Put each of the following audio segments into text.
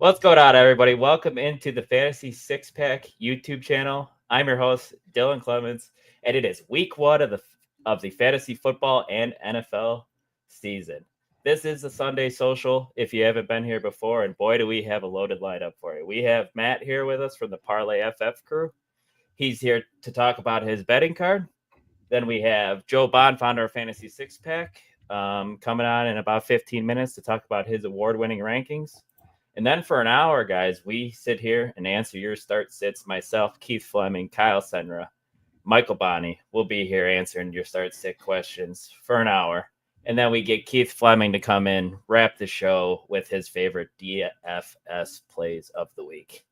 What's going on, everybody? Welcome into the Fantasy Six Pack YouTube channel. I'm your host, Dylan Clemons, and it is week one of the fantasy football and NFL season. This is the Sunday Social. If you haven't been here before, and boy, do we have a loaded lineup for you. We have Matt here with us from the Parlay FF crew. He's here to talk about his betting card. Then we have Joe Bond, founder of Fantasy Six Pack, coming on in about 15 minutes to talk about his award-winning rankings. And then for an hour, guys, we sit here and answer your start sits. Myself, Keith Fleming, Kyle Senra, Michael Bonnie will be here answering your start sit questions for an hour. And then we get Keith Fleming to come in, wrap the show with his favorite DFS plays of the week.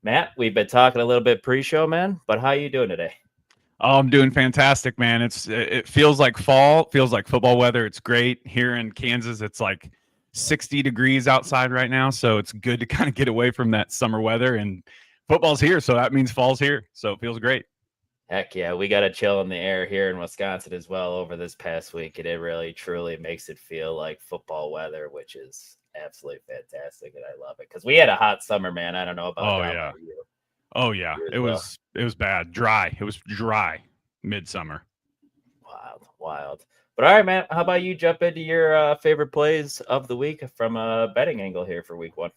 Matt, we've been talking a little bit pre-show, man, but how you doing today? Oh, I'm doing fantastic, man. It feels like fall, feels like football weather. It's great. Here in Kansas, it's like 60 degrees outside right now, so it's good to kind of get away from that summer weather, and football's here, so that means fall's here, so it feels great. Heck yeah, we got a chill in the air here in Wisconsin as well over this past week, and it really truly makes it feel like football weather, which is absolutely fantastic, and I love it because we had a hot summer, man. I don't know about you. Oh yeah, it was bad, dry. It was dry midsummer. Wild. But all right, man, how about you jump into your favorite plays of the week from a betting angle here for week one?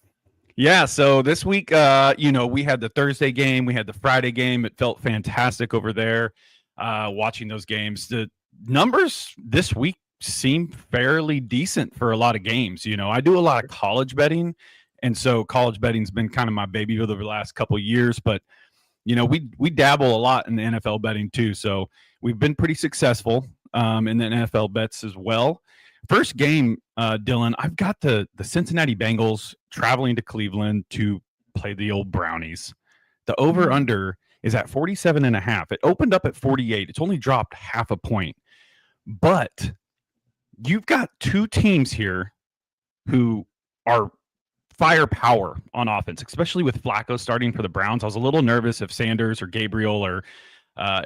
Yeah, so this week, we had the Thursday game, we had the Friday game. It felt fantastic over there watching those games. The numbers this week seem fairly decent for a lot of games. I do a lot of college betting, and so college betting's been kind of my baby over the last couple of years. But, we dabble a lot in the NFL betting too, so we've been pretty successful in the NFL bets as well. First game, Dylan, I've got the Cincinnati Bengals traveling to Cleveland to play the old Brownies. The over-under is at 47.5. It opened up at 48. It's only dropped half a point. But you've got two teams here who are firepower on offense, especially with Flacco starting for the Browns. I was a little nervous if Sanders or Gabriel or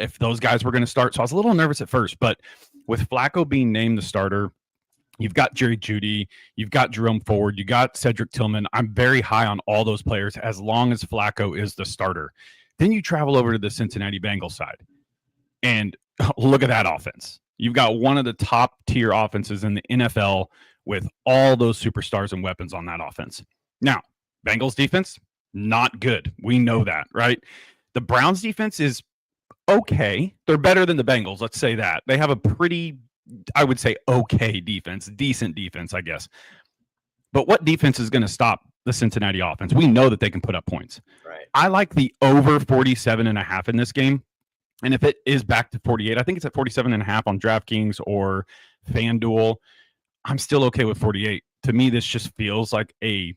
if those guys were going to start. So I was a little nervous at first, but with Flacco being named the starter, you've got Jerry Jeudy, you've got Jerome Ford, you got Cedric Tillman. I'm very high on all those players as long as Flacco is the starter. Then you travel over to the Cincinnati Bengals side, and look at that offense. You've got one of the top tier offenses in the NFL with all those superstars and weapons on that offense. Now, Bengals defense, not good. We know that, right? The Browns defense is okay. They're better than the Bengals. Let's say that. They have a pretty, I would say, okay defense, decent defense, I guess. But what defense is going to stop the Cincinnati offense? We know that they can put up points. Right. I like the over 47.5 in this game. And if it is back to 48, I think it's at 47.5 on DraftKings or FanDuel. I'm still okay with 48. To me, this just feels like a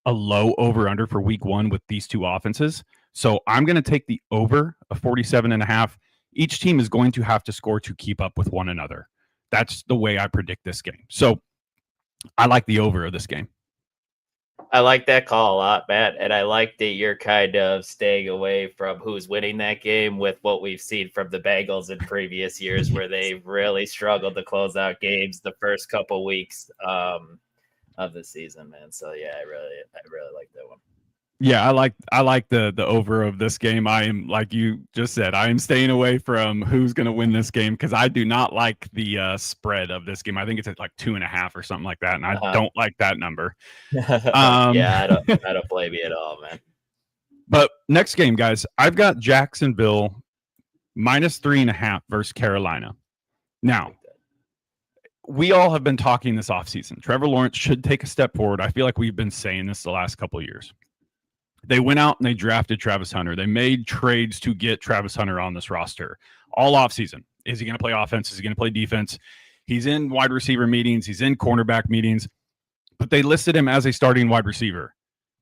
low over-under for week one with these two offenses. So I'm going to take the over of 47.5. Each team is going to have to score to keep up with one another. That's the way I predict this game. So I like the over of this game. I like that call a lot, Matt, and I like that you're kind of staying away from who's winning that game with what we've seen from the Bengals in previous years where they've really struggled to close out games the first couple weeks of the season, man. So yeah, I really like that one. Yeah, I like the over of this game. I am, like you just said, I am staying away from who's going to win this game because I do not like the spread of this game. I think it's at like 2.5 or something like that, and I don't like that number. Yeah, I don't blame you at all, man. But next game, guys, I've got Jacksonville minus 3.5 versus Carolina. Now, we all have been talking this offseason. Trevor Lawrence should take a step forward. I feel like we've been saying this the last couple of years. They went out and they drafted Travis Hunter. They made trades to get Travis Hunter on this roster all offseason. Is he going to play offense? Is he going to play defense? He's in wide receiver meetings. He's in cornerback meetings. But they listed him as a starting wide receiver.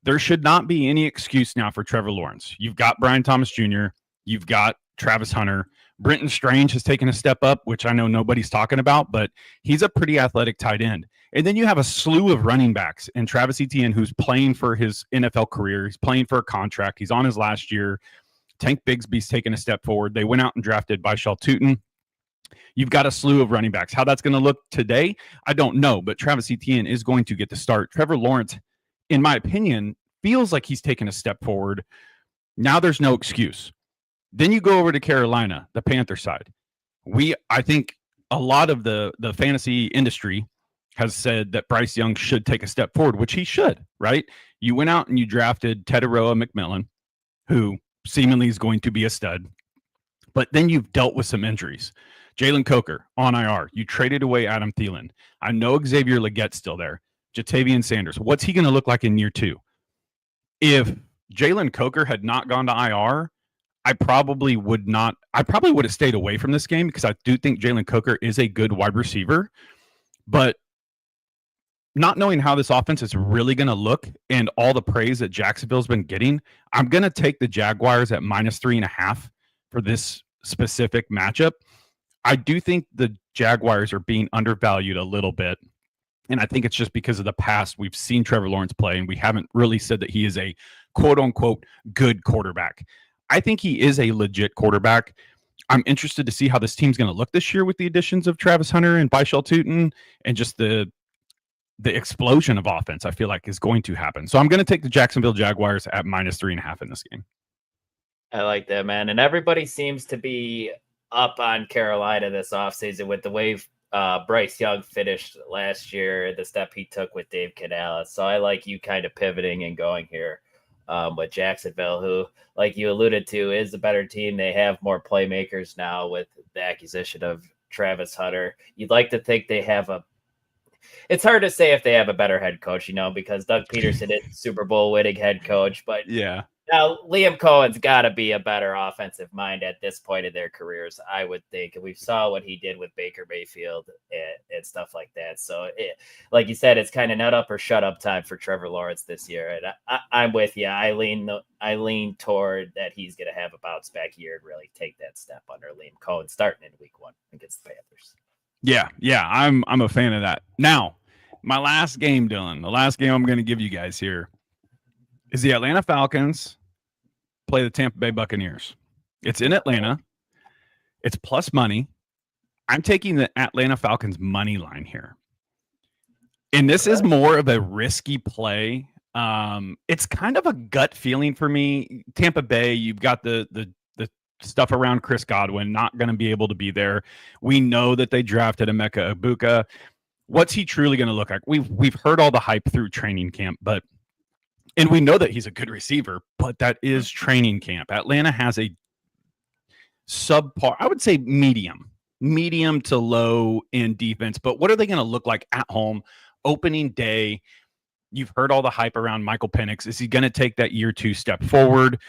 There should not be any excuse now for Trevor Lawrence. You've got Brian Thomas Jr. You've got Travis Hunter. Brenton Strange has taken a step up, which I know nobody's talking about, but he's a pretty athletic tight end. And then you have a slew of running backs and Travis Etienne, who's playing for his NFL career. He's playing for a contract. He's on his last year. Tank Bigsby's taken a step forward. They went out and drafted Byshal Tootin. You've got a slew of running backs. How that's going to look today, I don't know, but Travis Etienne is going to get the start. Trevor Lawrence, in my opinion, feels like he's taken a step forward. Now there's no excuse. Then you go over to Carolina, the Panther side. I think a lot of the fantasy industry has said that Bryce Young should take a step forward, which he should, right? You went out and you drafted Tedoroa McMillan, who seemingly is going to be a stud. But then you've dealt with some injuries. Jalen Coker on IR. You traded away Adam Thielen. I know Xavier Legette's still there. Jatavian Sanders. What's he going to look like in year 2? If Jalen Coker had not gone to IR, I probably would have stayed away from this game because I do think Jalen Coker is a good wide receiver. But not knowing how this offense is really going to look and all the praise that Jacksonville's been getting, I'm going to take the Jaguars at -3.5 for this specific matchup. I do think the Jaguars are being undervalued a little bit. And I think it's just because of the past. We've seen Trevor Lawrence play, and we haven't really said that he is a quote-unquote good quarterback. I think he is a legit quarterback. I'm interested to see how this team's going to look this year with the additions of Travis Hunter and Byshell Tootin and just the explosion of offense I feel like is going to happen. So I'm going to take the Jacksonville Jaguars at -3.5 in this game. I like that, man. And everybody seems to be up on Carolina this offseason with the way Bryce Young finished last year, the step he took with Dave Canales. So I like you kind of pivoting and going here with Jacksonville, who, like you alluded to, is the better team. They have more playmakers now with the acquisition of Travis Hunter. You'd like to think they have it's hard to say if they have a better head coach, because Doug Peterson is Super Bowl winning head coach, but yeah. Now, Liam Cohen's got to be a better offensive mind at this point in their careers, I would think. And we saw what he did with Baker Mayfield and stuff like that. So, like you said, it's kind of nut up or shut up time for Trevor Lawrence this year. And I'm with you. I lean toward that he's going to have a bounce back year and really take that step under Liam Cohen starting in week 1 against the Panthers. Yeah, I'm a fan of that. Now, my last game, Dylan, the last game I'm going to give you guys here is the Atlanta Falcons play the Tampa Bay Buccaneers. It's in Atlanta. It's plus money. I'm taking the Atlanta Falcons money line here. And this is more of a risky play. It's kind of a gut feeling for me. Tampa Bay, you've got the stuff around Chris Godwin, not going to be able to be there. We know that they drafted Emeka Egbuka. What's he truly going to look like? We've heard all the hype through training camp, and we know that he's a good receiver, but that is training camp. Atlanta has a subpar, I would say medium to low in defense, but what are they going to look like at home opening day? You've heard all the hype around Michael Penix. Is he going to take that year 2 step forward?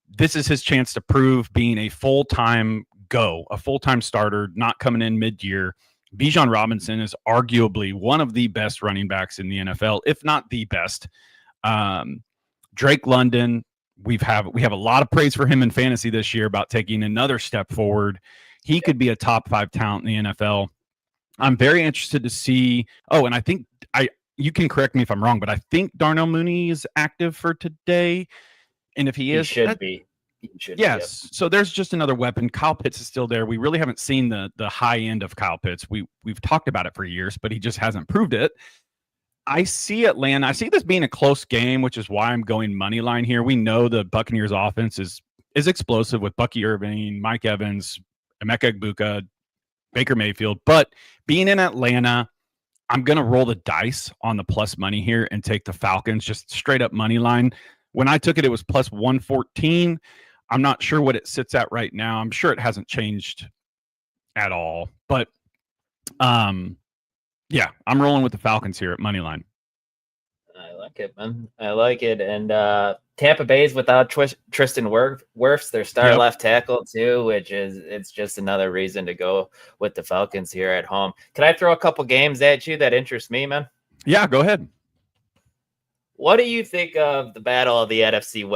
This is his chance to prove being a full-time starter, not coming in mid-year. Bijan Robinson is arguably one of the best running backs in the NFL, if not the best. Drake London, we have a lot of praise for him in fantasy this year about taking another step forward. He could be a top 5 talent in the NFL. I'm very interested to see. Oh, and I think you can correct me if I'm wrong, but I think Darnell Mooney is active for today. And if he is, he should be. Yes. So there's just another weapon. Kyle Pitts is still there. We really haven't seen the high end of Kyle Pitts. We've talked about it for years, but he just hasn't proved it. I see Atlanta. I see this being a close game, which is why I'm going money line here. We know the Buccaneers offense is explosive with Bucky Irving, Mike Evans, Emeka Egbuka, Baker Mayfield. But being in Atlanta, I'm going to roll the dice on the plus money here and take the Falcons, just straight up money line. When I took it, it was plus 114. I'm not sure what it sits at right now. I'm sure it hasn't changed at all. But yeah, I'm rolling with the Falcons here at money line. I like it, man. I like it. And Tampa Bay's without Tristan Wirfs, their star left tackle too, which it's just another reason to go with the Falcons here at home. Can I throw a couple games at you that interest me, man? Yeah, go ahead. What do you think of the battle of the NFC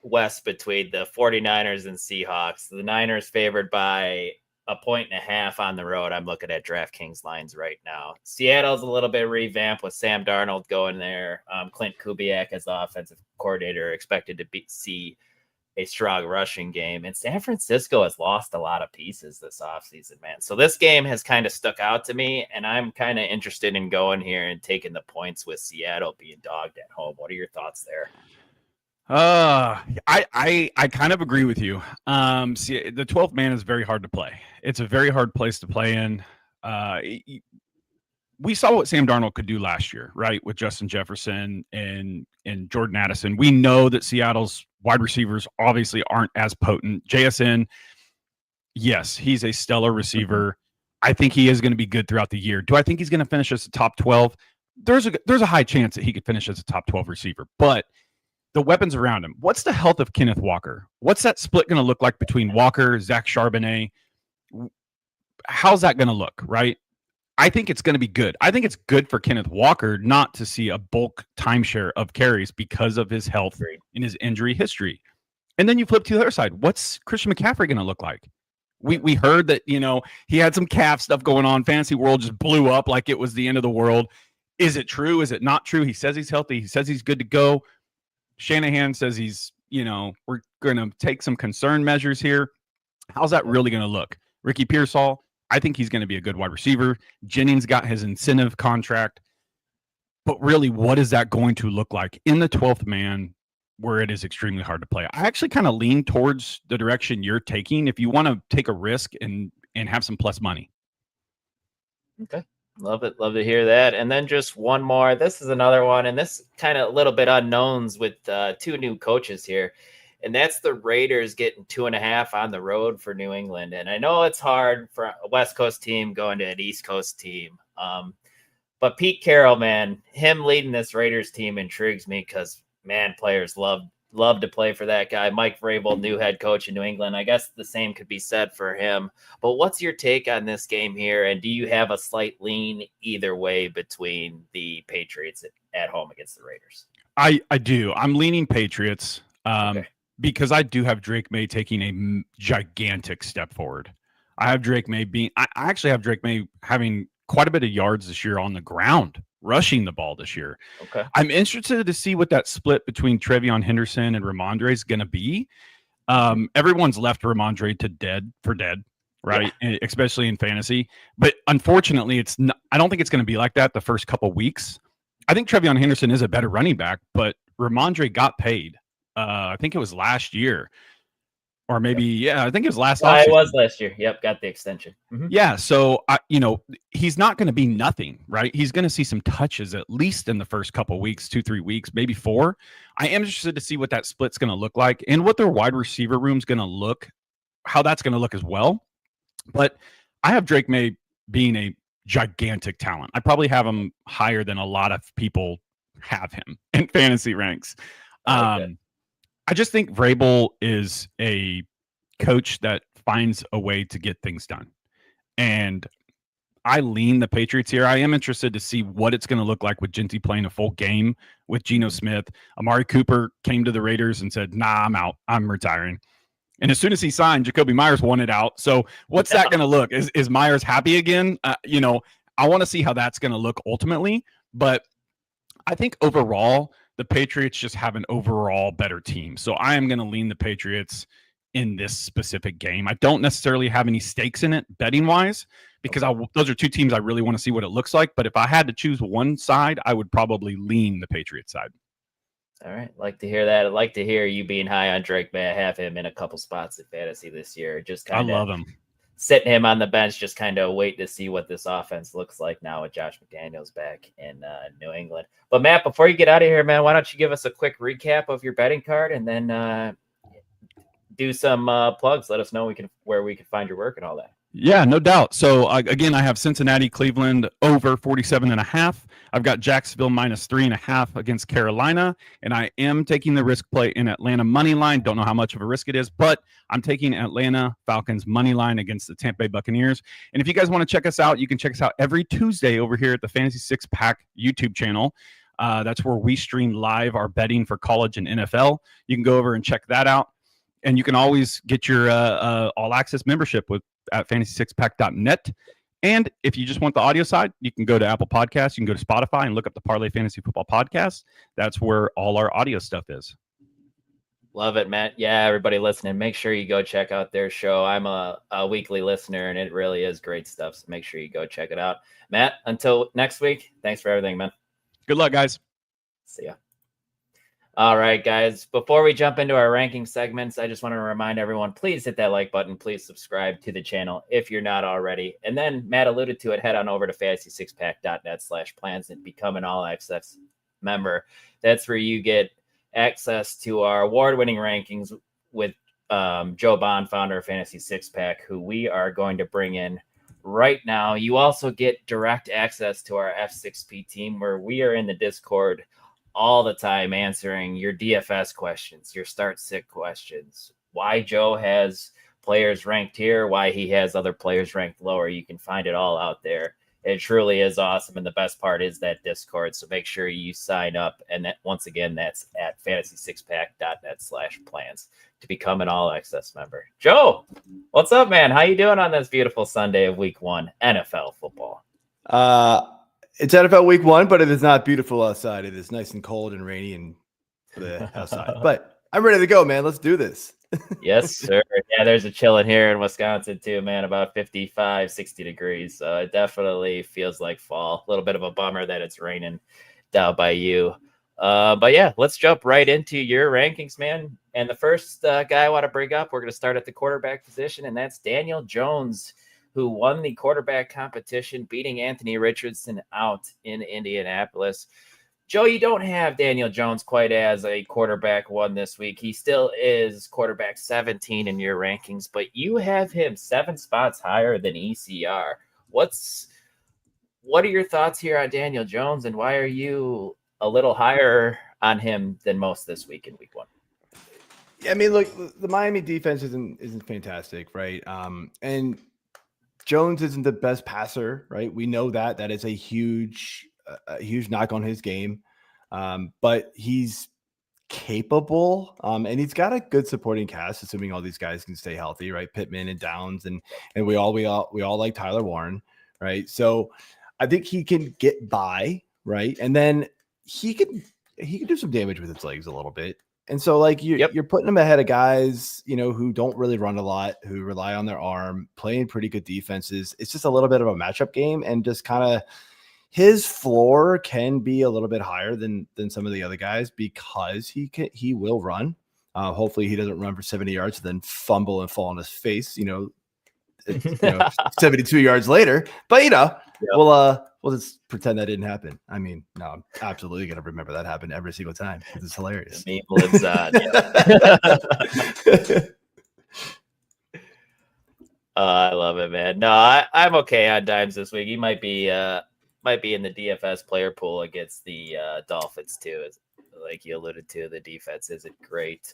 West between the 49ers and Seahawks? The Niners favored by 1.5 on the road. I'm looking at DraftKings lines right now. Seattle's a little bit revamped with Sam Darnold going there. Clint Kubiak as the offensive coordinator, expected to see a strong rushing game. And San Francisco has lost a lot of pieces this offseason, man. So this game has kind of stuck out to me, and I'm kind of interested in going here and taking the points with Seattle being dogged at home. What are your thoughts there? I kind of agree with you. See, the 12th man is very hard to play. It's a very hard place to play in. We saw what Sam Darnold could do last year, right? With Justin Jefferson and Jordan Addison. We know that Seattle's wide receivers obviously aren't as potent. JSN, yes, he's a stellar receiver. I think he is going to be good throughout the year. Do I think he's going to finish as a top 12? There's a high chance that he could finish as a top 12 receiver, but the weapons around him. What's the health of Kenneth Walker? What's that split going to look like between Walker, Zach Charbonnet? How's that going to look, right? I think it's going to be good. I think it's good for Kenneth Walker not to see a bulk timeshare of carries because of his health and his injury history. And then you flip to the other side. What's Christian McCaffrey going to look like? We heard that, he had some calf stuff going on. Fantasy World just blew up like it was the end of the world. Is it true? Is it not true? He says he's healthy. He says he's good to go. Shanahan says he's, we're going to take some concern measures here. How's that really going to look? Ricky Pearsall, I think he's going to be a good wide receiver. Jennings got his incentive contract. But really, what is that going to look like in the 12th man where it is extremely hard to play? I actually kind of lean towards the direction you're taking if you want to take a risk and have some plus money. Okay. Love it. Love to hear that. And then just one more. This is another one, and this kind of a little bit unknowns with two new coaches here. And that's the Raiders getting 2.5 on the road for New England. And I know it's hard for a West Coast team going to an East Coast team. But Pete Carroll, man, him leading this Raiders team intrigues me because, man, players love to play for that guy. Mike Vrabel, new head coach in New England. I guess the same could be said for him. But what's your take on this game here? And do you have a slight lean either way between the Patriots at home against the Raiders? I do. I'm leaning Patriots because I do have Drake May taking a gigantic step forward. I actually have Drake May having quite a bit of yards this year on the ground, rushing the ball this year. Okay. I'm interested to see what that split between Trevion Henderson and Ramondre is going to be. Everyone's left Ramondre for dead, right? Yeah. Especially in fantasy. But unfortunately, I don't think it's going to be like that the first couple weeks. I think Trevion Henderson is a better running back, but Ramondre got paid. I think it was last year. Or maybe, I think it was last offseason. It was last year. Yep, got the extension. Mm-hmm. Yeah, so, he's not going to be nothing, right? He's going to see some touches at least in the first couple weeks, 2-3 weeks, maybe 4. I am interested to see what that split's going to look like and what their wide receiver room's going to look, how that's going to look as well. But I have Drake May being a gigantic talent. I probably have him higher than a lot of people have him in fantasy ranks. I just think Vrabel is a coach that finds a way to get things done. And I lean the Patriots here. I am interested to see what it's going to look like with Genty playing a full game with Geno Smith. Amari Cooper came to the Raiders and said, nah, I'm out. I'm retiring. And as soon as he signed, Jacoby Myers wanted out. So what's that going to look? Is Myers happy again? I want to see how that's going to look ultimately. But I think overall, the Patriots just have an overall better team. So I am going to lean the Patriots in this specific game. I don't necessarily have any stakes in it betting-wise because those are two teams I really want to see what it looks like. But if I had to choose one side, I would probably lean the Patriots side. All right. Like to hear that. I'd like to hear you being high on Drake May. I have him in a couple spots in fantasy this year. Just kind of I love him. Sitting him on the bench, just kind of wait to see what this offense looks like now with Josh McDaniels back in New England. But Matt, before you get out of here, man, why don't you give us a quick recap of your betting card and then do some plugs. Let us know where we can find your work and all that. Yeah, no doubt. So again, I have Cincinnati, Cleveland over 47.5. I've got Jacksonville minus 3.5 against Carolina, and I am taking the risk play in Atlanta money line. Don't know how much of a risk it is, but I'm taking Atlanta Falcons money line against the Tampa Bay Buccaneers. And if you guys want to check us out, you can check us out every Tuesday over here at the Fantasy Six Pack YouTube channel. That's where we stream live our betting for college and NFL. You can go over and check that out. And you can always get your all access membership at fantasy6pack.net. And if you just want the audio side, you can go to Apple Podcasts. You can go to Spotify and look up the Parlay Fantasy Football Podcast. That's where all our audio stuff is. Love it, Matt. Yeah, everybody listening, make sure you go check out their show. I'm a weekly listener, and it really is great stuff. So make sure you go check it out. Matt, until next week, thanks for everything, man. Good luck, guys. See ya. All right, guys. Before we jump into our ranking segments, I just want to remind everyone, please hit that like button. Please subscribe to the channel if you're not already. And then Matt alluded to it. Head on over to fantasy6pack.net/plans and become an all access member. That's where you get access to our award-winning rankings with Joe Bond, founder of Fantasy Six Pack, who we are going to bring in right now. You also get direct access to our F6P team, where we are in the Discord all the time answering your DFS questions, your start sit questions, why Joe has players ranked here, why he has other players ranked lower. You can find it all out there. It truly is awesome. And the best part is that Discord. So make sure you sign up. And that, once again, that's at fantasy6pack.net/plans to become an all access member. Joe, what's up, man? How you doing on this beautiful Sunday of week 1 NFL football? It's NFL week 1, but it is not beautiful outside. It is nice and cold and rainy and outside. But I'm ready to go, man. Let's do this. Yes, sir. Yeah, there's a chilling here in Wisconsin too, man. About 55, 60 degrees. So it definitely feels like fall. A little bit of a bummer that it's raining down by you. But yeah, let's jump right into your rankings, man. And the first guy I want to bring up, we're going to start at the quarterback position, and that's Daniel Jones, who won the quarterback competition, beating Anthony Richardson out in Indianapolis. Joe, you don't have Daniel Jones quite as a quarterback 1 this week. He still is quarterback 17 in your rankings, but you have him 7 spots higher than ECR. What are your thoughts here on Daniel Jones, and why are you a little higher on him than most this week in week 1? Yeah, I mean, look, the Miami defense isn't fantastic, right? And Jones isn't the best passer, right? We know that. That is a huge knock on his game. But he's capable, and he's got a good supporting cast, assuming all these guys can stay healthy, right? Pittman and Downs, and we all like Tyler Warren, right? So I think he can get by, right? And then he can do some damage with his legs a little bit. And so, like, you're putting him ahead of guys, who don't really run a lot, who rely on their arm, playing pretty good defenses. It's just a little bit of a matchup game, and just kind of his floor can be a little bit higher than some of the other guys because he will run. Hopefully, he doesn't run for 70 yards and then fumble and fall on his face. 72 yards later. But we'll just pretend that didn't happen. I mean, no, I'm absolutely gonna remember that happened every single time. It's hilarious. The meme lives on. I love it, man. No, I'm okay on Dimes this week. He might be in the DFS player pool against the Dolphins too. Like you alluded to, the defense isn't great.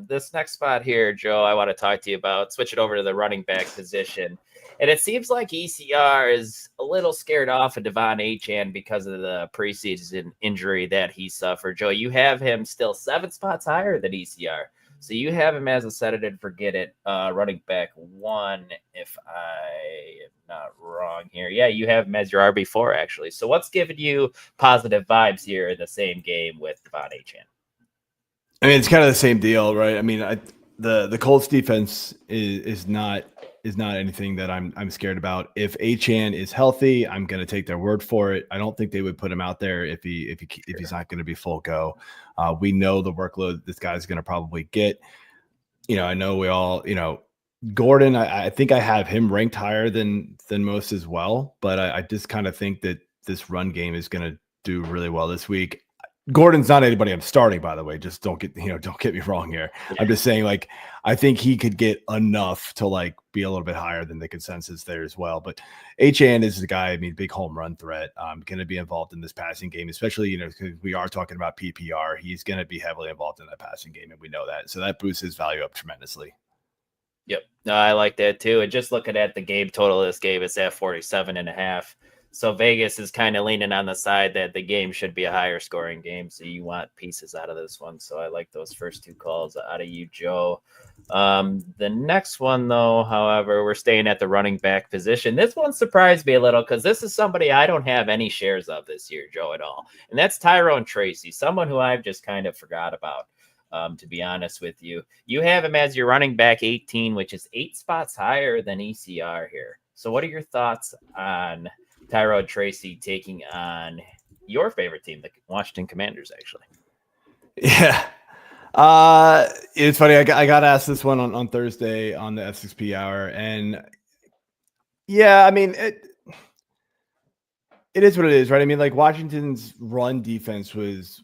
This next spot here, Joe, I want to talk to you about. Switch it over to the running back position. And it seems like ECR is a little scared off of Devon Achane because of the preseason injury that he suffered. Joe, you have him still 7 spots higher than ECR. So you have him as a set it and forget it running back 1, if I am not wrong here. Yeah, you have him as your RB4, actually. So what's giving you positive vibes here in the same game with Devon Achane? I mean, it's kind of the same deal, right? I mean, the Colts defense is not anything that I'm scared about. If Achane is healthy, I'm going to take their word for it. I don't think they would put him out there if he's not going to be full go. We know the workload this guy's going to probably get. I know we all, Gordon, I think I have him ranked higher than most as well, but I just kind of think that this run game is going to do really well this week. Gordon's not anybody I'm starting, by the way. Just don't get me wrong here. Yeah. I'm just saying, like, I think he could get enough to like be a little bit higher than the consensus there as well. But Achane is the guy. I mean, big home run threat. Going to be involved in this passing game, especially because we are talking about PPR. He's going to be heavily involved in that passing game, and we know that. So that boosts his value up tremendously. Yep, no, I like that too. And just looking at the game total of this game, it's at 47.5. So Vegas is kind of leaning on the side that the game should be a higher scoring game. So you want pieces out of this one. So I like those first 2 calls out of you, Joe. The next one, though, however, we're staying at the running back position. This one surprised me a little because this is somebody I don't have any shares of this year, Joe, at all. And that's Tyrone Tracy, someone who I've just kind of forgot about. To be honest with you, you have him as your running back 18, which is 8 spots higher than ECR here. So what are your thoughts on Tyrone Tracy taking on your favorite team, the Washington Commanders, actually? Yeah. It's funny. I got asked this one on Thursday on the F6P hour, and yeah, I mean it is what it is, right? I mean, like Washington's run defense was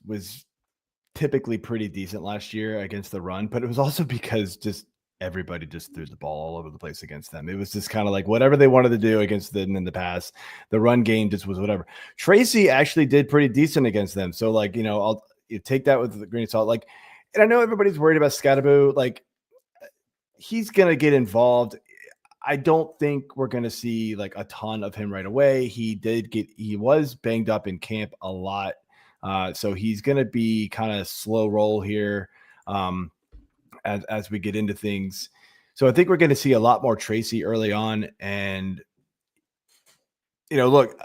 typically pretty decent last year against the run, but it was also because just everybody just threw the ball all over the place against them. It was just kind of like whatever they wanted to do against them in the past. The run game just was whatever. Tracy actually did pretty decent against them. So like, you take that with a grain of salt. Like, and I know everybody's worried about Scatterbo. Like, he's going to get involved. I don't think we're going to see like a ton of him right away. He was banged up in camp a lot. So he's going to be kind of slow roll here as we get into things. So I think we're going to see a lot more Tracy early on. And, look,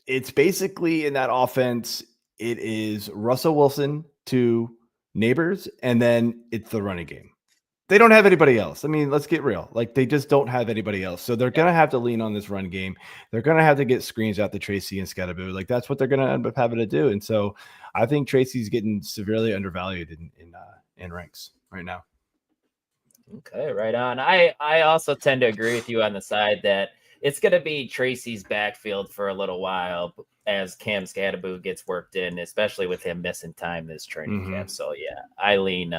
it's basically in that offense, it is Russell Wilson to Neighbors, and then it's the running game. They don't have anybody else. I mean, let's get real. Like, they just don't have anybody else. So they're going to have to lean on this run game. They're going to have to get screens out to Tracy and Scatterbo. Like, that's what they're going to end up having to do. And so I think Tracy's getting severely undervalued in ranks right now. Okay, right on. I also tend to agree with you on the side that it's going to be Tracy's backfield for a little while as Cam Scatterbo gets worked in, especially with him missing time this training camp. So yeah, I lean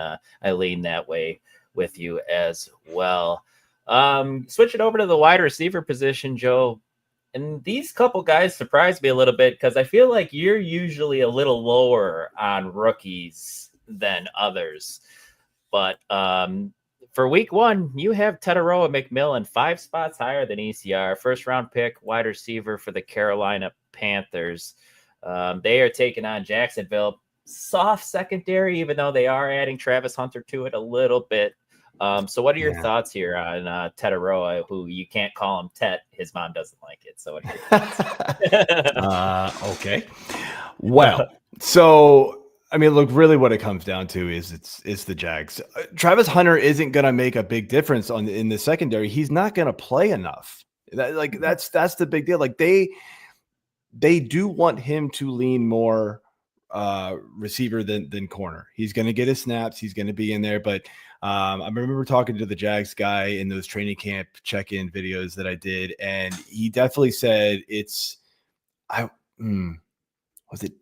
that way with you as well. Switching over to the wide receiver position, Joe, and these couple guys surprised me a little bit because I feel like you're usually a little lower on rookies than others. But for week one, you have Teteroa McMillan 5 spots higher than ECR, first round pick, wide receiver for the Carolina Panthers. They are taking on Jacksonville. Soft secondary, even though they are adding Travis Hunter to it a little bit. So what are your thoughts here on Teteroa, who you can't call him Tet? His mom doesn't like it. So what are your thoughts? Okay. Well, so I mean, look, really what it comes down to is it's the Jags. Travis Hunter isn't going to make a big difference in the secondary. He's not going to play enough. That's the big deal. Like they do want him to lean more receiver than corner. He's going to get his snaps. He's going to be in there. But I remember talking to the Jags guy in those training camp check-in videos that I did, and he definitely said was it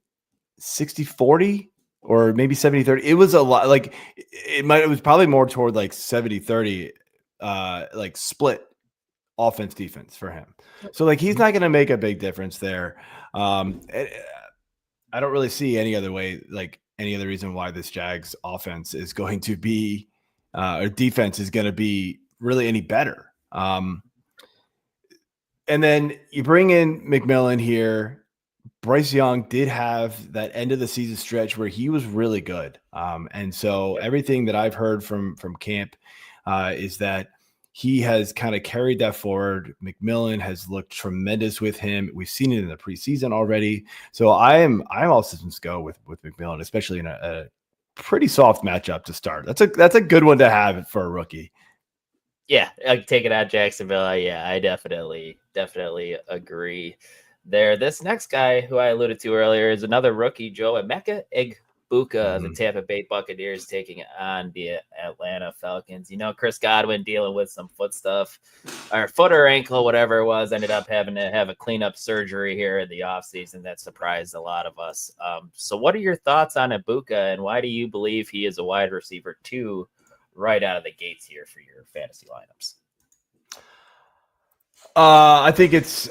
60-40 or maybe 70-30? It was a lot. Like it was probably more toward like 70-30, like split offense defense for him. So like he's not going to make a big difference there. I don't really see any other way, like any other reason why this Jags offense is going to be or defense is going to be really any better. And then you bring in McMillan here. Bryce Young did have that end of the season stretch where he was really good. And so everything that I've heard from camp is that he has kind of carried that forward. McMillan has looked tremendous with him. We've seen it in the preseason already. So I'm all systems go with McMillan, especially in a pretty soft matchup to start. That's a good one to have for a rookie. Yeah, I take it out Jacksonville. Yeah, I definitely agree there. This next guy who I alluded to earlier is another rookie, Joe Emeka Egbuka, the Tampa Bay Buccaneers taking on the Atlanta Falcons. Chris Godwin dealing with some foot stuff or foot or ankle, whatever it was, ended up having to have a cleanup surgery here in the offseason that surprised a lot of us. So what are your thoughts on Egbuka, and why do you believe he is a wide receiver 2 right out of the gates here for your fantasy lineups? I think it's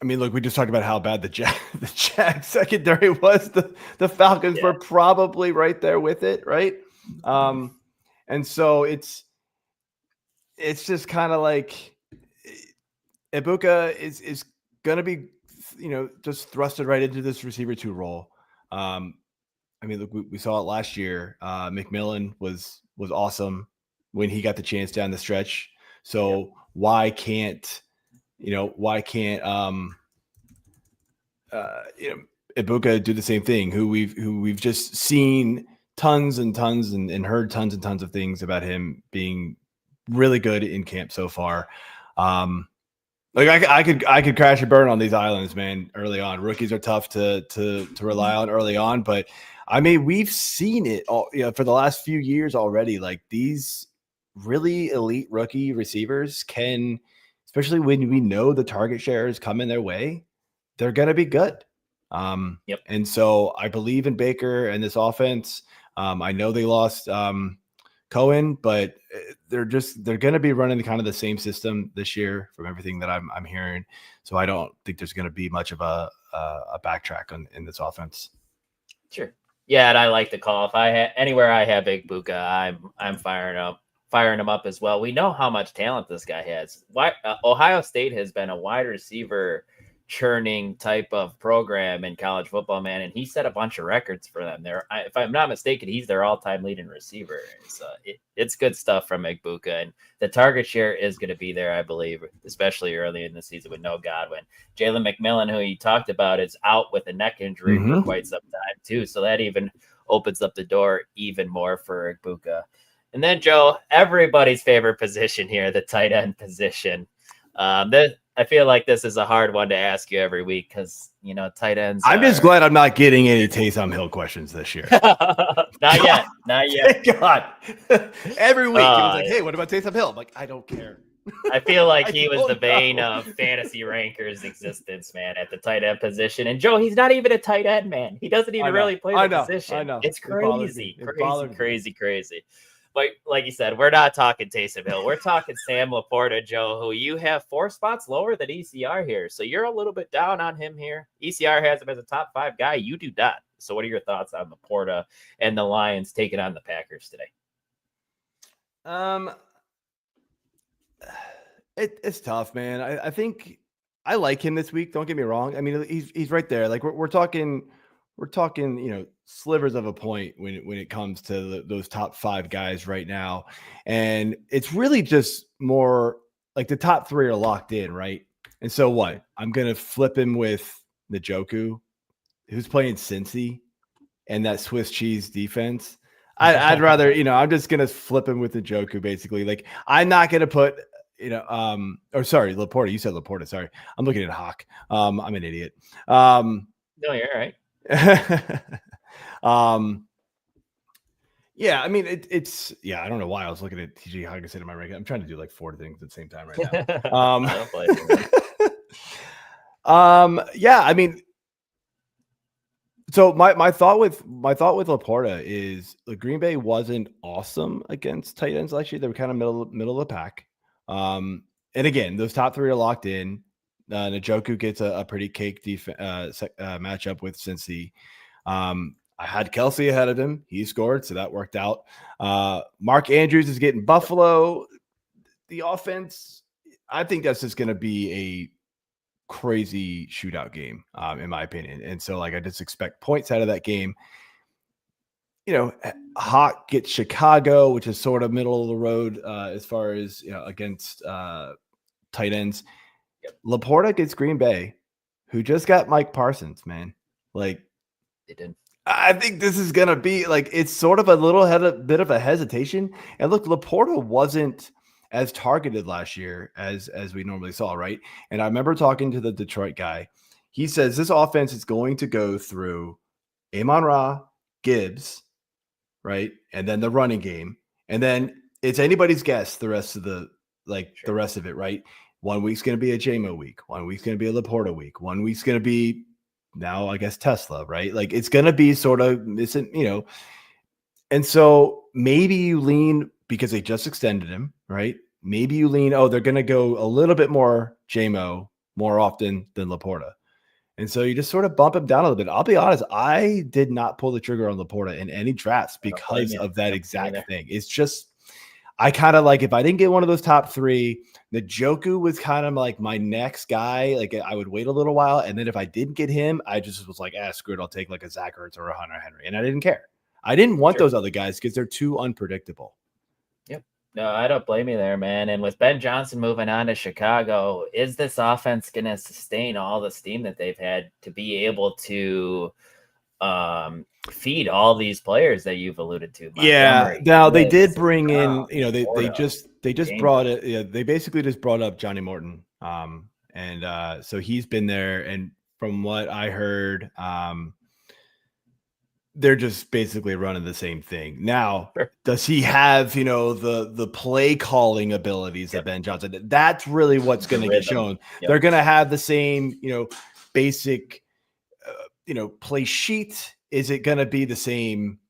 I mean, look, we just talked about how bad the Jag secondary was. The Falcons were probably right there with it, right? And so it's just kind of like Egbuka is going to be, just thrusted right into this receiver 2 role. I mean, look, we saw it last year. McMillan was awesome when he got the chance down the stretch. So why can't Egbuka do the same thing? Who we've just seen tons and tons and heard tons and tons of things about him being really good in camp so far. Like I could crash and burn on these islands, man. Early on, rookies are tough to rely on early on, but I mean we've seen it all, for the last few years already. Like these really elite rookie receivers can, especially when we know the target share is coming their way, they're gonna be good. Yep. And so I believe in Baker and this offense. I know they lost Cohen, but they're going to be running kind of the same system this year from everything that I'm hearing. So I don't think there's going to be much of a backtrack in this offense. Sure. Yeah, and I like the call. If anywhere I have Big Buka, I'm firing him up as well. We know how much talent this guy has. Ohio State has been a wide receiver churning type of program in college football, man, and he set a bunch of records for them. If I'm not mistaken, he's their all-time leading receiver. So it's good stuff from Igbuka, and the target share is going to be there, I believe, especially early in the season with no Godwin. Jalen McMillan, who you talked about, is out with a neck injury for quite some time too, so that even opens up the door even more for Igbuka. And then, Joe, everybody's favorite position here, the tight end position. I feel like this is a hard one to ask you every week because, tight ends. I'm just glad I'm not getting any Taysom Hill questions this year. Not yet. Thank God. Every week, he was like, hey, what about Taysom Hill? I'm like, I don't care. I feel like he was the bane of fantasy rankers' existence, man, at the tight end position. And, Joe, he's not even a tight end, man. He doesn't even really play the position. I know. It's crazy. Crazy. But like you said, we're not talking Taysom Hill. We're talking Sam Laporta, Joe, who you have 4 spots lower than ECR here. So you're a little bit down on him here. ECR has him as a top 5 guy. You do not. So what are your thoughts on Laporta and the Lions taking on the Packers today? It's tough, man. I think I like him this week. Don't get me wrong. I mean, he's right there. Like we're talking, slivers of a point when it comes to those top 5 guys right now. And it's really just more like the top 3 are locked in, right? And so what? I'm going to flip him with Njoku, who's playing Cincy and that Swiss cheese defense. I'd rather, I'm just going to flip him with Njoku basically. Like I'm not going to put, sorry, Laporta. You said Laporta. Sorry. I'm looking at Hawk. I'm an idiot. No, you're all right. Yeah, I mean it's I don't know why I was looking at TJ Hawkinson in my ranking. I'm trying to do like 4 things at the same time right now. Yeah, I mean, so my thought with Laporta is the Green Bay wasn't awesome against tight ends last year. They were kind of middle of the pack. And again, those top 3 are locked in. Njoku gets a pretty cake matchup with Cincy. I had Kelsey ahead of him. He scored, so that worked out. Mark Andrews is getting Buffalo. The offense, I think that's just going to be a crazy shootout game, in my opinion. And so, I just expect points out of that game. Hawk gets Chicago, which is sort of middle of the road as far as, against tight ends. Yep. Laporta gets Green Bay, who just got Mike Parsons, man. Like, they did. I think this is going to be it's sort of a bit of a hesitation. And look, Laporta wasn't as targeted last year as we normally saw, right? And I remember talking to the Detroit guy. He says this offense is going to go through Amon-Ra, Gibbs, right? And then the running game. And then it's anybody's guess the rest of the rest of it, right? 1 week's going to be a JMO week. 1 week's going to be a Laporta week. 1 week's going to be now, I guess, Tesla, right? Like it's going to be sort of, and so maybe you lean because they just extended him, right? Maybe you lean, they're going to go a little bit more JMO more often than Laporta. And so you just sort of bump him down a little bit. I'll be honest, I did not pull the trigger on Laporta in any drafts because of that exact thing. It's just, I kind of if I didn't get one of those top 3, Njoku was kind of like my next guy. Like I would wait a little while. And then if I didn't get him, I just was like, screw it. I'll take a Zach Ertz or a Hunter Henry. And I didn't care. I didn't want those other guys because they're too unpredictable. Yep. No, I don't blame you there, man. And with Ben Johnson moving on to Chicago, is this offense going to sustain all the steam that they've had to be able to feed all these players that you've alluded to? Yeah. Now they did bring in, they just brought it. Yeah, they basically just brought up Johnny Morton And so he's been there. And from what I heard, they're just basically running the same thing. Now, does he have, the play calling abilities of Ben Johnson? That's really what's going to get shown. Yep. They're going to have the same, basic, play sheet. Is it going to be the same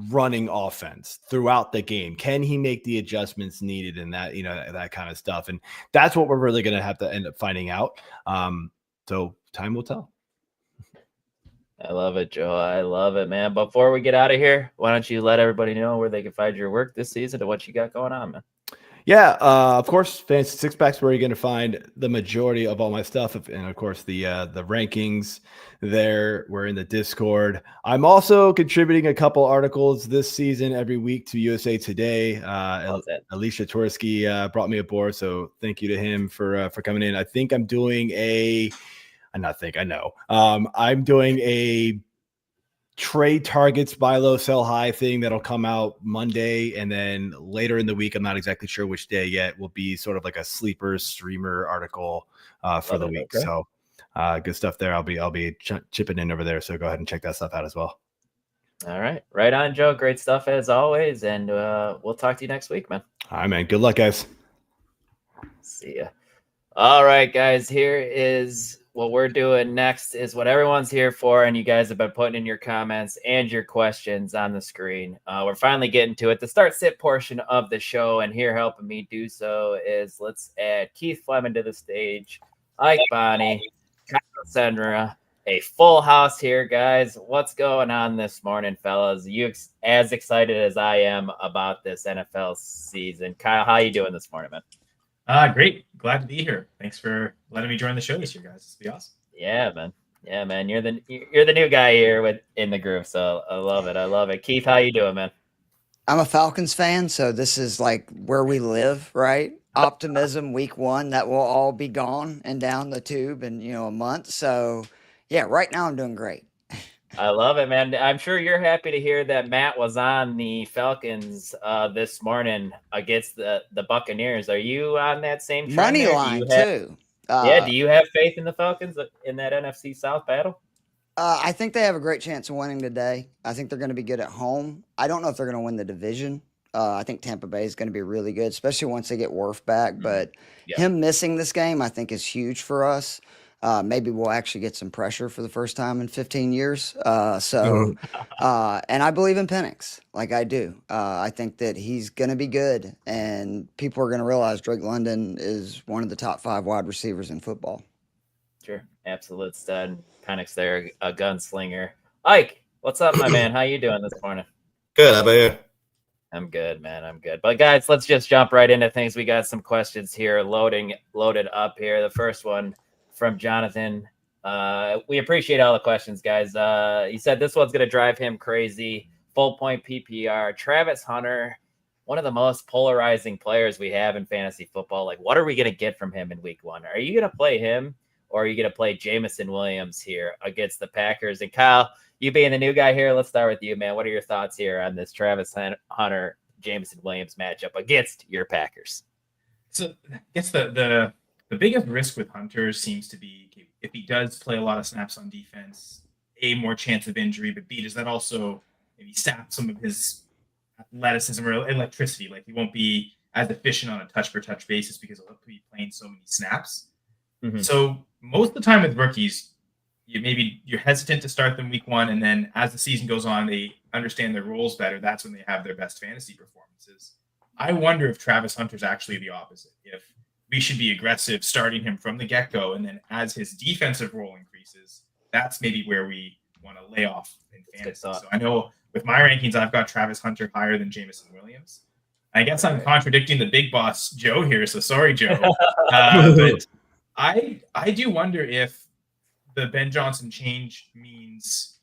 running offense throughout the game? Can he make the adjustments needed and that, that kind of stuff? And that's what we're really going to have to end up finding out. So time will tell. I love it, Joe. I love it, man. Before we get out of here, why don't you let everybody know where they can find your work this season and what you got going on, man? Yeah, of course, Fantasy Six Packs, where you're going to find the majority of all my stuff, and of course the rankings. There, we're in the Discord. I'm also contributing a couple articles this season every week to USA Today. Alicia Tversky brought me aboard, so thank you to him for coming in. I think I'm doing I'm doing a trade targets, buy low, sell high thing that'll come out Monday. And then later in the week, I'm not exactly sure which day yet, will be sort of like a sleeper streamer article for the week. Okay. So good stuff there. I'll be chipping in over there. So go ahead and check that stuff out as well. All right. Right on, Joe. Great stuff as always. And we'll talk to you next week, man. All right, man. Good luck, guys. See ya. All right, guys. Here is what we're doing next is what everyone's here for, and you guys have been putting in your comments and your questions on the screen. We're finally getting to it. The start-sit portion of the show, and here helping me do so is let's add Keith Fleming to the stage, Ike Bonnie, Kyle Senra, a full house here, guys. What's going on this morning, fellas? You as excited as I am about this NFL season. Kyle, how you doing this morning, man? Great. Glad to be here. Thanks for letting me join the show this year, guys. This will be awesome. Yeah, man. Yeah, man. You're the new guy here in the group, so I love it. I love it. Keith, how you doing, man? I'm a Falcons fan, so this is like where we live, right? Optimism week 1, that will all be gone and down the tube in, a month. So, yeah, right now I'm doing great. I love it, man. I'm sure you're happy to hear that Matt was on the Falcons this morning against the Buccaneers. Are you on that same money line too? Do you have faith in the Falcons in that NFC South battle? I think they have a great chance of winning today. I think they're going to be good at home. I don't know if they're going to win the division. I think Tampa Bay is going to be really good, especially once they get Worf back. But him missing this game, I think, is huge for us. Maybe we'll actually get some pressure for the first time in 15 years. And I believe in Penix, like I do. I think that he's going to be good, and people are going to realize Drake London is one of the top 5 wide receivers in football. Sure. Absolute stud. Penix there, a gunslinger. Ike, what's up, my man? How you doing this morning? Good. How about you? I'm good, man. I'm good. But guys, let's just jump right into things. We got some questions here loaded up here. The first one from Jonathan. We appreciate all the questions, guys. He said this one's going to drive him crazy. Full point PPR. Travis Hunter, one of the most polarizing players we have in fantasy football. Like, what are we going to get from him in week 1? Are you going to play him, or are you going to play Jameson Williams here against the Packers? And Kyle, you being the new guy here, let's start with you, man. What are your thoughts here on this Travis Hunter, Jameson Williams matchup against your Packers? So I guess the biggest risk with Hunter seems to be if he does play a lot of snaps on defense, A, more chance of injury, but B, does that also maybe sap some of his athleticism or electricity? Like, he won't be as efficient on a touch-per-touch basis because he'll be playing so many snaps. Mm-hmm. So most of the time with rookies, you're hesitant to start them week 1, and then as the season goes on, they understand their roles better. That's when they have their best fantasy performances. I wonder if Travis Hunter's actually the opposite. If we should be aggressive starting him from the get-go, and then as his defensive role increases, that's maybe where we want to lay off in fantasy. So I know with my rankings, I've got Travis Hunter higher than Jameson Williams. I guess I'm contradicting the big boss, Joe, here, so sorry, Joe. But I do wonder if the Ben Johnson change means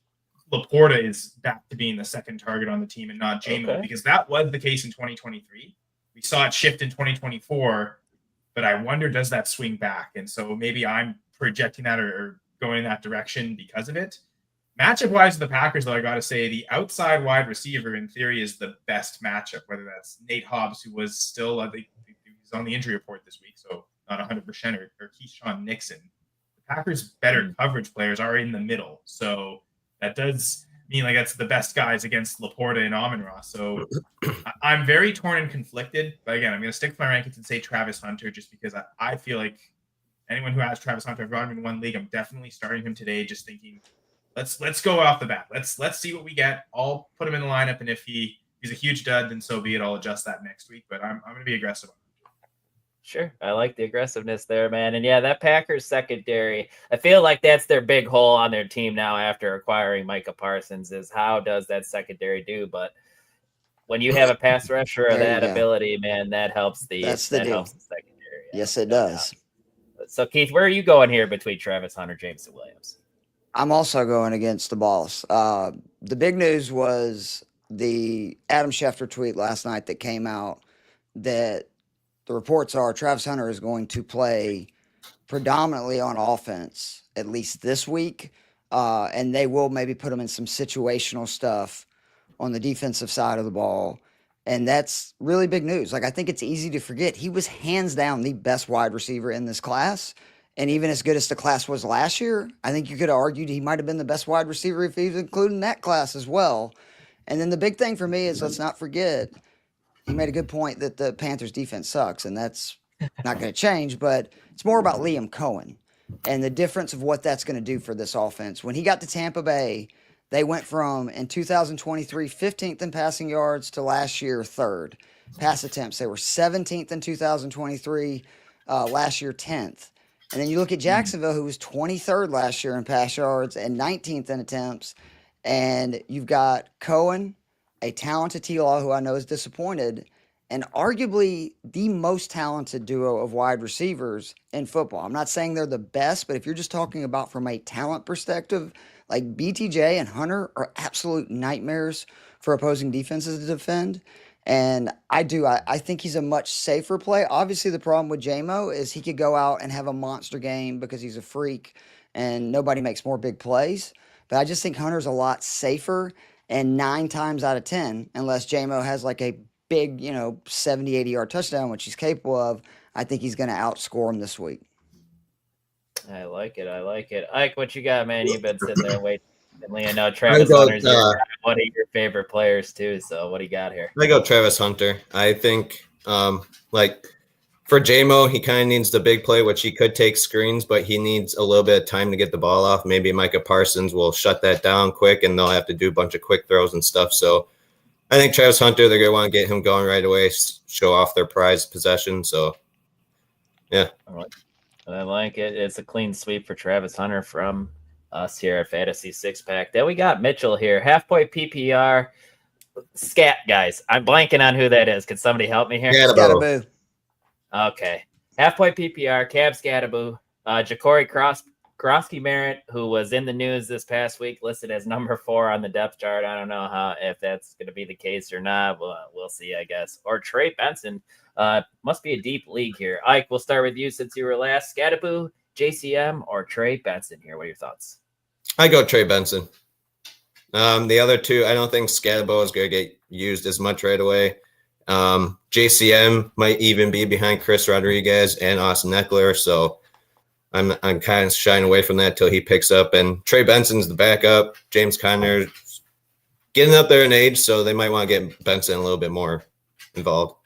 Laporta is back to being the second target on the team and not J-Mo, because that was the case in 2023. We saw it shift in 2024, but I wonder, does that swing back? And so maybe I'm projecting that or going in that direction because of it. Matchup-wise with the Packers, though, I got to say, the outside wide receiver, in theory, is the best matchup, whether that's Nate Hobbs, who was still, I think, he was on the injury report this week, so not 100%, or Keyshawn Nixon. The Packers' better coverage players are in the middle. So that does mean like that's the best guys against Laporta and Amon-Ra. So I'm very torn and conflicted. But again, I'm going to stick with my rankings and say Travis Hunter just because I feel like anyone who has Travis Hunter, I've got him in one league. I'm definitely starting him today, just thinking, let's go off the bat. Let's see what we get. I'll put him in the lineup, and if he's a huge dud, then so be it. I'll adjust that next week. But I'm going to be aggressive. Sure. I like the aggressiveness there, man. And yeah, that Packers secondary, I feel like that's their big hole on their team now after acquiring Micah Parsons is how does that secondary do? But when you have a pass rusher of that ability, man, that helps That's the deal. Helps the secondary. Yes, it does. So Keith, where are you going here between Travis Hunter, Jameson Williams? I'm also going against the boss. The big news was the Adam Schefter tweet last night that came out that the reports are Travis Hunter is going to play predominantly on offense, at least this week. And they will maybe put him in some situational stuff on the defensive side of the ball. And that's really big news. Like, I think it's easy to forget. He was hands down the best wide receiver in this class. And even as good as the class was last year, I think you could have argued he might have been the best wide receiver if he was including that class as well. And then the big thing for me is let's not forget, he made a good point that the Panthers defense sucks, and that's not going to change, but it's more about Liam Cohen and the difference of what that's going to do for this offense. When he got to Tampa Bay, they went from, in 2023, 15th in passing yards to last year, 3rd. Pass attempts, they were 17th in 2023, last year, 10th. And then you look at Jacksonville, who was 23rd last year in pass yards and 19th in attempts, and you've got Cohen, a talented T-Law who I know is disappointed, and arguably the most talented duo of wide receivers in football. I'm not saying they're the best, but if you're just talking about from a talent perspective, like BTJ and Hunter are absolute nightmares for opposing defenses to defend. And I think he's a much safer play. Obviously, the problem with JMO is he could go out and have a monster game because he's a freak and nobody makes more big plays. But I just think Hunter's a lot safer. And 9 times out of 10, unless JMO has like a big, 70, 80-yard touchdown, which he's capable of, I think he's going to outscore him this week. I like it. Ike, what you got, man? You've been sitting there waiting. I know Travis Hunter's one of your favorite players, too. So what do you got here? I go Travis Hunter. I think, for JMO, he kind of needs the big play, which he could take screens, but he needs a little bit of time to get the ball off. Maybe Micah Parsons will shut that down quick, and they'll have to do a bunch of quick throws and stuff. So I think Travis Hunter, they're going to want to get him going right away, show off their prized possession. So, yeah. I like it. It's a clean sweep for Travis Hunter from us here at Fantasy Six Pack. Then we got Mitchell here, half-point PPR. Scat, guys. I'm blanking on who that is. Can somebody help me here? Scatterboo. Okay. Half-point PPR, Cab Scatterboo, Ja'Cory Krosky Merritt, who was in the news this past week, listed as number 4 on the depth chart. I don't know if that's going to be the case or not. We'll see, I guess. Or Trey Benson. Must be a deep league here. Ike, we'll start with you since you were last. Scatterboo, JCM, or Trey Benson here? What are your thoughts? I go Trey Benson. The other two, I don't think Scatterboo is going to get used as much right away. JCM might even be behind Chris Rodriguez and Austin Eckler, so I'm kind of shying away from that till he picks up. And Trey Benson's the backup. James Conner getting up there in age, so they might want to get Benson a little bit more involved.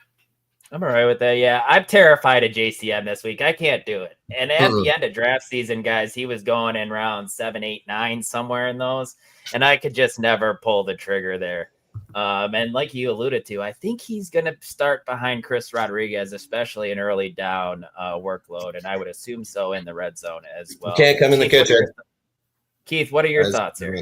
I'm all right with that. Yeah, I'm terrified of JCM this week. I can't do it. And at the end of draft season, guys, he was going in round 7, 8, 9, somewhere in those, and I could just never pull the trigger there. And like you alluded to, I think he's going to start behind Chris Rodriguez, especially in early down workload, and I would assume so in the red zone as well. You can't come in the kitchen. Keith, what are your thoughts here?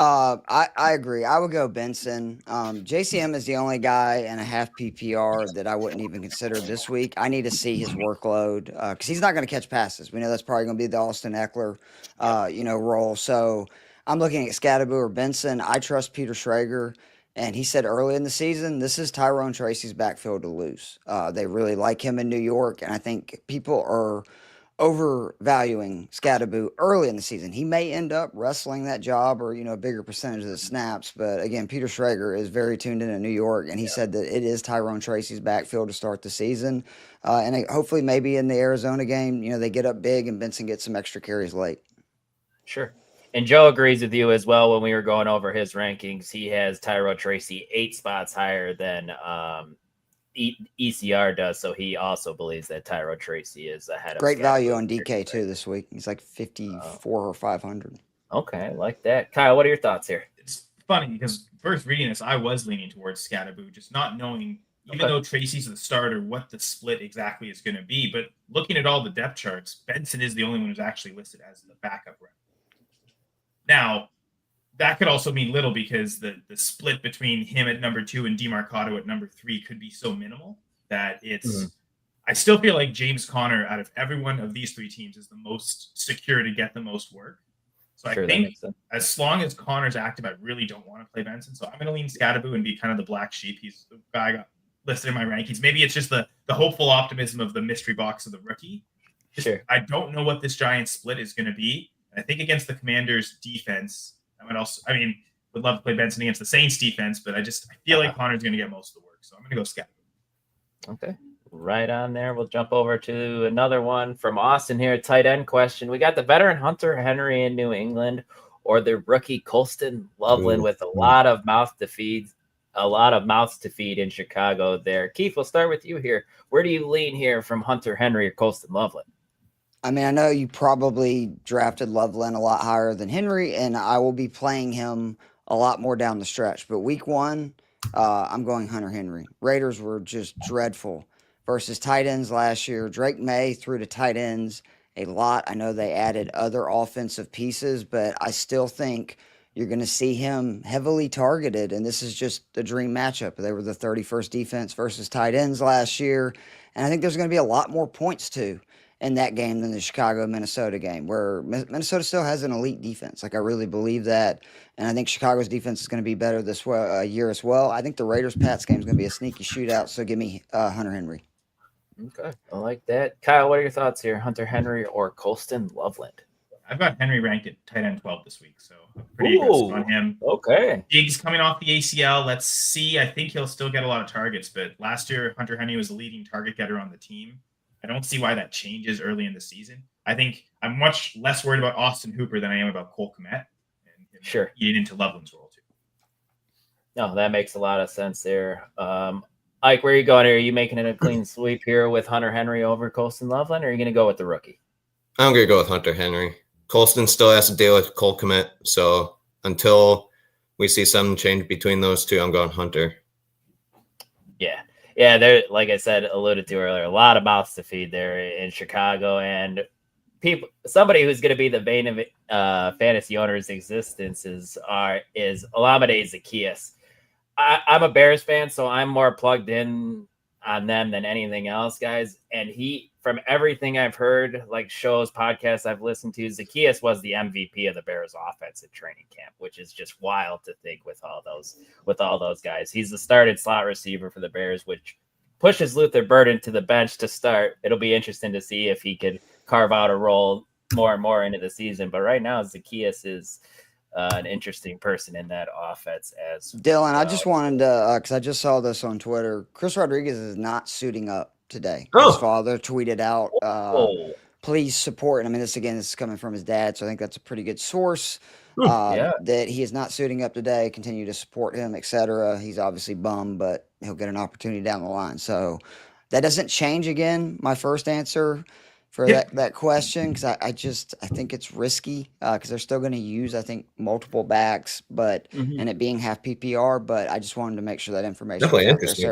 I agree. I would go Benson. JCM is the only guy in a half PPR that I wouldn't even consider this week. I need to see his workload because he's not going to catch passes. We know that's probably going to be the Austin Eckler, role. So I'm looking at Scatterboo or Benson. I trust Peter Schrager, and he said early in the season, this is Tyrone Tracy's backfield to lose. They really like him in New York, and I think people are overvaluing Scadaboo early in the season. He may end up wrestling that job or, a bigger percentage of the snaps. But again, Peter Schrager is very tuned in New York, and he said that it is Tyrone Tracy's backfield to start the season. And hopefully maybe in the Arizona game, they get up big and Benson gets some extra carries late. Sure. And Joe agrees with you as well. When we were going over his rankings, he has Tyrone Tracy 8 spots higher than ECR does, so he also believes that Tyrone Tracy is ahead of great value on DK too this week. He's like 54 or 500. Okay, like that. Kyle, what are your thoughts here? It's funny because first reading this, I was leaning towards Scadaboo, just not knowing, even though Tracy's the starter, what the split exactly is going to be. But looking at all the depth charts, Benson is the only one who's actually listed as the backup rep. Now, that could also mean little because the split between him at number 2 and DeMarcado at number 3 could be so minimal that it's I still feel like James Conner out of every one of these 3 teams is the most secure to get the most work. So I think as long as Connor's active, I really don't want to play Benson. So I'm going to lean Scadaboo and be kind of the black sheep. He's the guy I got listed in my rankings. Maybe it's just the hopeful optimism of the mystery box of the rookie. Sure. I don't know what this giant split is going to be. I think against the Commanders defense, would love to play Benson against the Saints defense, but I feel like Connor's going to get most of the work. So I'm going to go Scadaboo. Okay. Right on there. We'll jump over to another one from Austin here. Tight end question. We got the veteran Hunter Henry in New England or the rookie Colston Loveland with a lot of mouths to feed in Chicago there. Keith, we'll start with you here. Where do you lean here from Hunter Henry or Colston Loveland? I mean, I know you probably drafted Loveland a lot higher than Henry, and I will be playing him a lot more down the stretch. But week 1, I'm going Hunter Henry. Raiders were just dreadful versus tight ends last year. Drake May threw to tight ends a lot. I know they added other offensive pieces, but I still think you're going to see him heavily targeted, and this is just the dream matchup. They were the 31st defense versus tight ends last year, and I think there's going to be a lot more points, too, in that game than the Chicago-Minnesota game, where Minnesota still has an elite defense. Like, I really believe that, and I think Chicago's defense is going to be better this year as well. I think the Raiders-Pats game is going to be a sneaky shootout, so give me Hunter Henry. Okay, I like that. Kyle, what are your thoughts here? Hunter Henry or Colston Loveland? I've got Henry ranked at tight end 12 this week, so I'm pretty aggressive on him. Okay. Diggs coming off the ACL. Let's see. I think he'll still get a lot of targets, but last year, Hunter Henry was the leading target getter on the team. I don't see why that changes early in the season. I think I'm much less worried about Austin Hooper than I am about Cole Kmet and eating into Loveland's role too. No, that makes a lot of sense there. Ike, where are you going here? Are you making it a clean sweep here with Hunter Henry over Colston Loveland, or are you going to go with the rookie? I'm going to go with Hunter Henry. Colston still has to deal with Cole Kmet, so until we see some change between those two, I'm going Hunter. Yeah, there, like I said, alluded to earlier, a lot of mouths to feed there in Chicago, and somebody who's going to be the bane of fantasy owners' existence is Olamide Zaccheaus. I'm a Bears fan, so I'm more plugged in on them than anything else, guys. And from everything I've heard, like shows, podcasts I've listened to, Zaccheaus was the MVP of the Bears offense at training camp, which is just wild to think with all those guys. He's the started slot receiver for the Bears, which pushes Luther Burden to the bench to start. It'll be interesting to see if he could carve out a role more and more into the season. But right now, Zaccheaus is an interesting person in that offense as Dylan, I just wanted to, because I just saw this on Twitter. Chris Rodriguez is not suiting up today. His father tweeted out, please support. And I mean, this is coming from his dad, so I think that's a pretty good source. That he is not suiting up today. Continue to support him, etc. He's obviously bummed, but he'll get an opportunity down the line. So that doesn't change again my first answer for that question, because I think it's risky because they're still going to use, I think, multiple backs, but and it being half PPR. But I just wanted to make sure that information. Definitely interesting.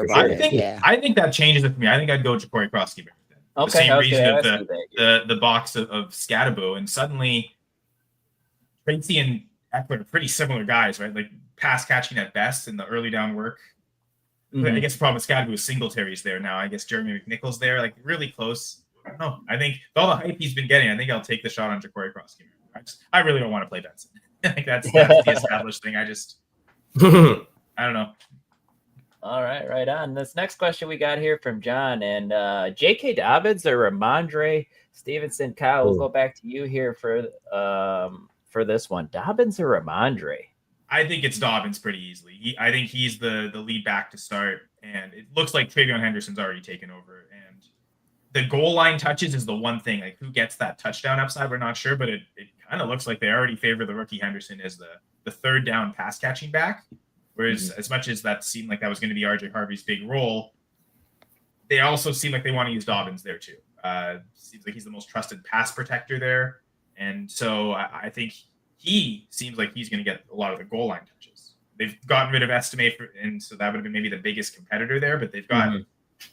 I think that changes it for me. I think I'd go Ja'Cory Cross-Keeper. The same reason of the box of Scadaboo, and suddenly Tracy and Eckler are pretty similar guys, right? Like pass catching at best in the early down work. I guess the problem with Scadaboo is Singletary's there now. I guess Jeremy McNichol's there, like really close. I don't know. I think with all the hype he's been getting, I think I'll take the shot on Ja'Cory Cross-Keeper. I really don't want to play Benson. I think that's the established thing. I don't know. All right, right on. This next question we got here from John, and J.K. Dobbins or Ramondre Stevenson. Kyle, we'll go back to you here for this one. Dobbins or Ramondre? I think it's Dobbins pretty easily. I think he's the lead back to start, and it looks like Travion Henderson's already taken over. And the goal line touches is the one thing. Like, who gets that touchdown upside, we're not sure, but it kind of looks like they already favor the rookie Henderson as the third down pass catching back. Whereas as much as that seemed like that was going to be RJ Harvey's big role, they also seem like they want to use Dobbins there too. Seems like he's the most trusted pass protector there. And so I think he seems like he's going to get a lot of the goal line touches. They've gotten rid of Estimate, and so that would have been maybe the biggest competitor there, but they've got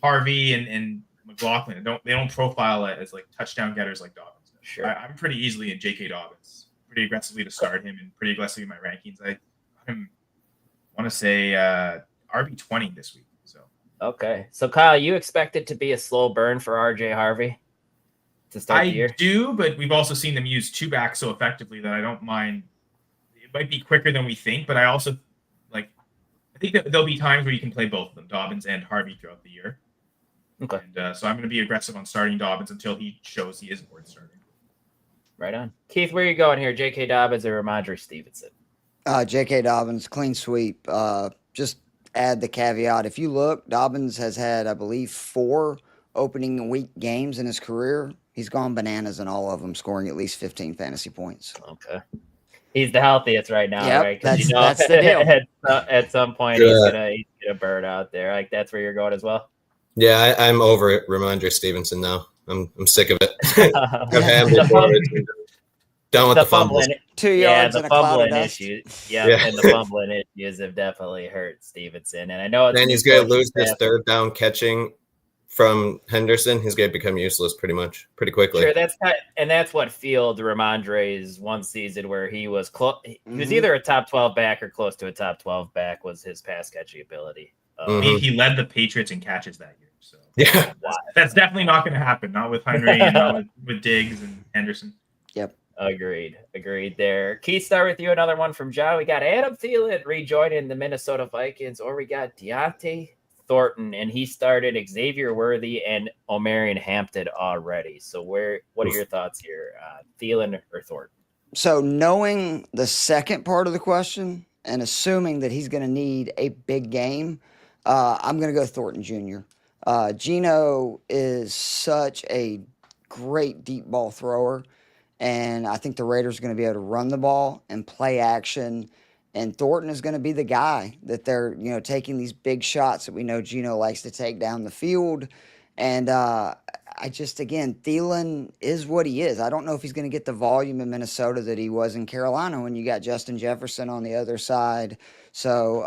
Harvey and McLaughlin. They don't profile it as like touchdown getters like Dobbins does. Sure. I'm pretty easily in J.K. Dobbins. Pretty aggressively to start him and pretty aggressively in my rankings. I want to say RB20 this week. So okay. So Kyle, you expect it to be a slow burn for RJ Harvey to start the year? I do, but we've also seen them use two backs so effectively that I don't mind. It might be quicker than we think, but I also I think that there'll be times where you can play both of them, Dobbins and Harvey, throughout the year. Okay. And so I'm going to be aggressive on starting Dobbins until he shows he isn't worth starting. Right on. Keith, where are you going here? J.K. Dobbins or Ramondre Stevenson? J.K. Dobbins, clean sweep. Just add the caveat. If you look, Dobbins has had, I believe, 4 opening week games in his career. He's gone bananas in all of them, scoring at least 15 fantasy points. Okay. He's the healthiest right now, right? That's the deal. At some point, he's gonna burn out there. Like, that's where you're going as well? Yeah, I'm over it, Ramondre Stevenson now. I'm sick of it. Done with the fumbles. 2 yards and a cloud of dust. Issues. Yeah, and the fumbling issues have definitely hurt Stevenson. And I know and he's going to lose this third down catching from Henderson. He's going to become useless pretty quickly. Sure, that's what fueled Ramondre's one season where he was he was either a top 12 back or close to a top 12 back was his pass catching ability. He led the Patriots in catches that year. So yeah, that's definitely not going to happen. Not with Henry and not with Diggs and Henderson. Yep. Agreed there. Keith, start with you. Another one from John. We got Adam Thielen rejoining the Minnesota Vikings, or we got Deontay Thornton, and he started Xavier Worthy and Omarion Hampton already. So what are your thoughts here? Thielen or Thornton? So knowing the second part of the question and assuming that he's going to need a big game, I'm going to go Thornton Jr. Geno is such a great deep ball thrower. And I think the Raiders are going to be able to run the ball and play action. And Thornton is going to be the guy that they're, taking these big shots that we know Geno likes to take down the field. And Thielen is what he is. I don't know if he's going to get the volume in Minnesota that he was in Carolina when you got Justin Jefferson on the other side. So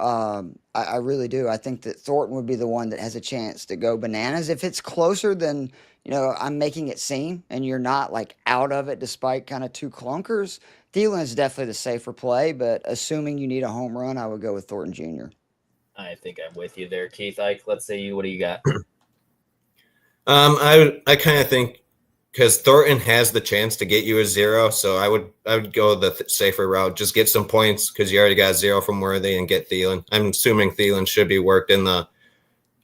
I really do. I think that Thornton would be the one that has a chance to go bananas. If it's closer than I'm making it seem, and you're not out of it despite kind of 2 clunkers, Thielen is definitely the safer play, but assuming you need a home run, I would go with Thornton Jr. I think I'm with you there, Keith. Ike, let's say you. What do you got? I kind of think because Thornton has the chance to get you a 0, so I would go the safer route. Just get some points because you already got 0 from Worthy and get Thielen. I'm assuming Thielen should be worked in the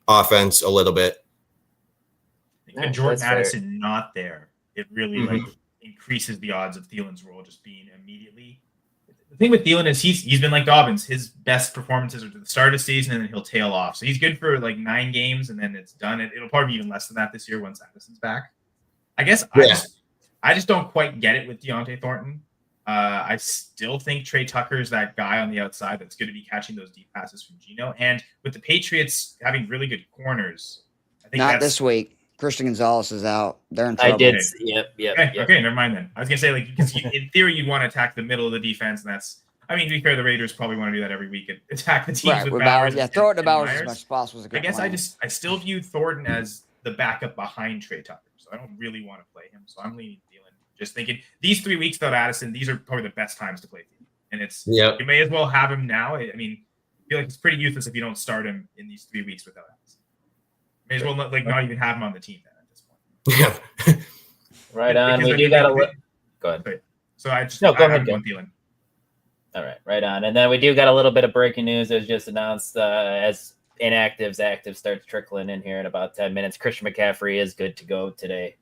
offense a little bit. And Jordan Addison not there, it really increases the odds of Thielen's role just being immediately. The thing with Thielen is he's been like Dobbins. His best performances are to the start of the season, and then he'll tail off. So he's good for 9 games, and then it's done. It'll probably be even less than that this year once Addison's back. I guess I just don't quite get it with Deontay Thornton. I still think Trey Tucker is that guy on the outside that's going to be catching those deep passes from Geno. And with the Patriots having really good corners, I think not this week. Christian Gonzalez is out. They're in trouble. I did. Yep. Okay, never mind then. I was gonna say because in theory you'd want to attack the middle of the defense, and that's. I mean, to be fair, the Raiders probably want to do that every week. Attack the teams with Bowers. Yeah, throw it to Bowers as much as possible. I guess I still view Thornton as the backup behind Trey Tucker, so I don't really want to play him. So I'm leaning Thielen. Just thinking these 3 weeks without Addison, these are probably the best times to play Thielen, and you may as well have him now. I mean, I feel like it's pretty useless if you don't start him in these 3 weeks without Addison. May as well not even have him on the team then. Yeah. Right on. We do got to go ahead. Right. So go ahead. All right. Right on. And then we do got a little bit of breaking news that was just announced as inactives, actives starts trickling in here in about 10 minutes. Christian McCaffrey is good to go today.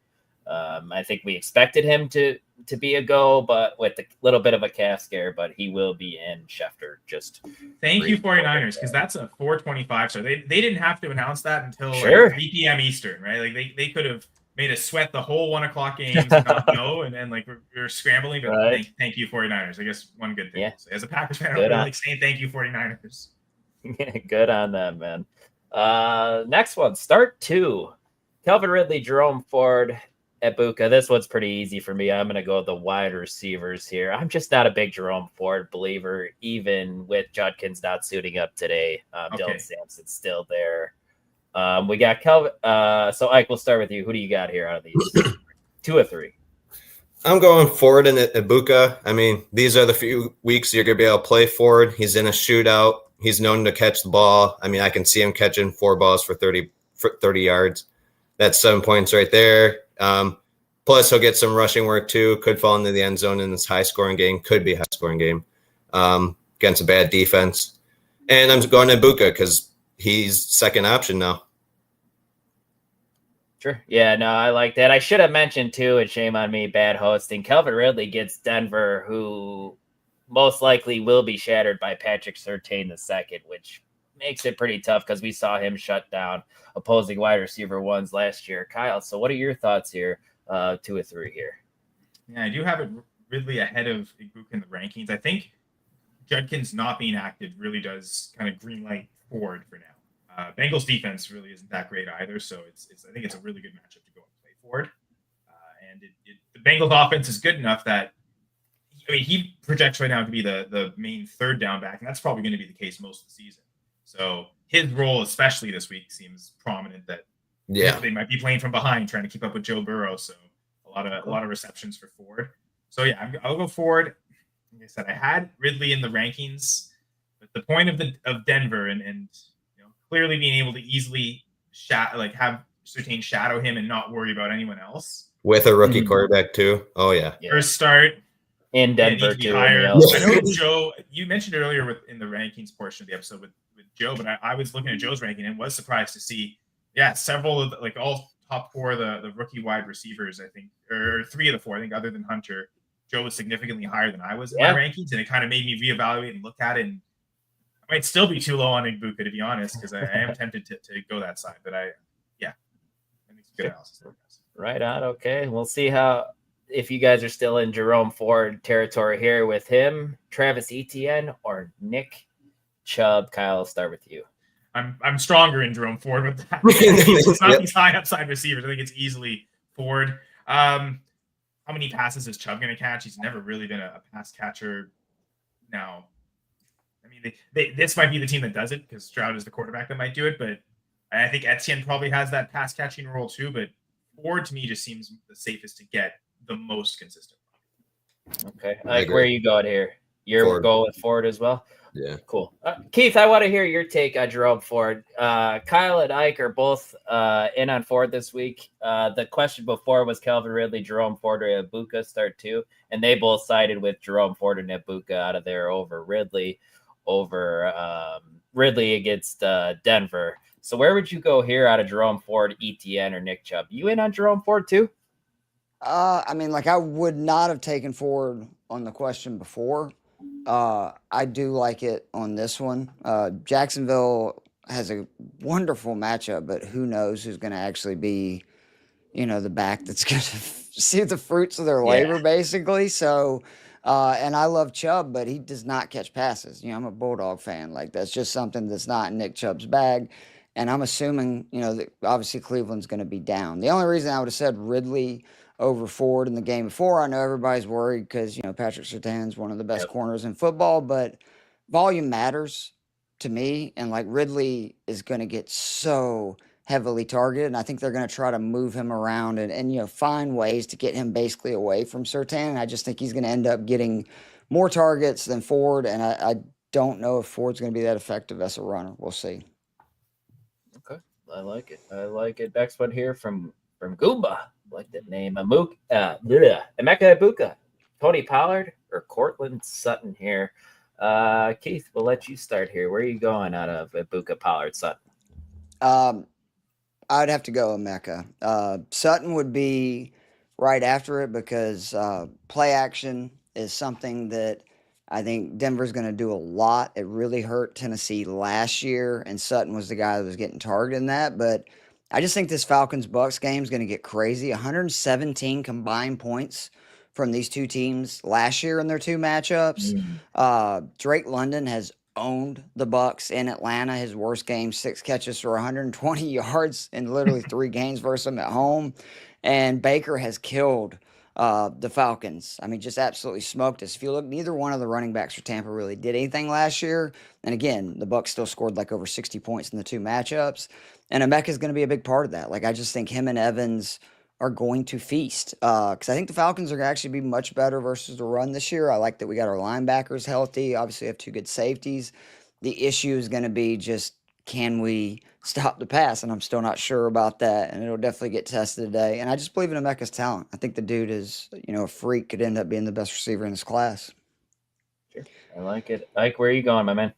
I think we expected him to be a go, but with a little bit of a calf scare, but he will be in. Schefter just thank you 49ers, because that's a 425 star. They didn't have to announce that until Sure. like 3 p.m. Eastern, right? Like they could have made us sweat the whole 1 o'clock games and not know, and then like we're scrambling. But Right. thank you 49ers. I guess one good thing. Yeah. So as a Packers fan, I Good really on. like saying thank you 49ers. Good on them, man. Next one, start 2. Calvin Ridley, Jerome Ford, Ibuka. This one's pretty easy for me. I'm going to go with the wide receivers here. I'm just not a big Jerome Ford believer, even with Judkins not suiting up today. Dylan Sampson's still there. We got Calvin. So, Ike, we'll start with you. Who do you got here out of these? 2 or 3? I'm going Ford and Ibuka. I mean, these are the few weeks you're going to be able to play Ford. He's in a shootout. He's known to catch the ball. I mean, I can see him catching 4 balls for 30 yards. That's 7 points right there. Plus, he'll get some rushing work too. Could fall into the end zone in this high-scoring game. Could be a high-scoring game against a bad defense. And I'm going to Ibuka because he's second option now. Sure. Yeah, no, I like that. I should have mentioned too, and shame on me, bad hosting. Calvin Ridley gets Denver, who most likely will be shattered by Patrick Surtain II, which makes it pretty tough because we saw him shut down opposing wide receiver ones last year. Kyle, so what are your thoughts here? 2 or 3 here. Yeah, I do have it Ridley ahead of Ibuka in the rankings. I think Judkins not being active really does kind of green light Ford for now. Bengals defense really isn't that great either, so it's I think it's a really good matchup to go and play Ford. And the Bengals offense is good enough that he projects right now to be the main third down back, and that's probably going to be the case most of the season. So his role, especially this week, seems prominent. That they might be playing from behind, trying to keep up with Joe Burrow. So a lot of receptions for Ford. So yeah, I'll go Ford. Like I said, I had Ridley in the rankings, but the point of Denver and clearly being able to easily have Surtain shadow him and not worry about anyone else with a rookie quarterback too. Oh yeah. First start in Denver too. I know Joe. You mentioned it earlier in the rankings portion of the episode with Joe, but I was looking at Joe's ranking and was surprised to see several of all top 4 of the rookie wide receivers. I think, or 3 of the 4. I think other than Hunter, Joe was significantly higher than I was in my rankings, and it kind of made me reevaluate and look at it. And I might still be too low on Ibuka, to be honest, because I am tempted to go that side. But I think it's a good analysis. Right on. Okay, we'll see if you guys are still in Jerome Ford territory here with him, Travis Etienne, or Nick Chubb. Kyle, I'll start with you. I'm stronger in Jerome Ford with that. It's not these high upside receivers. I think it's easily Ford. How many passes is Chubb going to catch? He's never really been a pass catcher. Now, I mean, this might be the team that does it because Stroud is the quarterback that might do it. But I think Etienne probably has that pass catching role too. But Ford to me just seems the safest to get the most consistent. Okay, where are you going here? You're going with Ford as well. Yeah. Cool. Keith, I want to hear your take on Jerome Ford. Kyle and Ike are both in on Ford this week. The question before was Calvin Ridley, Jerome Ford, or Ibuka start 2, and they both sided with Jerome Ford and Ibuka out of there over Ridley against Denver. So where would you go here out of Jerome Ford, Etienne, or Nick Chubb? You in on Jerome Ford too? I mean, I would not have taken Ford on the question before. I do like it on this one. Jacksonville has a wonderful matchup, but who knows who's going to actually be, the back that's going to see the fruits of their labor, basically. So, and I love Chubb, but he does not catch passes. I'm a Bulldog fan. That's just something that's not in Nick Chubb's bag. And I'm assuming, that obviously Cleveland's going to be down. The only reason I would have said Ridley over Ford in the game before, I know everybody's worried because, Patrick Surtain's one of the best corners in football, but volume matters to me. And Ridley is going to get so heavily targeted, and I think they're going to try to move him around and find ways to get him basically away from Surtain. And I just think he's going to end up getting more targets than Ford, and I don't know if Ford's going to be that effective as a runner. We'll see. Okay, I like it. Next one here from Goomba. I like that name. Emeka Ibuka, Tony Pollard, or Cortland Sutton here. Keith, we'll let you start here. Where are you going out of Ibuka, Pollard, Sutton? I'd have to go Emeka. Sutton would be right after it because play action is something that I think Denver's going to do a lot. It really hurt Tennessee last year, and Sutton was the guy that was getting targeted in that. But I just think this Falcons-Bucks game is going to get crazy. 117 combined points from these two teams last year in their two matchups. Drake London has owned the Bucks in Atlanta. His worst game, 6 catches for 120 yards in literally 3 games versus them at home. And Baker has killed the Falcons. I mean, just absolutely smoked us. If you look, neither one of the running backs for Tampa really did anything last year. And again, the Bucks still scored like over 60 points in the two matchups. And Emeka is going to be a big part of that. Like, I just think him and Evans are going to feast. Because I think the Falcons are going to actually be much better versus the run this year. I like that we got our linebackers healthy. Obviously, we have 2 good safeties. The issue is going to be just, can we stop the pass? And I'm still not sure about that. And it'll definitely get tested today. And I just believe in Emeka's talent. I think the dude is, a freak, could end up being the best receiver in his class. Sure. I like it. Ike, where are you going, my man?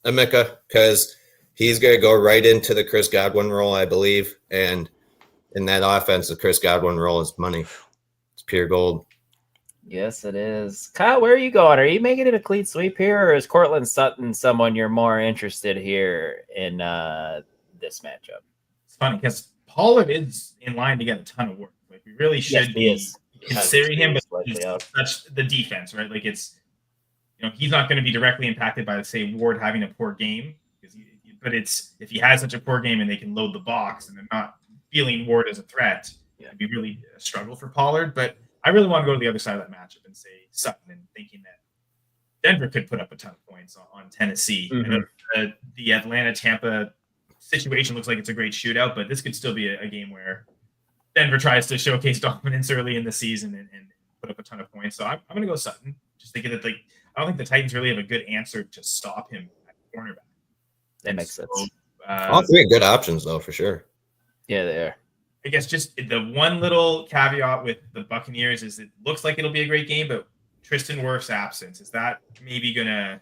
Emeka, because he's going to go right into the Chris Godwin role, I believe. And in that offense, the Chris Godwin role is money. It's pure gold. Yes, it is. Kyle, where are you going? Are you making it a clean sweep here, or is Cortland Sutton someone you're more interested here in this matchup? It's funny because Pollard is in line to get a ton of work. Like, we really should be considering him, but that's the defense, right? Like, it's, he's not going to be directly impacted by, say, Ward having a poor game. But it's, if he has such a poor game and they can load the box and they're not feeling Ward as a threat, it'd be really a struggle for Pollard. But I really want to go to the other side of that matchup and say Sutton, and thinking that Denver could put up a ton of points on Tennessee. Mm-hmm. The Atlanta-Tampa situation looks like it's a great shootout, but this could still be a game where Denver tries to showcase dominance early in the season and put up a ton of points. So I'm going to go Sutton. Just thinking that, like, I don't think the Titans really have a good answer to stop him at cornerback. That makes sense. All 3 good options, though, for sure. Yeah, they are. I guess just the one little caveat with the Buccaneers is it looks like it'll be a great game, but Tristan Wirf's absence, is that maybe going to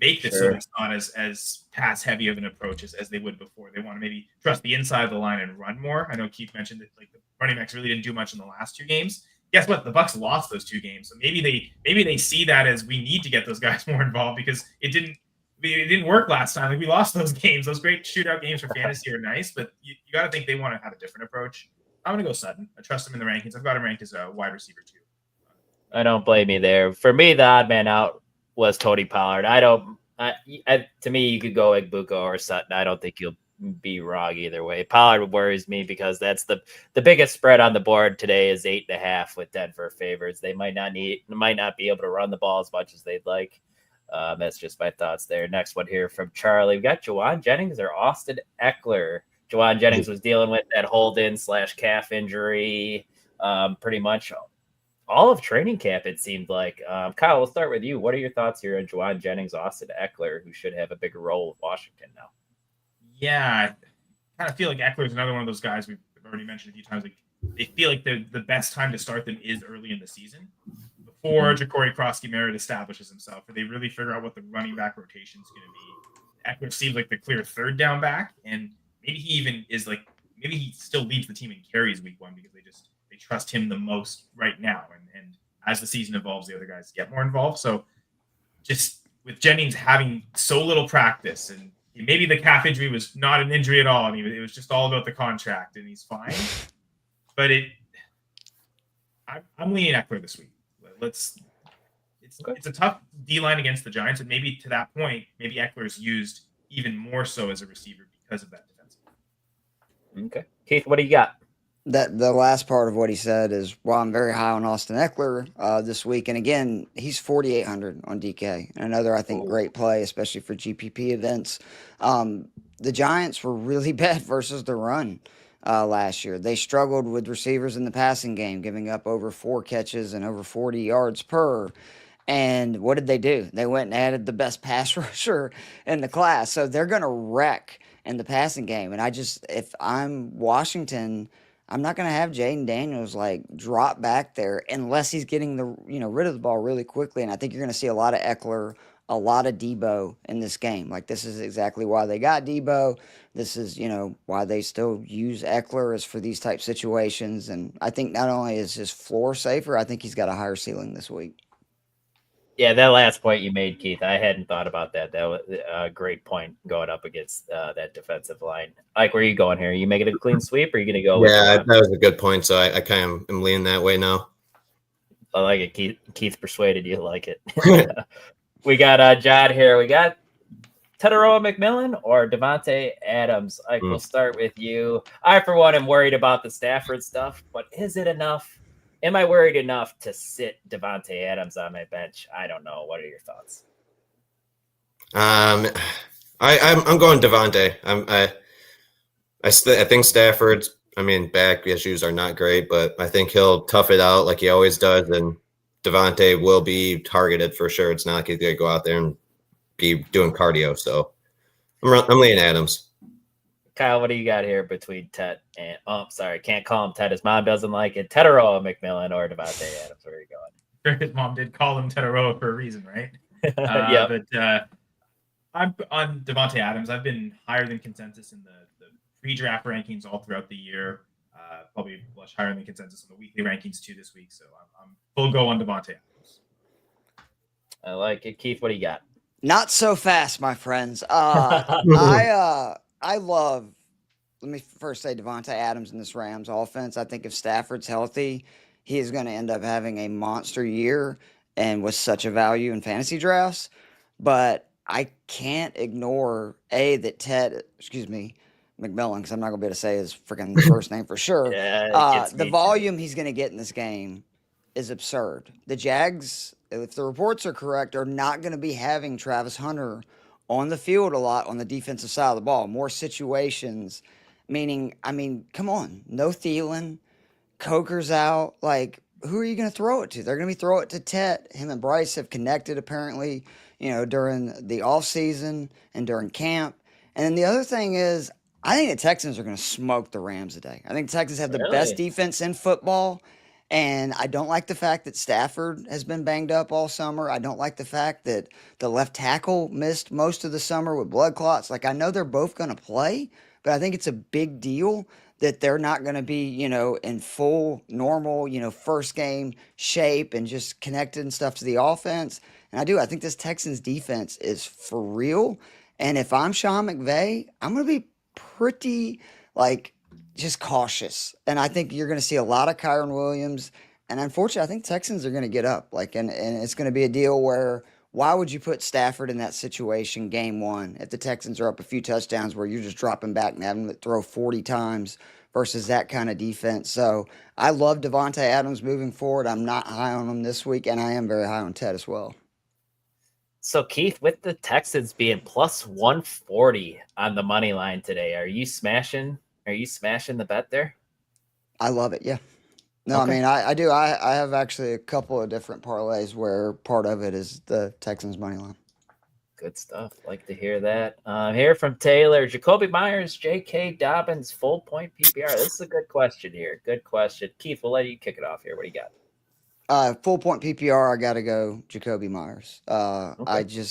make this so it's not as pass heavy of an approach as they would before? They want to maybe trust the inside of the line and run more. I know Keith mentioned that, like, the running backs really didn't do much in the last 2 games. Guess what? The Bucs lost those 2 games. So maybe they see that as, we need to get those guys more involved, because it didn't work last time. Like, we lost those games. Those great shootout games for fantasy are nice, but you got to think they want to have a different approach. I'm going to go Sutton. I trust him in the rankings. I've got him ranked as a wide receiver too. I don't blame you there. For me, the odd man out was Tony Pollard. To me, you could go Ibuka or Sutton. I don't think you'll be wrong either way. Pollard worries me because that's the biggest spread on the board today is 8.5 with Denver favorites. They might not be able to run the ball as much as they'd like. That's just my thoughts there. Next one here from Charlie. We got Juwan Jennings or Austin Eckler. Juwan Jennings was dealing with that hold-in/calf injury pretty much all of training camp, it seemed like. Kyle, we'll start with you. What are your thoughts here on Juwan Jennings, Austin Eckler, who should have a bigger role with Washington now? Yeah, I kind of feel like Eckler is another one of those guys we've already mentioned a few times. Like, they feel like the best time to start them is early in the season, before Ja'Cory Krosky-Merritt establishes himself, or they really figure out what the running back rotation is going to be. Eckler seems like the clear 3rd down back, and maybe he even is like, maybe he still leads the team in carries week 1 because they trust him the most right now. And as the season evolves, the other guys get more involved. So just with Jennings having so little practice, and maybe the calf injury was not an injury at all, and it was just all about the contract, and he's fine. But I'm leaning Eckler this week. It's a tough D-line against the Giants, and maybe to that point, maybe Eckler's used even more so as a receiver because of that defensive. Okay. Keith, what do you got? That the last part of what he said is, well, I'm very high on Austin Eckler this week. And again, he's 4,800 on DK. Another, I think, great play, especially for GPP events. The Giants were really bad versus the run last year. They struggled with receivers in the passing game, giving up over 4 catches and over 40 yards per. And what did they do? They went and added the best pass rusher in the class. So they're going to wreck in the passing game. And if I'm Washington, I'm not going to have Jaden Daniels drop back there unless he's getting rid of the ball really quickly. And I think you're going to see a lot of Eckler, a lot of Debo in this game. Like, this is exactly why they got Debo. This is, why they still use Eckler is for these type situations. And I think not only is his floor safer, I think he's got a higher ceiling this week. Yeah, that last point you made, Keith, I hadn't thought about that. That was a great point going up against that defensive line. Like, where are you going here? Are you making a clean sweep, or are you going to go? Yeah, that was a good point. So I kind of am leaning that way now. I like it. Keith persuaded you. Like it. We got Jod here. We got Teteroa McMillan or Devontae Adams. We'll start with you. I, for one, am worried about the Stafford stuff, but is it enough? Am I worried enough to sit Devontae Adams on my bench? I don't know. What are your thoughts? I'm going Devontae. I think Stafford's. Back issues are not great, but I think he'll tough it out like he always does, and Devontae will be targeted for sure. It's not like he's gonna go out there and be doing cardio. So I'm leaning Adams. Kyle, what do you got here between Ted and can't call him Ted. His mom doesn't like it. Teteroa McMillan or Devontae Adams. Where are you going? His mom did call him Teteroa for a reason, right? Yeah. But I'm on Devontae Adams. I've been higher than consensus in the pre-draft rankings all throughout the year. Probably much higher than consensus in the weekly rankings too this week. So I'm full go on Devontae Adams. I like it. Keith, what do you got? Not so fast, my friends. I love, let me first say, Devontae Adams in this Rams offense. I think if Stafford's healthy, he is going to end up having a monster year and with such a value in fantasy drafts. But I can't ignore, that McMillan, because I'm not going to be able to say his freaking first name for sure. Yeah, the volume he's going to get in this game is absurd. The Jags, if the reports are correct, are not going to be having Travis Hunter on the field a lot on the defensive side of the ball. More situations, meaning, come on, no Thielen, Coker's out. Like, who are you going to throw it to? They're going to be throwing it to Tet. Him and Bryce have connected apparently, during the offseason and during camp. And then the other thing is, I think the Texans are going to smoke the Rams today. I think the Texans have the best defense in football. And I don't like the fact that Stafford has been banged up all summer. I don't like the fact that the left tackle missed most of the summer with blood clots. Like, I know they're both going to play, but I think it's a big deal that they're not going to be, in full normal, first game shape and just connected and stuff to the offense. And I think this Texans defense is for real. And if I'm Sean McVay, I'm going to be pretty, just cautious. And I think you're going to see a lot of Kyron Williams. And unfortunately, I think Texans are going to get up. And it's going to be a deal where, why would you put Stafford in that situation game one if the Texans are up a few touchdowns where you're just dropping back and having to throw 40 times versus that kind of defense? So I love Devontae Adams moving forward. I'm not high on him this week, and I am very high on Ted as well. So, Keith, with the Texans being plus 140 on the money line today, are you smashing the bet there? I love it. Yeah. No, okay. I do. I have actually a couple of different parlays where part of it is the Texans money line. Good stuff. Like to hear that. Here from Taylor, Jacoby Myers, J.K. Dobbins, full point PPR. This is a good question here. Good question. Keith, we'll let you kick it off here. What do you got? Full point PPR, I got to go Jacoby Myers. Okay.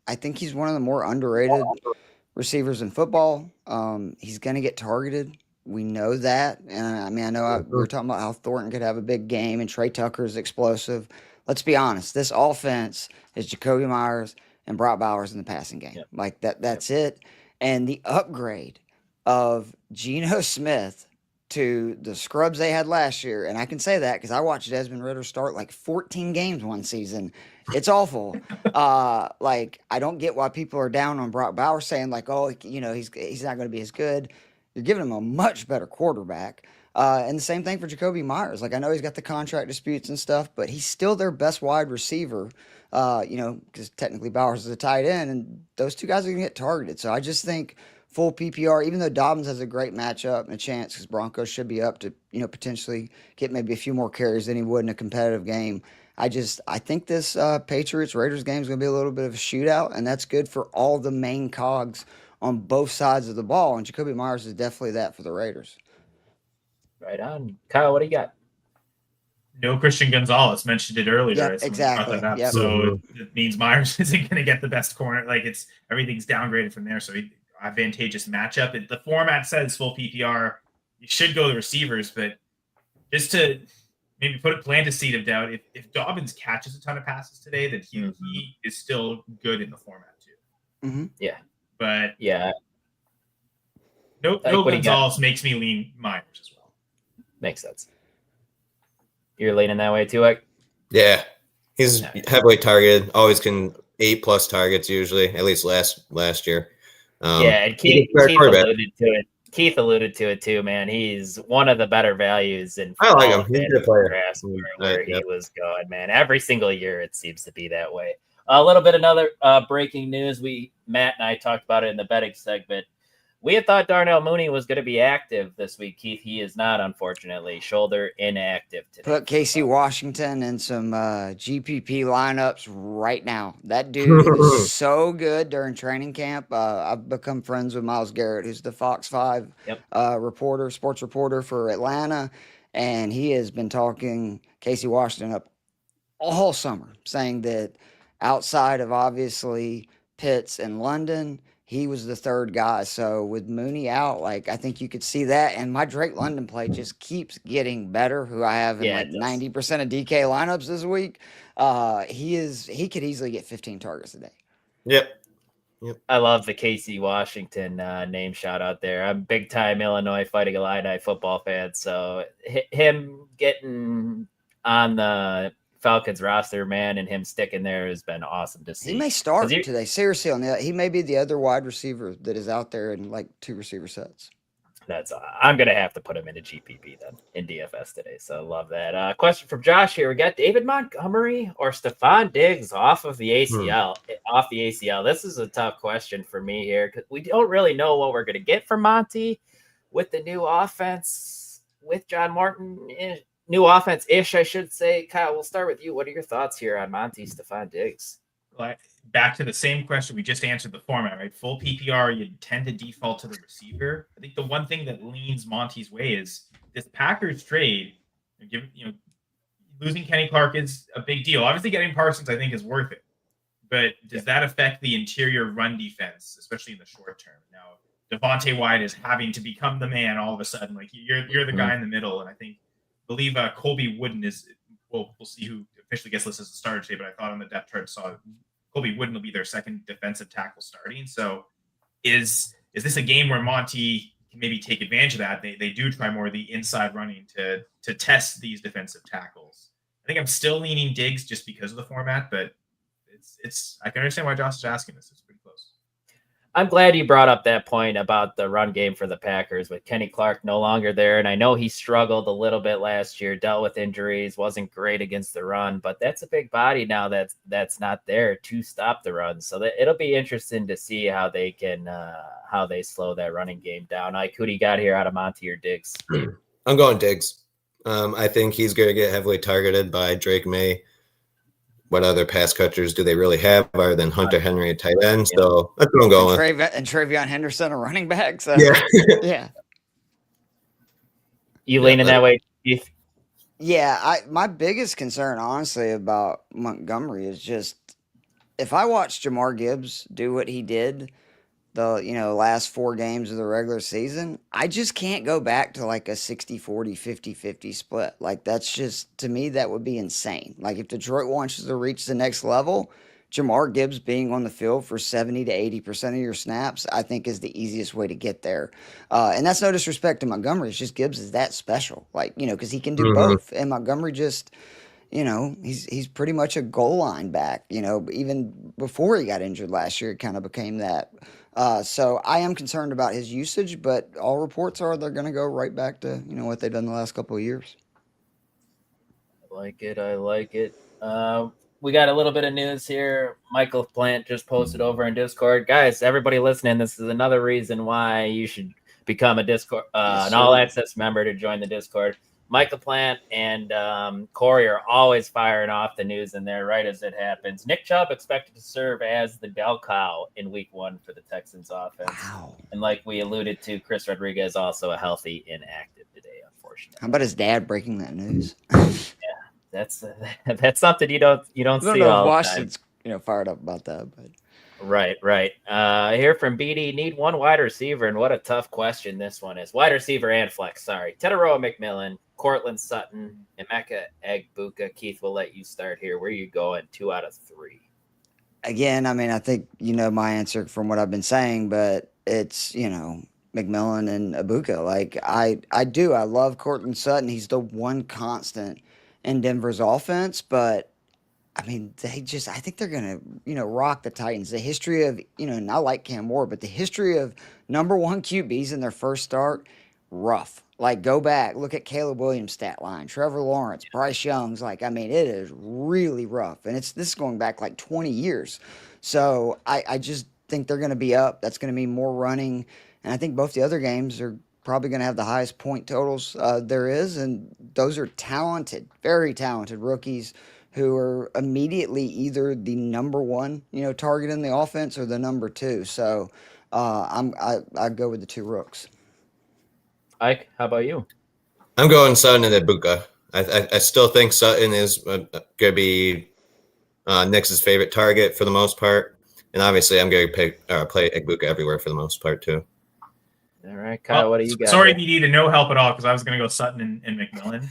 I think he's one of the more underrated receivers in football. He's going to get targeted. We know that. And we were talking about how Thornton could have a big game and Trey Tucker is explosive. Let's be honest. This offense is Jacoby Myers and Brock Bowers in the passing game. Yep. That's it. And the upgrade of Geno Smith to the scrubs they had last year. And I can say that because I watched Desmond Ridder start 14 games one season. It's awful. I don't get why people are down on Brock Bowers saying he's not going to be as good. You're giving him a much better quarterback. And the same thing for Jacoby Myers. I know he's got the contract disputes and stuff, but he's still their best wide receiver, because technically Bowers is a tight end, and those two guys are going to get targeted. So I just think full PPR, even though Dobbins has a great matchup and a chance because Broncos should be up to, potentially get maybe a few more carries than he would in a competitive game. I think this Patriots-Raiders game is going to be a little bit of a shootout, and that's good for all the main cogs on both sides of the ball. And Jacoby Myers is definitely that for the Raiders. Right on. Kyle, what do you got? no Christian Gonzalez. Mentioned it earlier. Yeah, Right? exactly. Brought that up. Yep. So it means Myers isn't going to get the best corner. Like everything's downgraded from there. So advantageous matchup. The format says full PPR. You should go the receivers, but just to maybe plant a seed of doubt, if Dobbins catches a ton of passes today, then he is still good in the format too. Mm-hmm. Yeah. But yeah, no Gonzalez makes me lean Myers as well. Makes sense. You're leaning that way too, Ike? Yeah. He's heavily targeted, always can 8+ targets usually, at least last year. And Keith alluded to it. Keith alluded to it too, man. He's one of the better values in I like him. He's a good player. Where he was going, man. Every single year it seems to be that way. A little bit another breaking news. Matt and I talked about it in the betting segment. We had thought Darnell Mooney was going to be active this week, Keith. He is not, unfortunately. Shoulder inactive today. Put Casey Washington in some GPP lineups right now. That dude is so good during training camp. I've become friends with Myles Garrett, who's the Fox 5 sports reporter for Atlanta. And he has been talking Casey Washington up all summer, saying that outside of obviously Pitts and London, he was the third guy. So with Mooney out, I think you could see that. And my Drake London play just keeps getting better, who I have in 90% of DK lineups this week. He could easily get 15 targets a day. Yep. I love the Casey Washington name shout out there. I'm big time Illinois Fighting Illini football fan. So him getting on the Falcons roster, man, and him sticking there has been awesome to see. He may start today. Seriously, he may be the other wide receiver that is out there in 2 receiver sets. I'm gonna have to put him into GPP then in DFS today. So love that. Question from Josh here. We got David Montgomery or Stephon Diggs off of the ACL. This is a tough question for me here because we don't really know what we're gonna get from Monty with the new offense with John Morton. New offense-ish, I should say. Kyle, we'll start with you. What are your thoughts here on Monty Stephon Diggs? Back to the same question we just answered the format, right? Full PPR, you tend to default to the receiver. I think the one thing that leans Monty's way is this Packers trade. Losing Kenny Clark is a big deal. Obviously, getting Parsons, I think, is worth it. But does that affect the interior run defense, especially in the short term? Now, Devontae Wyatt is having to become the man all of a sudden. You're the guy in the middle, and I believe Colby Wooden is. We'll see who officially gets listed as a starter today, but I thought on the depth chart saw Colby Wooden will be their second defensive tackle starting. So is this a game where Monty can maybe take advantage of that? They do try more of the inside running to test these defensive tackles. I think I'm still leaning Diggs just because of the format, but it's I can understand why Josh is asking this. It's pretty close. I'm glad you brought up that point about the run game for the Packers with Kenny Clark no longer there. And I know he struggled a little bit last year, dealt with injuries, wasn't great against the run, but that's a big body now that's not there to stop the run. So it'll be interesting to see how they can, how they slow that running game down. Ike, who do you got here out of Monty or Diggs? I'm going Diggs. I think he's going to get heavily targeted by Drake May. What other pass catchers do they really have other than Hunter Henry at tight end? So that's what I'm going with. And Travion Henderson, a running back. So yeah. You leaning that way, Keith? Yeah, my biggest concern, honestly, about Montgomery is just if I watch Jamar Gibbs do what he did the last 4 games of the regular season, I just can't go back to a 60-40, 50-50 split. That's just, to me, that would be insane. If Detroit wants to reach the next level, Jamar Gibbs being on the field for 70 to 80% of your snaps, I think is the easiest way to get there. And that's no disrespect to Montgomery. It's just Gibbs is that special, because he can do both. And Montgomery just, he's pretty much a goal line back. Even before he got injured last year, it kind of became that. So I am concerned about his usage, but all reports are they're going to go right back to what they've done the last couple of years. I like it. We got a little bit of news here. Michael Plant just posted over in Discord. Guys, everybody listening, this is another reason why you should become a Discord, an all-access member to join the Discord. Michael Plant and Corey are always firing off the news in there right as it happens. Nick Chubb expected to serve as the bell cow in week 1 for the Texans offense. Wow. And like we alluded to, Chris Rodriguez also a healthy inactive today, unfortunately. How about his dad breaking that news? Yeah. that's that's something you don't I don't see know if all the time. Washington's fired up about that, but Right. Here from BD, need one wide receiver, and what a tough question this one is. Wide receiver and flex, sorry. Tetaroa McMillan, Cortland Sutton, Emeka Egbuka. Keith, we'll let you start here. Where are you going? 2 out of 3. again, I mean, I think my answer from what I've been saying, but it's McMillan and Abuka. Like I love Cortland Sutton. He's the one constant in Denver's offense, but I mean, I think they're going to, rock the Titans. The history of, and I like Cam Moore, but the history of number 1 QBs in their first start, rough. Like, go back, look at Caleb Williams' stat line, Trevor Lawrence, Bryce Young's. Like, I mean, it is really rough. And this is going back like 20 years. So I just think they're going to be up. That's going to be more running. And I think both the other games are probably going to have the highest point totals there is. And those are talented, very talented rookies who are immediately either the number 1, target in the offense or the number 2. So I go with the 2 rooks. Ike, how about you? I'm going Sutton and Egbuka. I still think Sutton is going to be Knicks' favorite target for the most part. And obviously, I'm going to play Egbuka everywhere for the most part, too. All right, Kyle, what do you got? Sorry, BD, to no help at all, because I was going to go Sutton and McMillan.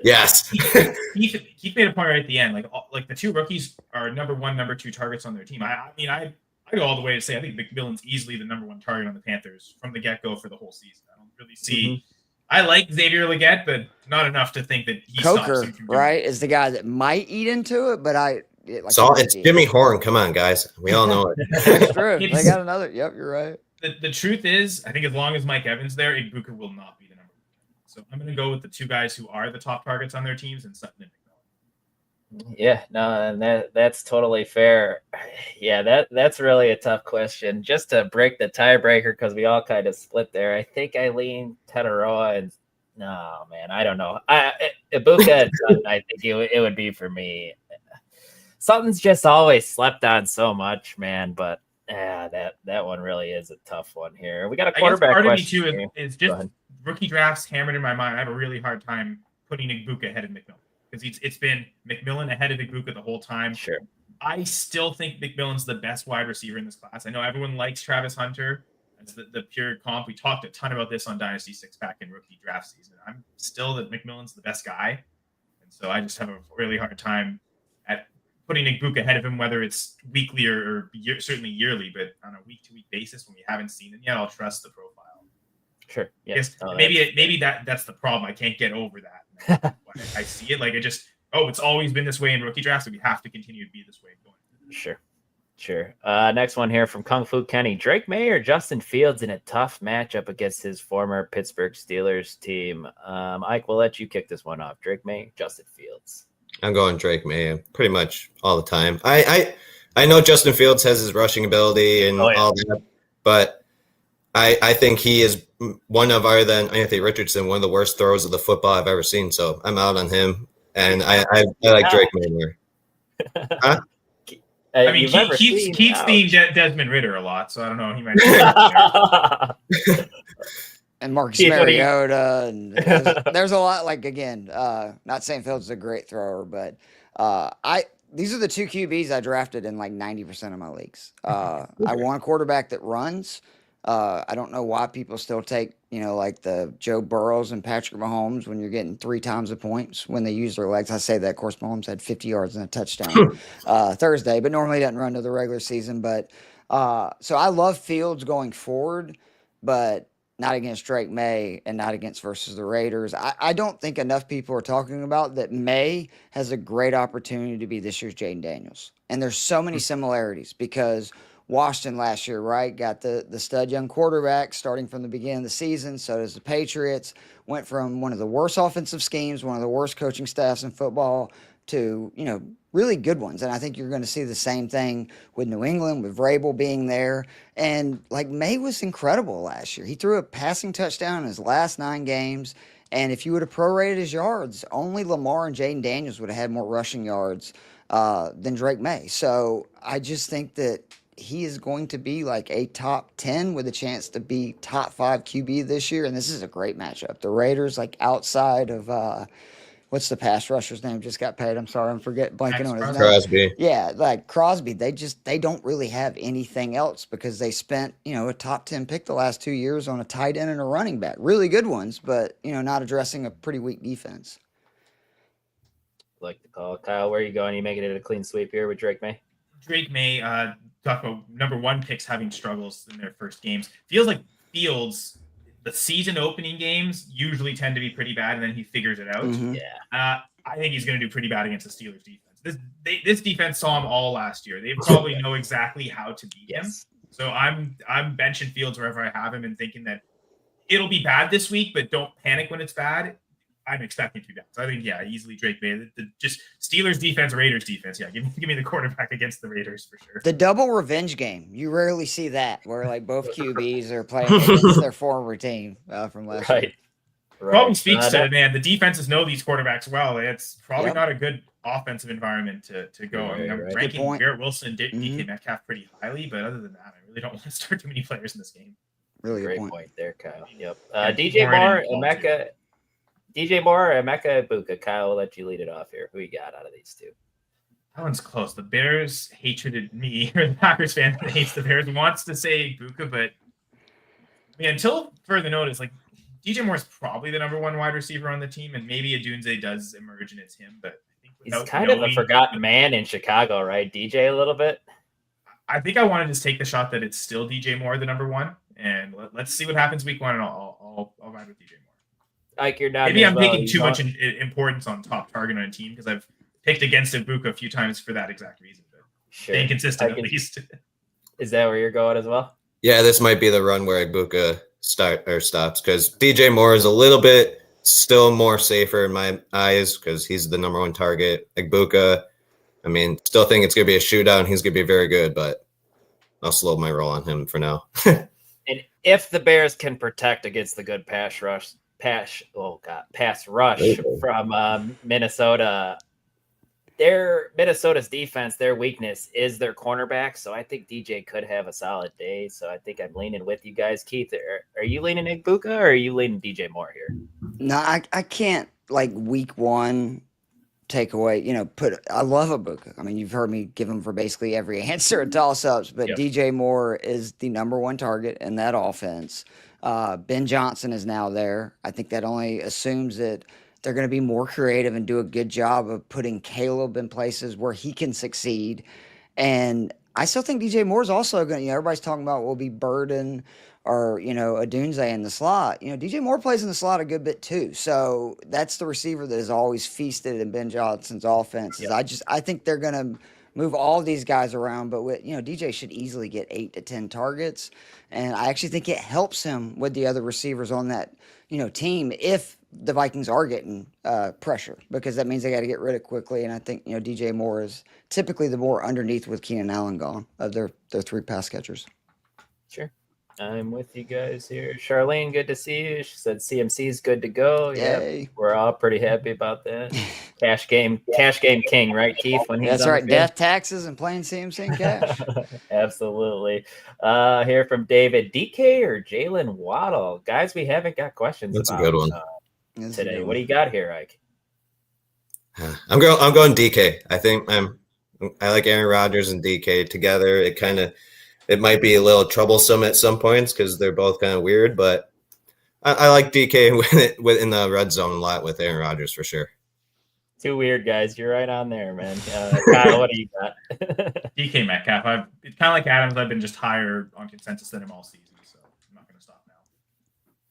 Yes. Keith made a point right at the end. Like the 2 rookies are number 1, number 2 targets on their team. I mean, I go all the way to say I think McMillan's easily the number 1 target on the Panthers from the get-go for the whole season. I don't really see. I like Xavier Legette, but not enough to think that he stops Coker, him from right, is the guy that might eat into it, but it's Jimmy Horn. Come on, guys. We all know it. That's true. They got another. Yep, you're right. The truth is, I think as long as Mike Evans there, Egbuka will not be the number 1. So I'm going to go with the 2 guys who are the top targets on their teams, and Sutton and McMillan. Yeah, no, and that's totally fair. Yeah, that's really a tough question. Just to break the tiebreaker, because we all kind of split there. I think I lean Tetaroa, and no, man, I don't know. Ibuka and Sutton, I think it would be for me. Sutton's just always slept on so much, man. But that one really is a tough one here. We got a quarterback part question. of me too is just rookie drafts hammered in my mind. I have a really hard time putting Egbuka ahead of McMillan, because it's been McMillan ahead of Egbuka the whole time. Sure. I still think McMillan's the best wide receiver in this class. I know everyone likes Travis Hunter as the pure comp. We talked a ton about this on Dynasty 6-pack and rookie draft season. I'm still that McMillan's the best guy. And so I just have a really hard time at putting Egbuka ahead of him, whether it's weekly or certainly yearly, but on a week-to-week basis when we haven't seen him yet, I'll trust the profile. Sure. Yeah. Yes. Maybe that's the problem. I can't get over that. I see it like it's always been this way in rookie drafts, so we have to continue to be this way going. Sure. Next one here from Kung Fu Kenny. Drake May or Justin Fields in a tough matchup against his former Pittsburgh Steelers team. Ike, we'll let you kick this one off. Drake May, Justin Fields. I'm going Drake May pretty much all the time. I know Justin Fields has his rushing ability and all that, but I think he is one of, other than Anthony Richardson, one of the worst throws of the football I've ever seen. So I'm out on him, and I like Drake May more. Huh? I mean, Keith's seen Desmond Ridder a lot, so I don't know. He might. And Marcus Mariota, and there's a lot. Like, again, not saying Fields is a great thrower, but these are the 2 QBs I drafted in like 90% of my leagues. I want a quarterback that runs. I don't know why people still take, like the Joe Burrows and Patrick Mahomes when you're getting 3 times the points when they use their legs. I say that, of course, Mahomes had 50 yards and a touchdown Thursday, but normally doesn't run to the regular season. But so I love Fields going forward, but not against Drake May and not against versus the Raiders. I don't think enough people are talking about that May has a great opportunity to be this year's Jaden Daniels. And there's so many similarities because Washington last year, right, got the stud young quarterback starting from the beginning of the season. So does the Patriots. Went from one of the worst offensive schemes, one of the worst coaching staffs in football to, really good ones. And I think you're going to see the same thing with New England, with Vrabel being there. And like May was incredible last year. He threw a passing touchdown in his last 9 games. And if you would have prorated his yards, only Lamar and Jaden Daniels would have had more rushing yards than Drake May. So I just think that he is going to be like a top 10 with a chance to be top 5 QB this year. And this is a great matchup. The Raiders, like outside of what's the pass rusher's name? Just got paid. I'm sorry, I'm blanking on his name. Crosby. Yeah, like Crosby. They don't really have anything else because they spent a top 10 pick the last 2 years on a tight end and a running back, really good ones, but not addressing a pretty weak defense. Like the call, Kyle. Where are you going? Are you making it a clean sweep here with Drake May? Drake May, talk about number 1 picks having struggles in their first games. Feels like Fields, the season opening games usually tend to be pretty bad, and then he figures it out. Mm-hmm. Yeah. I think he's going to do pretty bad against the Steelers defense. This defense saw him all last year. They probably know exactly how to beat him. So I'm benching Fields wherever I have him and thinking that it'll be bad this week, but don't panic when it's bad. I'm expecting to be bad. So I think, easily Drake May. Just Steelers defense, Raiders defense. Yeah, give me the quarterback against the Raiders for sure. The double revenge game. You rarely see that where like both QBs are playing against their former team from last year. Probably speaks to, man, the defenses know these quarterbacks well. It's probably not a good offensive environment to go. I mean, I'm ranking Garrett Wilson, DK Metcalf pretty highly, but other than that, I really don't want to start too many players in this game. Really great good point there, Kyle. Yep. DJ Moore, Emeka Ibuka. Kyle, will let you lead it off here. Who you got out of these two? That one's close. The Bears hatred me, or the Packers fan that hates the Bears wants to say Ibuka, but I mean, until further notice, like DJ Moore is probably the number 1 wide receiver on the team, and maybe Adunze does emerge and it's him, but I think he's kind of a forgotten man in Chicago, right? DJ a little bit. I think I want to just take the shot that it's still DJ Moore, the number 1, and let's see what happens week 1, and I'll ride with DJ Moore. Like you're not. Maybe I'm taking too much importance on top target on a team because I've picked against Ibuka a few times for that exact reason. But staying consistent at least. Is that where you're going as well? Yeah, this might be the run where Ibuka stops because DJ Moore is a little bit still more safer in my eyes because he's the number 1 target. Ibuka, I mean, still think it's going to be a shootout and he's going to be very good, but I'll slow my roll on him for now. And if the Bears can protect against the good pass rush from Minnesota, Minnesota's defense, their weakness is their cornerback. So I think DJ could have a solid day. So I think I'm leaning with you guys. Keith, are you leaning Ibuka or are you leaning DJ Moore here? No, I can't like week 1 take away, I love Ibuka. I mean, you've heard me give him for basically every answer at toss-ups, but DJ Moore is the number 1 target in that offense. Ben Johnson is now there. I think that only assumes that they're going to be more creative and do a good job of putting Caleb in places where he can succeed. And I still think DJ Moore is also going to, everybody's talking about will be Burden or, Adunze in the slot. DJ Moore plays in the slot a good bit too. So that's the receiver that is always feasted in Ben Johnson's offense. Yep. I think they're going to move all these guys around, but DJ should easily get 8 to 10 targets. And I actually think it helps him with the other receivers on that, team if the Vikings are getting pressure, because that means they got to get rid of quickly. And I think, DJ Moore is typically the more underneath with Keenan Allen gone of their 3 pass catchers. Sure. I'm with you guys here. Charlene, good to see you. She said CMC is good to go. Yeah, we're all pretty happy about that. Cash game king, right, Keith? When he's That's right. Death, taxes, and playing CMC and cash. Absolutely. Here from David, DK or Jalen Waddle, guys. We haven't got questions. That's about, a good one today. What do you got here, Ike? I'm going DK. I think I like Aaron Rodgers and DK together. It might be a little troublesome at some points because they're both kind of weird, but I like DK in the red zone a lot with Aaron Rodgers for sure. Two weird guys. You're right on there, man. Kyle, what do you got? DK Metcalf. It's kind of like Adams. I've been just higher on consensus than him all season, so I'm not going to stop now.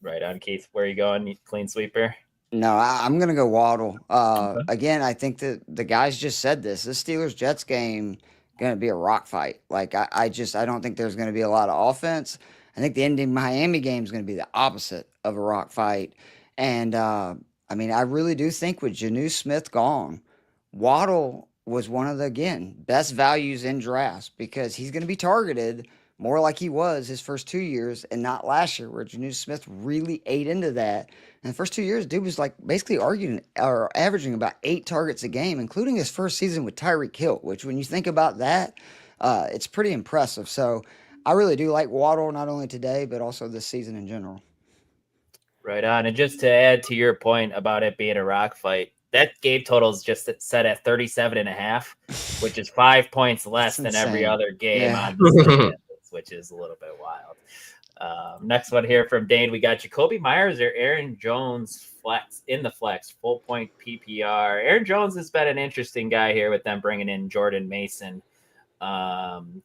Right on, Keith. Where are you going? Clean sweeper? No, I'm going to go Waddle. Again, I think that the guys just said this. This Steelers-Jets game going to be a rock fight. Like, I don't think there's going to be a lot of offense. I think the Indy Miami game is going to be the opposite of a rock fight. And, I really do think with Jonnu Smith gone, Waddle was one of the, again, best values in drafts because he's going to be targeted more like he was his first 2 years and not last year where Jonnu Smith really ate into that. In the first 2 years, dude was like basically averaging about 8 targets a game, including his first season with Tyreek Hill, which when you think about that, it's pretty impressive. So I really do like Waddle, not only today, but also this season in general. Right on. And just to add to your point about it being a rock fight, that game total is just set at 37.5, which is 5 points less than every other game on the same which is a little bit wild. Next one here from Dane. We got Jacoby Myers or Aaron Jones flex in the flex, full point PPR. Aaron Jones has been an interesting guy here with them bringing in Jordan Mason.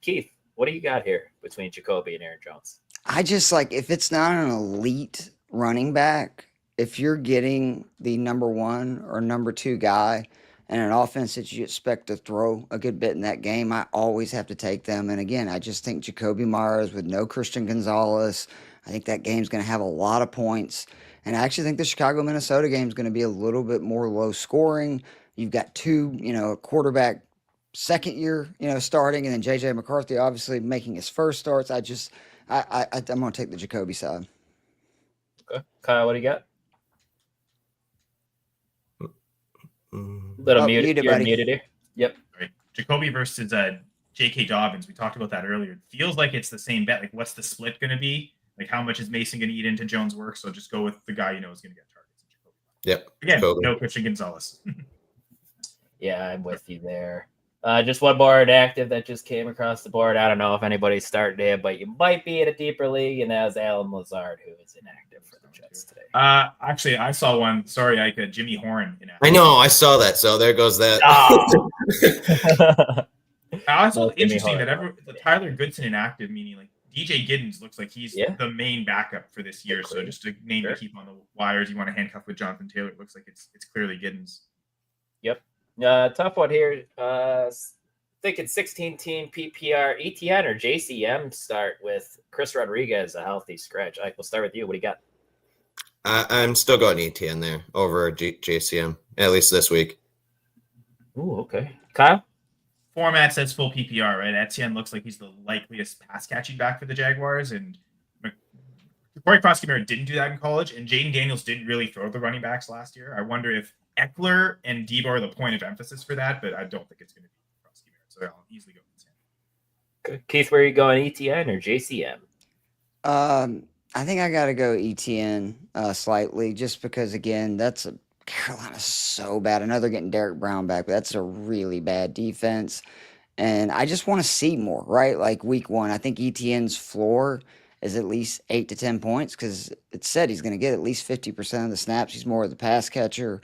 Keith, what do you got here between Jacoby and Aaron Jones? I just like, if it's not an elite running back, if you're getting the number 1 or number 2 guy and an offense that you expect to throw a good bit in that game, I always have to take them. And again, I just think Jacoby Myers with no Christian Gonzalez, I think that game's going to have a lot of points. And I actually think the Chicago-Minnesota game is going to be a little bit more low scoring. You've got 2, a quarterback second year, starting, and then JJ McCarthy obviously making his first starts. I'm going to take the Jacoby side. Okay. Kyle, what do you got? Little muted. You're muted here. Yep. Right. Jacoby versus J.K. Dobbins. We talked about that earlier. It feels like it's the same bet. Like, what's the split going to be? Like, how much is Mason going to eat into Jones' work? So just go with the guy you know is going to get targets. Yep. Again, Totally. no Christian Gonzalez. Yeah, I'm with you there. Just one more inactive that just came across the board. I don't know if anybody's starting it, but you might be in a deeper league, and that was Alan Lazard, who is inactive for the Jets today. Actually, I saw one. Sorry, Ike, Jimmy Horn. I know, I saw that. So there goes that. I thought interesting that Tyler Goodson inactive, meaning like DJ Giddens looks like he's the main backup for this year. So just a name to keep on the wires. You want to handcuff with Jonathan Taylor. It looks like it's clearly Giddens. Yep. Tough one here. Thinking 16-team PPR, ETN or JCM start with Chris Rodriguez, a healthy scratch. Ike, we'll start with you. What do you got? I'm still going ETN there over JCM, at least this week. Ooh, okay. Kyle? Format says full PPR, right? Etienne looks like he's the likeliest pass catching back for the Jaguars, and Corey Proskimera didn't do that in college, and Jaden Daniels didn't really throw the running backs last year. I wonder if Eckler and Debo are the point of emphasis for that, but I don't think it's going to be Proskimera, so I'll easily go with Etienne. Okay. Keith, where are you going, ETN or JCM? I think I got to go ETN slightly, just because, again, Carolina's so bad. I know they're getting Derek Brown back, but that's a really bad defense. And I just want to see more, right? Like week 1, I think ETN's floor is at least 8 to 10 points, because it said he's going to get at least 50% of the snaps. He's more of the pass catcher.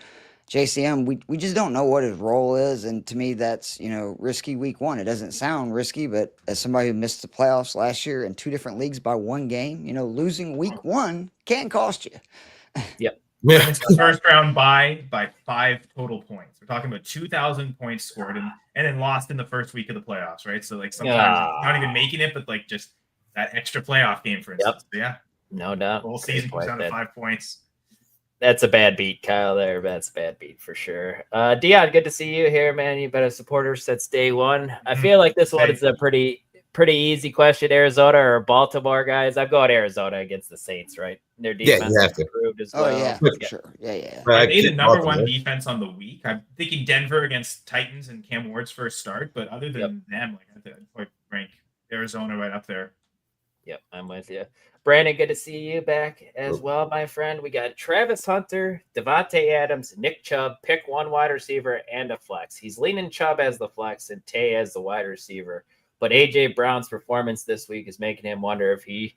JCM, we just don't know what his role is. And to me, that's, risky week 1. It doesn't sound risky, but as somebody who missed the playoffs last year in 2 different leagues by 1 game, losing week 1 can cost you. Yep. Yeah. It's the first round by 5 total points. We're talking about 2,000 points scored and then lost in the first week of the playoffs, right? So like sometimes not even making it, but like just that extra playoff game, for instance. Yep. Yeah. No doubt. The whole season comes down to 5 points. That's a bad beat, Kyle, there. That's a bad beat for sure. Dion, good to see you here, man. You've been a supporter since day one. I feel like this one is a pretty easy question. Arizona or Baltimore, guys? I'm going Arizona against the Saints, right? Their defense has improved as well. Oh, yeah, for sure. Yeah. Are they the number 1 defense on the week? I'm thinking Denver against Titans and Cam Ward's first start, but other than them, I'd rank Arizona right up there. Yep, I'm with you. Brandon, good to see you back as well, my friend. We got Travis Hunter, Devontae Adams, Nick Chubb. Pick 1 wide receiver and a flex. He's leaning Chubb as the flex and Tay as the wide receiver. But A.J. Brown's performance this week is making him wonder if he's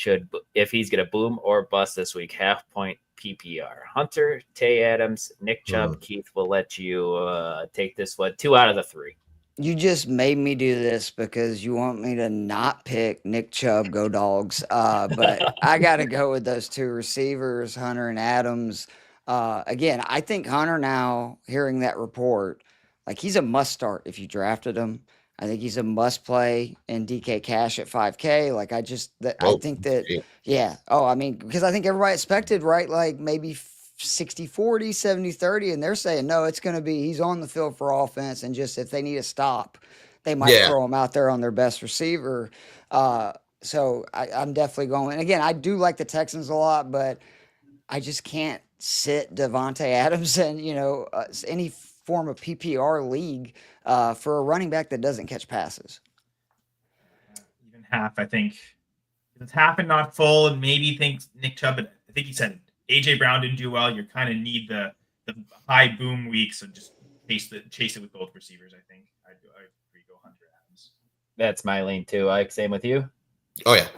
going to boom or bust this week. Half point PPR. Hunter, Tay Adams, Nick Chubb. Keith will let you take this one. 2 out of the 3. You just made me do this because you want me to not pick Nick Chubb, go Dogs. But I got to go with those 2 receivers, Hunter and Adams. Again, I think Hunter now, hearing that report, like he's a must start if you drafted him. I think he's a must play in DK Cash at 5K. Like I think that, yeah. Oh, I mean, because I think everybody expected, right? Like maybe 60-40, 70-30, and they're saying, no, it's going to be, he's on the field for offense, and just if they need a stop, they might throw him out there on their best receiver. So I'm definitely going. And again, I do like the Texans a lot, but I just can't sit Devontae Adams in, any form of PPR league for a running back that doesn't catch passes. Even half, I think. It's half and not full, and maybe thinks Nick Chubb, but I think he said AJ Brown didn't do well. You kind of need the the high boom weeks, so just chase it with both receivers. I think I'd agree, go Hunter Adams. That's my lean too. Ike, same with you. Oh yeah.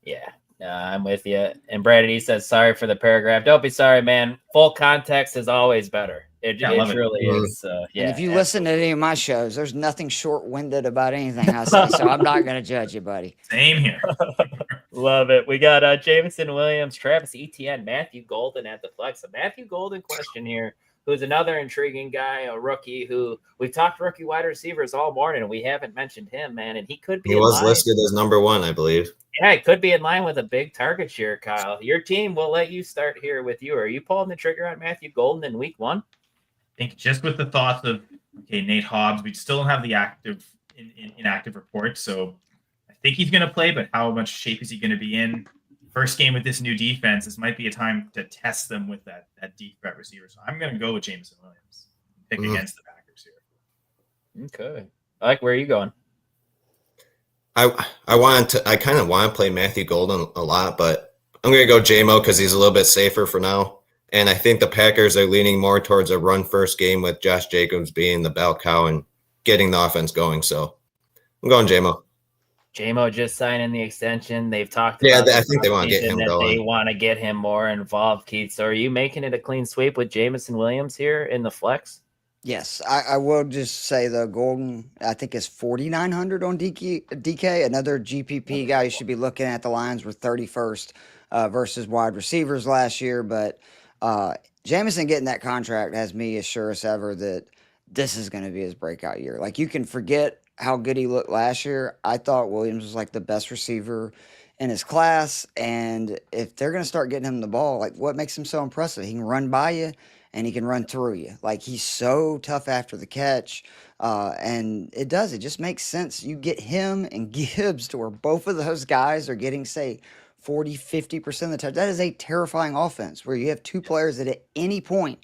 Yeah, I'm with you. And Brady says, sorry for the paragraph. Don't be sorry, man. Full context is always better. It truly is. Yeah. And if you listen to any of my shows, there's nothing short-winded about anything I say, so I'm not going to judge you, buddy. Same here. Love it. We got Jameson Williams, Travis Etienne, Matthew Golden at the flex. A Matthew Golden question here, who's another intriguing guy, a rookie who we've talked rookie wide receivers all morning, and we haven't mentioned him, man. And he could be. He was listed as number 1, I believe. Yeah, it could be in line with a big target share, Kyle. Your team will let you start here with you. Are you pulling the trigger on Matthew Golden in week 1? I think just with the thoughts of Nate Hobbs, we still don't have the inactive report, so I think he's going to play. But how much shape is he going to be in? First game with this new defense, this might be a time to test them with that deep threat receiver. So I'm going to go with Jameson Williams. Pick against the Packers here. Okay, Ike, where are you going? I kind of want to play Matthew Golden a lot, but I'm going to go J-Mo because he's a little bit safer for now. And I think the Packers are leaning more towards a run-first game with Josh Jacobs being the bell cow and getting the offense going. So I'm going J-Mo. J-Mo just signing the extension. They've talked about I think they want to get him going. They want to get him more involved, Keith. So are you making it a clean sweep with Jameson Williams here in the flex? Yes, I will just say the Golden, I think, is 4,900 on DK. Another GPP guy you should be looking at. The Lions were 31st versus wide receivers last year, but Jameson getting that contract has me as sure as ever that this is going to be his breakout year. Like, you can forget how good he looked last year. I thought Williams was like the best receiver in his class, and if they're going to start getting him the ball, like, what makes him so impressive? He can run by you and he can run through you. Like, he's so tough after the catch, and it just makes sense. You get him and Gibbs to where both of those guys are getting, say, 40, 50% of the time. That is a terrifying offense where you have two players that at any point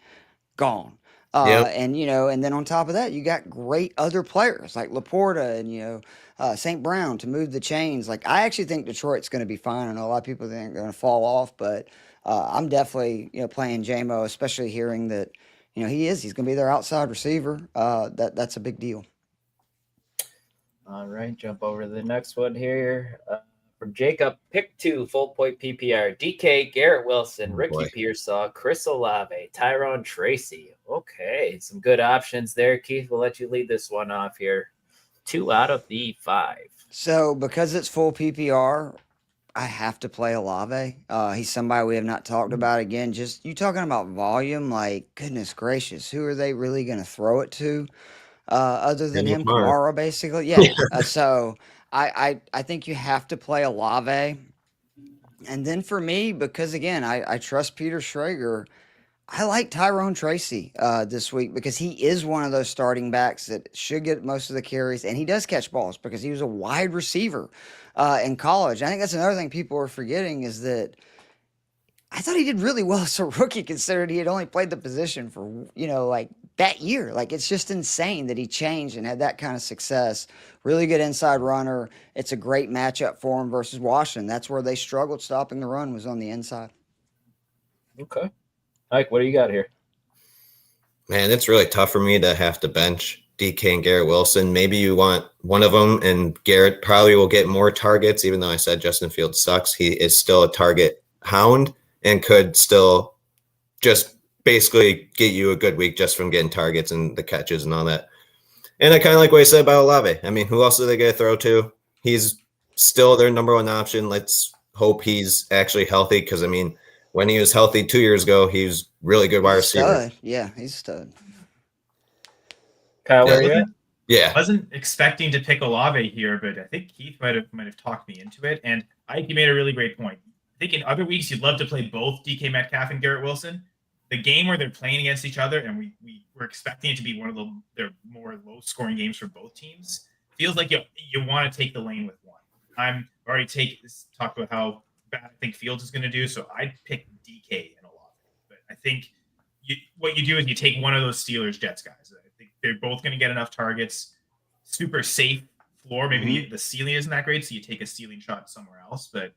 gone. And, and then on top of that, you got great other players like Laporta and, St. Brown to move the chains. Like, I actually think Detroit's going to be fine. I know a lot of people think they're going to fall off, but I'm definitely, playing J-Mo, especially hearing that, he's going to be their outside receiver. That's a big deal. All right. Jump over to the next one here. From Jacob, pick 2, full point PPR, DK, Garrett Wilson, Ricky Pearsall, Chris Olave, Tyrone Tracy. Okay, some good options there. Keith, we'll let you lead this one off here. 2 out of the 5. So because it's full PPR, I have to play Olave. He's somebody we have not talked about. Again, just you talking about volume, like, goodness gracious, who are they really going to throw it to other than him, Kamara, basically? Yeah, so... I think you have to play Olave. And then for me, because, again, I trust Peter Schrager, I like Tyrone Tracy this week because he is one of those starting backs that should get most of the carries, and he does catch balls because he was a wide receiver in college. I think that's another thing people are forgetting is that I thought he did really well as a rookie considering he had only played the position for, like that year. Like, it's just insane that he changed and had that kind of success. Really good inside runner. It's a great matchup for him versus Washington. That's where they struggled stopping the run, was on the inside. Okay. Mike, what do you got here? Man, it's really tough for me to have to bench DK and Garrett Wilson. Maybe you want one of them, and Garrett probably will get more targets, even though I said Justin Fields sucks. He is still a target hound and could still just basically get you a good week just from getting targets and the catches and all that. And I kind of like what you said about Olave. I mean, who else are they going to throw to? He's still their number 1 option. Let's hope he's actually healthy because, I mean, when he was healthy 2 years ago, he was really good wide receiver. Yeah, he's a stud. Kyle, where are you at? Yeah. I wasn't expecting to pick Olave here, but I think Keith might have talked me into it. And Ike, you made a really great point. I think in other weeks, you'd love to play both DK Metcalf and Garrett Wilson. The game where they're playing against each other, and we're expecting it to be one of their more low-scoring games for both teams, feels like you want to take the lane with one. I'm already talked about how bad I think Fields is going to do, so I'd pick DK and Olave. But I think what you do is you take one of those Steelers-Jets guys. I think they're both going to get enough targets. Super safe floor. Maybe the ceiling isn't that great, so you take a ceiling shot somewhere else. But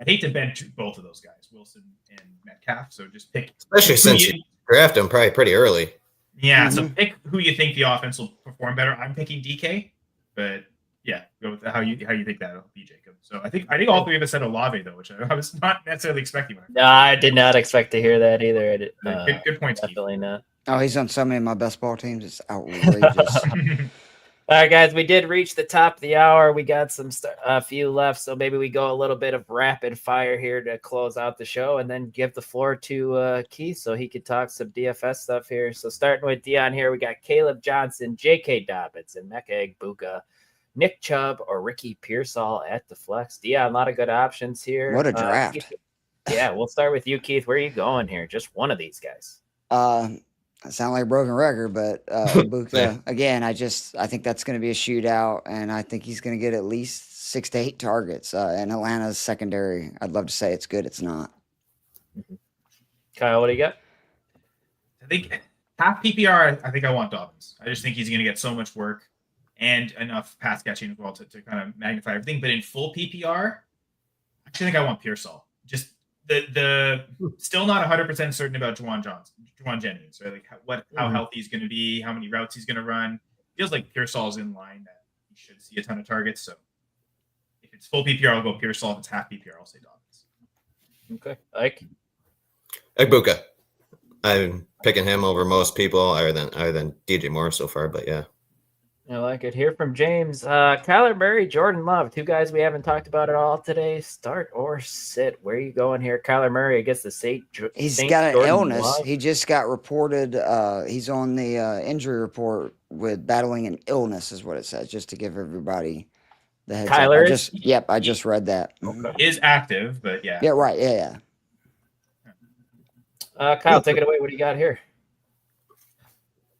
I'd hate to bench both of those guys, Wilson and Metcalf. So just pick, especially since you draft them probably pretty early. Yeah, so pick who you think the offense will perform better. I'm picking DK, but yeah, go with how you think that'll be, Jacob. So I think all three of us said Olave though, which I was not necessarily expecting. No, I did not expect to hear that either. Good point. Definitely not. Oh, he's on so many of my best ball teams. It's outrageous. All right, guys, we did reach the top of the hour. We got a few left, so maybe we go a little bit of rapid fire here to close out the show, and then give the floor to Keith so he could talk some DFS stuff here. So starting with Dion here, we got Caleb Johnson, J.K. Dobbins, and Mecca Egbuka, Nick Chubb, or Ricky Pearsall at the flex. Dion, a lot of good options here. What a draft. Keith, yeah, we'll start with you, Keith. Where are you going here? Just one of these guys. I sound like a broken record, but Buka, again, I think that's going to be a shootout, and I think he's going to get at least 6 to 8 targets. And Atlanta's secondary, I'd love to say it's good. It's not. Kyle, what do you got? I think half PPR, I think I want Dobbins. I just think he's going to get so much work and enough pass catching as well to kind of magnify everything. But in full PPR, I actually think I want Pearsall. Just the still not 100% certain about Juwan Jennings, right? Like how healthy he's going to be, how many routes he's going to run. Feels like Pearsall's in line that he should see a ton of targets. So if it's full PPR, I'll go Pearsall. If it's half PPR, I'll say Dobbins. Okay, Ike. Egbuka. I'm picking him over most people, other than DJ Moore so far. But yeah. I like it. Hear from James. Kyler Murray, Jordan Love, two guys we haven't talked about at all today. Start or sit? Where are you going here? Kyler Murray against the Saints. He's got an illness. Love. He just got reported. He's on the injury report with battling an illness, is what it says, just to give everybody the heads Kyler up. I just read that. Okay. Is active, but yeah. Yeah, right. Yeah. Kyle, take it away. What do you got here?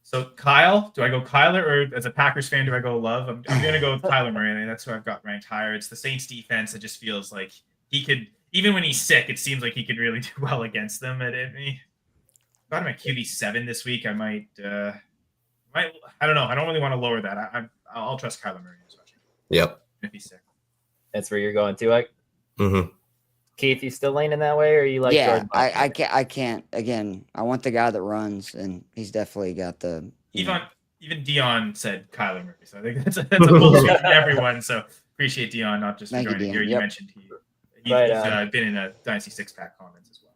So Kyle, do I go Kyler, or as a Packers fan, do I go Love? I'm going to go with Kyler Murray. I mean, that's who I've got ranked higher. It's the Saints defense. It just feels like he could, even when he's sick, it seems like he could really do well against them. Got him at QB7 this week. I might, I don't know. I don't really want to lower that. I'll trust Kyler Murray as well. Yep. If he's sick. That's where you're going too, Ike? Mm-hmm. Keith, you still leaning that way, or you like? Yeah, Jordan I can't. Again, I want the guy that runs, and he's definitely got the. Even Dion said Kyler Murray, so I think that's a bullshit from everyone. So appreciate Dion not just for joining here. You mentioned he's been in a Dynasty 6-pack comments as well.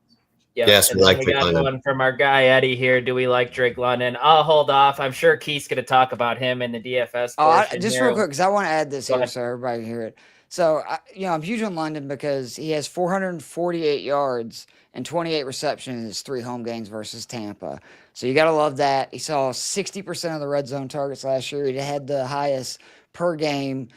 Yes, we like Drake London. One from our guy Eddie here. Do we like Drake London? I'll hold off. I'm sure Keith's going to talk about him in the DFS. Just real quick, because I want to add this here so everybody can hear it. So, I'm huge on London because he has 448 yards and 28 receptions in his 3 home games versus Tampa. So you got to love that. He saw 60% of the red zone targets last year. He had the highest per game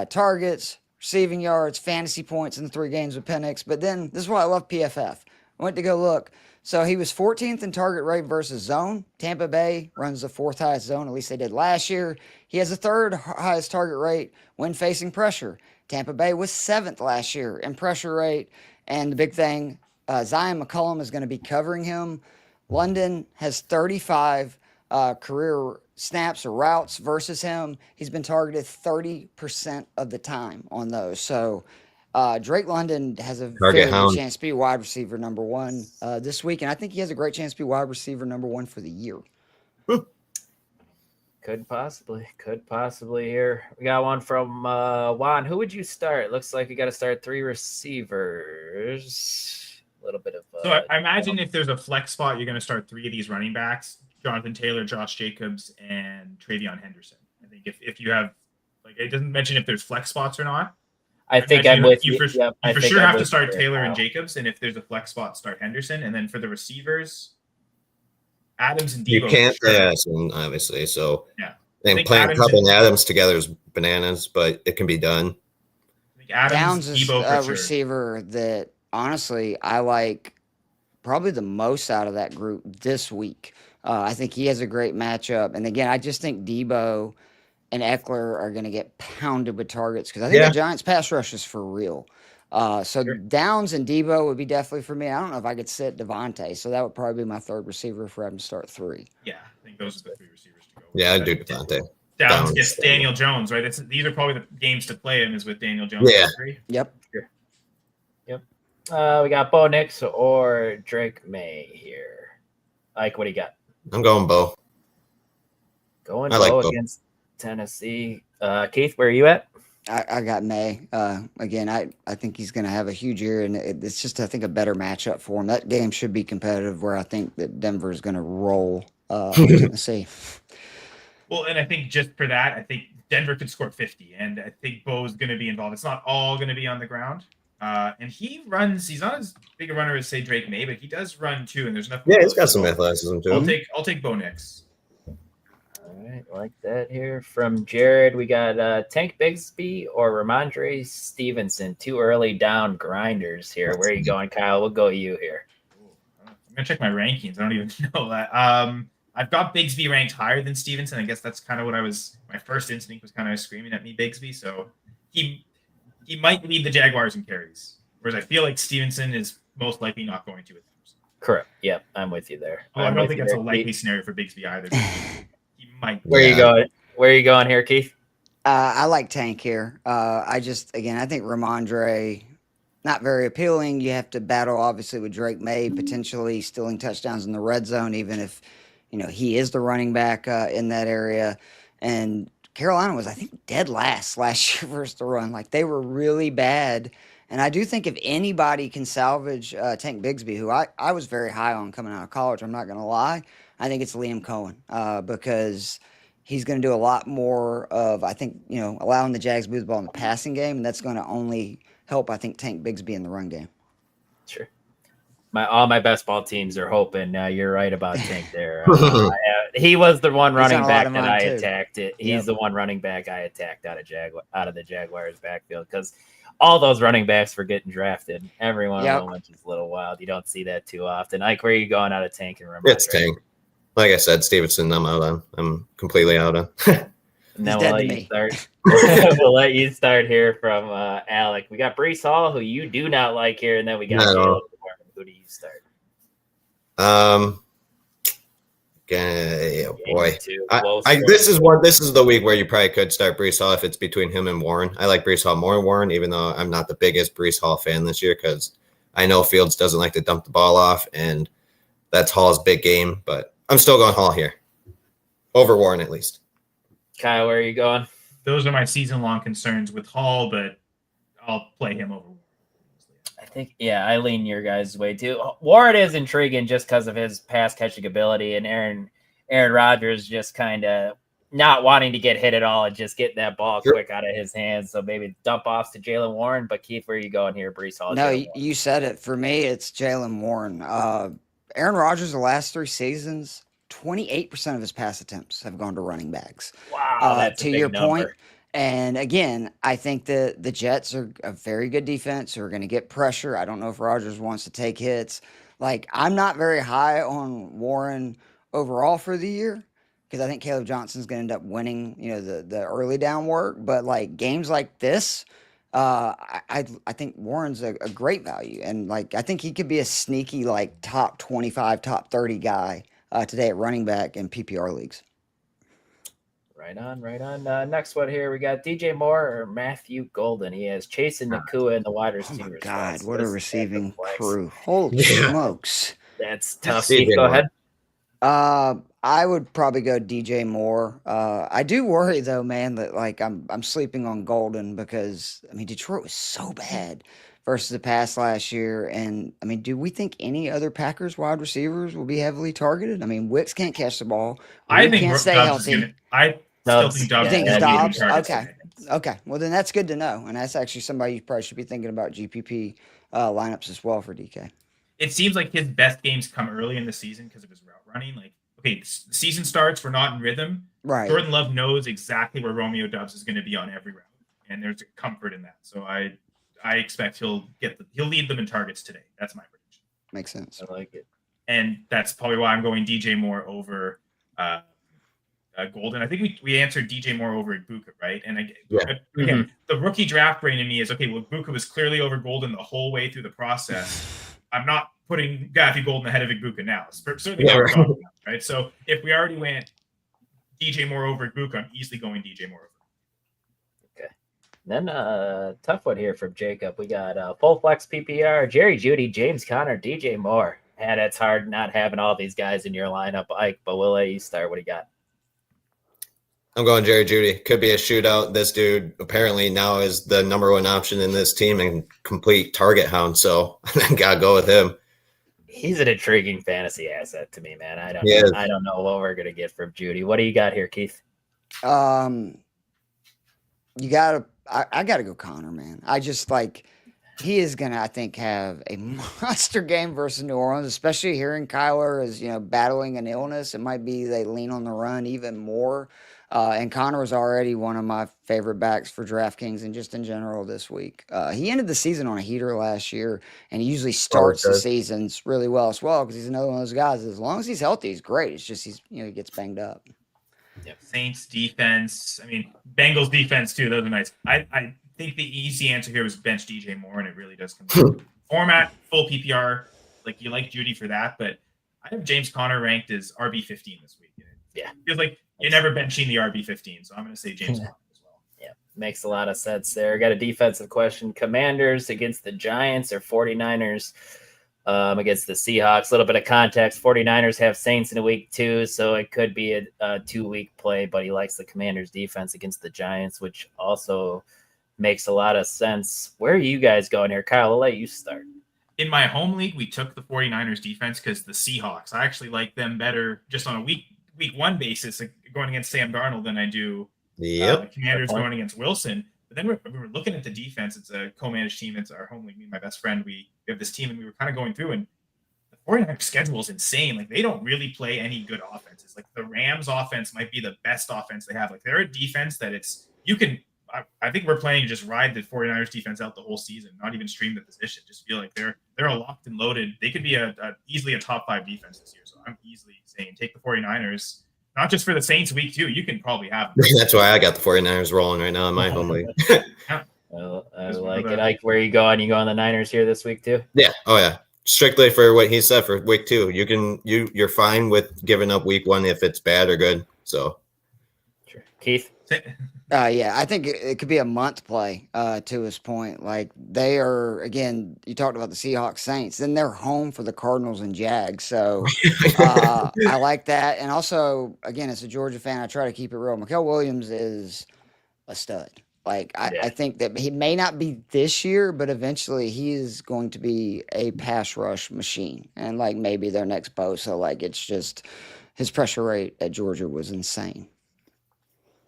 targets, receiving yards, fantasy points in the 3 games with Penix. But then this is why I love PFF. I went to go look. So he was 14th in target rate versus zone. Tampa Bay runs the 4th highest zone, at least they did last year. He has the 3rd highest target rate when facing pressure. Tampa Bay was 7th last year in pressure rate. And the big thing, Zion McCollum is going to be covering him. London has 35 career snaps or routes versus him. He's been targeted 30% of the time on those. So Drake London has a very good chance to be wide receiver number 1 this week. And I think he has a great chance to be wide receiver number 1 for the year. Could possibly here. We got one from Juan. Who would you start? Looks like you got to start 3 receivers. A little bit of. So I imagine if there's a flex spot, you're going to start 3 of these running backs: Jonathan Taylor, Josh Jacobs, and Travion Henderson. I think if you have, like, it doesn't mention if there's flex spots or not. I think I'm with you. You for sure have to start Taylor and Jacobs, and if there's a flex spot, start Henderson, and then for the receivers, Adams and Debo. You can't pass him, obviously. So yeah, and playing Cup and Adams together is bananas, but it can be done. I think Adams, Downs is Debo a receiver that honestly I like probably the most out of that group this week. I think he has a great matchup, and again, I just think Debo and Eckler are going to get pounded with targets because I think the Giants' pass rush is for real. Downs and Debo would be definitely for me. I don't know if I could sit Devontae, so that would probably be my 3rd receiver if we're having to start 3. Yeah, I think those are the 3 receivers to go. Yeah, I'd do Devontae. Downs gets Daniel Jones, right? These are probably the games to play him is with Daniel Jones. Yeah. Yep. Yep. We got Bo Nix or Drake May here. Ike, what do you got? I'm going Bo. Going I like Bo Bo. against Tennessee. Keith, where are you at? I got May. Again, I think he's going to have a huge year, and it's just, I think, a better matchup for him. That game should be competitive, where I think that Denver is going to roll Tennessee. Well, and I think just for that, I think Denver could score 50, and I think Bo's going to be involved. It's not all going to be on the ground. And he's not as big a runner as, say, Drake May, but he does run too, and there's nothing. Yeah, he's got some athleticism too. I'll take Bo Nix. All right, like that here from Jared. We got Tank Bigsby or Ramondre Stevenson. Two early down grinders here. Where are you going, Kyle? We'll go you here. I'm gonna check my rankings. I don't even know that. I've got Bigsby ranked higher than Stevenson. I guess that's kind of what my first instinct was kind of screaming at me, Bigsby. So he might lead the Jaguars in carries, whereas I feel like Stevenson is most likely not going to. Correct. Yep, I'm with you there. I don't think that's a likely scenario for Bigsby either. He might. Where are you going? Where are you going here, Keith? I like Tank here. I think Ramondre, not very appealing. You have to battle, obviously, with Drake May potentially stealing touchdowns in the red zone, even if he is the running back in that area. And Carolina was, I think, dead last year versus the run. Like, they were really bad. And I do think if anybody can salvage Tank Bigsby, who I was very high on coming out of college, I'm not going to lie, I think it's Liam Cohen because he's going to do a lot more of, I think, allowing the Jags to move the ball in the passing game, and that's going to only help, I think, Tank Bigsby in the run game. Sure. All my best ball teams are hoping. You're right about Tank there. He was the one running back that I attacked. He's the one running back I attacked out of the Jaguars backfield because all those running backs were getting drafted. Every one of them, which is a little wild. You don't see that too often. Ike, where are you going out of Tank and Ramondre? It's Tank. Like I said, Stevenson, I'm out on. I'm completely out on. And then we'll let you start. We'll let you start here from Alec. We got Breece Hall, who you do not like here, and then we got Jalen. Who do you start? Boy. This is the week where you probably could start Breece Hall if it's between him and Warren. I like Breece Hall more than Warren, even though I'm not the biggest Breece Hall fan this year because I know Fields doesn't like to dump the ball off, and that's Hall's big game. But I'm still going Hall here. Over Warren, at least. Kyle, where are you going? Those are my season-long concerns with Hall, but I'll play him over Warren. I think, I lean your guys' way too. Warren is intriguing just because of his pass catching ability, and Aaron Rodgers just kind of not wanting to get hit at all and just getting that ball quick out of his hands. So maybe dump off to Jalen Warren. But Keith, where are you going here? Breece Hall? No, you said it. For me, it's Jalen Warren. Aaron Rodgers, the last 3 seasons, 28% of his pass attempts have gone to running backs. Wow, that's to your point. And again, I think that the Jets are a very good defense who are going to get pressure. I don't know if Rodgers wants to take hits. Like, I'm not very high on Warren overall for the year because I think Caleb Johnson's going to end up winning, the early down work. But like games like this, I think Warren's a great value. And I think he could be a sneaky top 25, top 30 guy today at running back in PPR leagues. Right on. Next one here, we got DJ Moore or Matthew Golden. He has Chase and Nakua in the wide receivers. Oh my God, what a receiving crew. Holy smokes. That's tough. Steve, go ahead. I would probably go DJ Moore. I do worry though, man, that I'm sleeping on Golden because Detroit was so bad versus the pass last year. And do we think any other Packers wide receivers will be heavily targeted? Wicks can't catch the ball. I think can't stay healthy. I still think Dobbs. You think it's Dobbs? Okay. Well, then that's good to know. And that's actually somebody you probably should be thinking about GPP lineups as well for DK. It seems like his best games come early in the season because of his route running. The season starts, we're not in rhythm. Right. Jordan Love knows exactly where Romeo Doubs is going to be on every route, and there's a comfort in that. So I expect he'll lead them in targets today. That's my prediction. Makes sense. I like it. And that's probably why I'm going DJ Moore over Golden. I think we answered DJ Moore over Ibuka, right? And again, the rookie draft brain in me is, Ibuka was clearly over Golden the whole way through the process. I'm not putting Matthew Golden ahead of Ibuka now. Certainly not talking about, right? So if we already went DJ Moore over Ibuka, I'm easily going DJ Moore over. Okay. Then tough one here from Jacob. We got full flex PPR, Jerry Judy, James Conner, DJ Moore. And it's hard not having all these guys in your lineup, Ike, but we'll let you start. What do you got? I'm going Jerry Judy. Could be a shootout. This dude apparently now is the number one option in this team and complete target hound. So I got to go with him. He's an intriguing fantasy asset to me, man. I don't know what we're going to get from Judy. What do you got here, Keith? I gotta go Connor, man. I just like he is gonna, I think, have a monster game versus New Orleans, especially hearing Kyler is, battling an illness. It might be they lean on the run even more. And Connor was already one of my favorite backs for DraftKings and just in general this week. He ended the season on a heater last year, and he usually starts the seasons really well as well because he's another one of those guys. As long as he's healthy, he's great. It's just he gets banged up. Yep. Saints defense. I mean, Bengals defense too. Those are nice. I think the easy answer here was bench DJ Moore, and it really does come down to format, full PPR. Like you like Judy for that, but I have James Conner ranked as RB15 this week. Yeah, feels like you're never benching the RB15, so I'm going to say James Conner as well. Yeah, makes a lot of sense there. Got a defensive question: Commanders against the Giants or 49ers? Against the Seahawks. A little bit of context. 49ers have Saints in week 2, so it could be a 2-week play, but he likes the Commanders defense against the Giants, which also makes a lot of sense. Where are you guys going here? Kyle, I'll let you start. In my home league, we took the 49ers defense because the Seahawks, I actually like them better just on a week 1 basis, like going against Sam Darnold than I do the Commanders going against Wilson. But then we were looking at the defense. It's a co-managed team. It's our home league. Me and my best friend, we have this team, and we were kind of going through, and the 49ers schedule is insane. Like, they don't really play any good offenses. Like, the Rams offense might be the best offense they have. Like, they're a defense that I think we're planning to just ride the 49ers defense out the whole season, not even stream the position. Just feel like they're a locked and loaded. They could be easily a top 5 defense this year. So I'm easily saying take the 49ers. Not just for the Saints week 2, you can probably have them. That's why I got the 49ers rolling right now in my home league. Well, I like it. Ike, where are you going? You going the Niners here this week too? Yeah. Oh yeah. Strictly for what he said for week 2. You're fine with giving up week 1 if it's bad or good. So sure. Keith? Yeah, I think it could be a month play to his point. Like, they are, again, you talked about the Seahawks Saints, then they're home for the Cardinals and Jags. So I like that. And also, again, as a Georgia fan, I try to keep it real. Mikael Williams is a stud. Like, I think that he may not be this year, but eventually he is going to be a pass rush machine and like maybe their next Bosa. Like, it's just his pressure rate at Georgia was insane.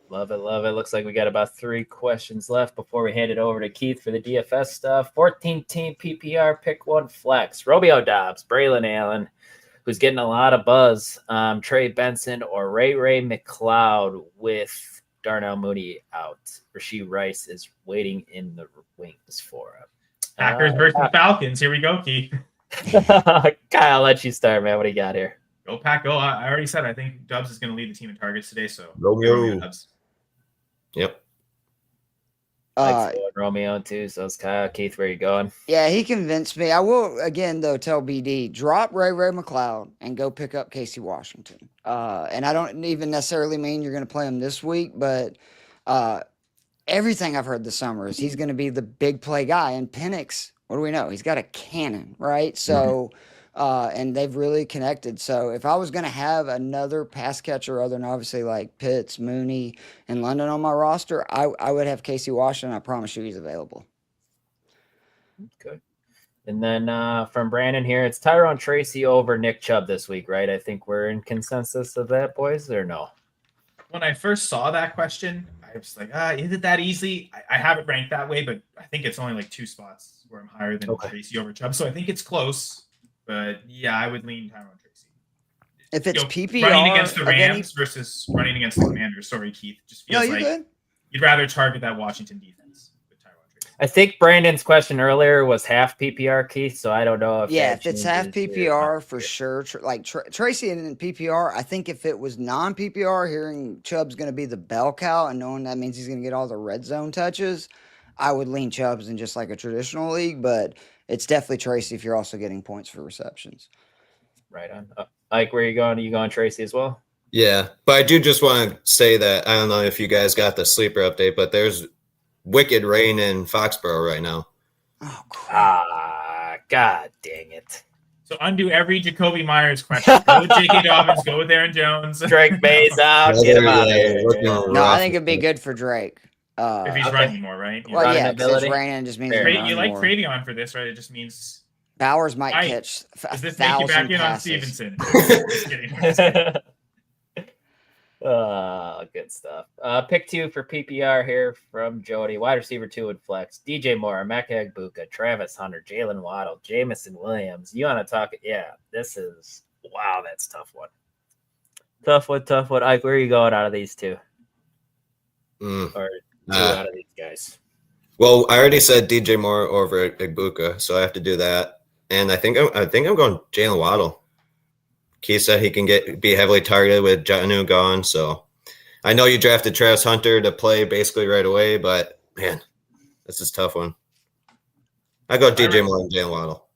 Love it, love it. Looks like we got about 3 questions left before we hand it over to Keith for the DFS stuff. 14-team PPR, pick 1 flex. Romeo Dobbs, Braylon Allen, who's getting a lot of buzz. Trey Benson or Ray McLeod with Darnell Mooney out. Rashee Rice is waiting in the wings for him. Packers versus Falcons. Here we go, Keith. Kyle, I'll let you start, man. What do you got here? Go Pack, go. I already said I think Dobbs is going to lead the team in targets today. So Romeo Dobbs. Yep. Romeo too. So it's Kyle. Keith, where are you going? Yeah, he convinced me. I will again though tell BD drop Ray McLeod and go pick up Casey Washington. And I don't even necessarily mean you're going to play him this week, but everything I've heard this summer is he's going to be the big play guy. And Penix, what do we know? He's got a cannon, right? So. And they've really connected. So if I was going to have another pass catcher other than obviously like Pitts, Mooney, and London on my roster, I would have Casey Washington. I promise you he's available. Okay. And then from Brandon here, it's Tyrone Tracy over Nick Chubb this week, right? I think we're in consensus of that, boys, or no? When I first saw that question, I was like, is it that easy? I have it ranked that way, but I think it's only like 2 spots where I'm higher than Tracy over Chubb. So I think it's close. But yeah, I would lean Tyrone Tracy. If it's PPR, running against the Rams versus running against the Commanders. Sorry, Keith. Just feels like good. You'd rather target that Washington defense with Tyrone Tracy. I think Brandon's question earlier was half PPR, Keith. So I don't know if it's half PPR for sure. Like Tracy and PPR, I think if it was non PPR, hearing Chubb's going to be the bell cow and knowing that means he's going to get all the red zone touches, I would lean Chubb's in just like a traditional league, but. It's definitely Tracy if you're also getting points for receptions. Right on. Ike, where are you going? Are you going Tracy as well? Yeah, but I do just want to say that I don't know if you guys got the sleeper update, but there's wicked rain in Foxborough right now. Oh, crap. God dang it. So undo every Jacoby Myers question. Go with J.K. Dobbins. Go with Aaron Jones. Drake May's out. Get him out of here. No, I think it'd be good for Drake. If he's Okay. running more, right? Well, Running yeah, because it's ability? raining just means Fair he's enough. You running like more. Travion for this, right? It just means. Bowers might Ike, catch Does a this make you back thousand in on passes. Stevenson? Just kidding. Just kidding. Good stuff. Pick 2 for PPR here from Jody. Wide receiver 2 would flex. DJ Moore, Emeka Egbuka, Travis Hunter, Jalen Waddle, Jamison Williams. You want to talk? Yeah, this is that's a tough one. Tough one. Ike, where are you going out of these two? Or two out of these guys? Well, I already said DJ Moore over Egbuka, so I have to do that. And I think I'm going Jalen Waddle. Keith said he can be heavily targeted with Jonnu gone, so I know you drafted Travis Hunter to play basically right away, but man, this is a tough one. I go DJ Moore and Jalen Waddle.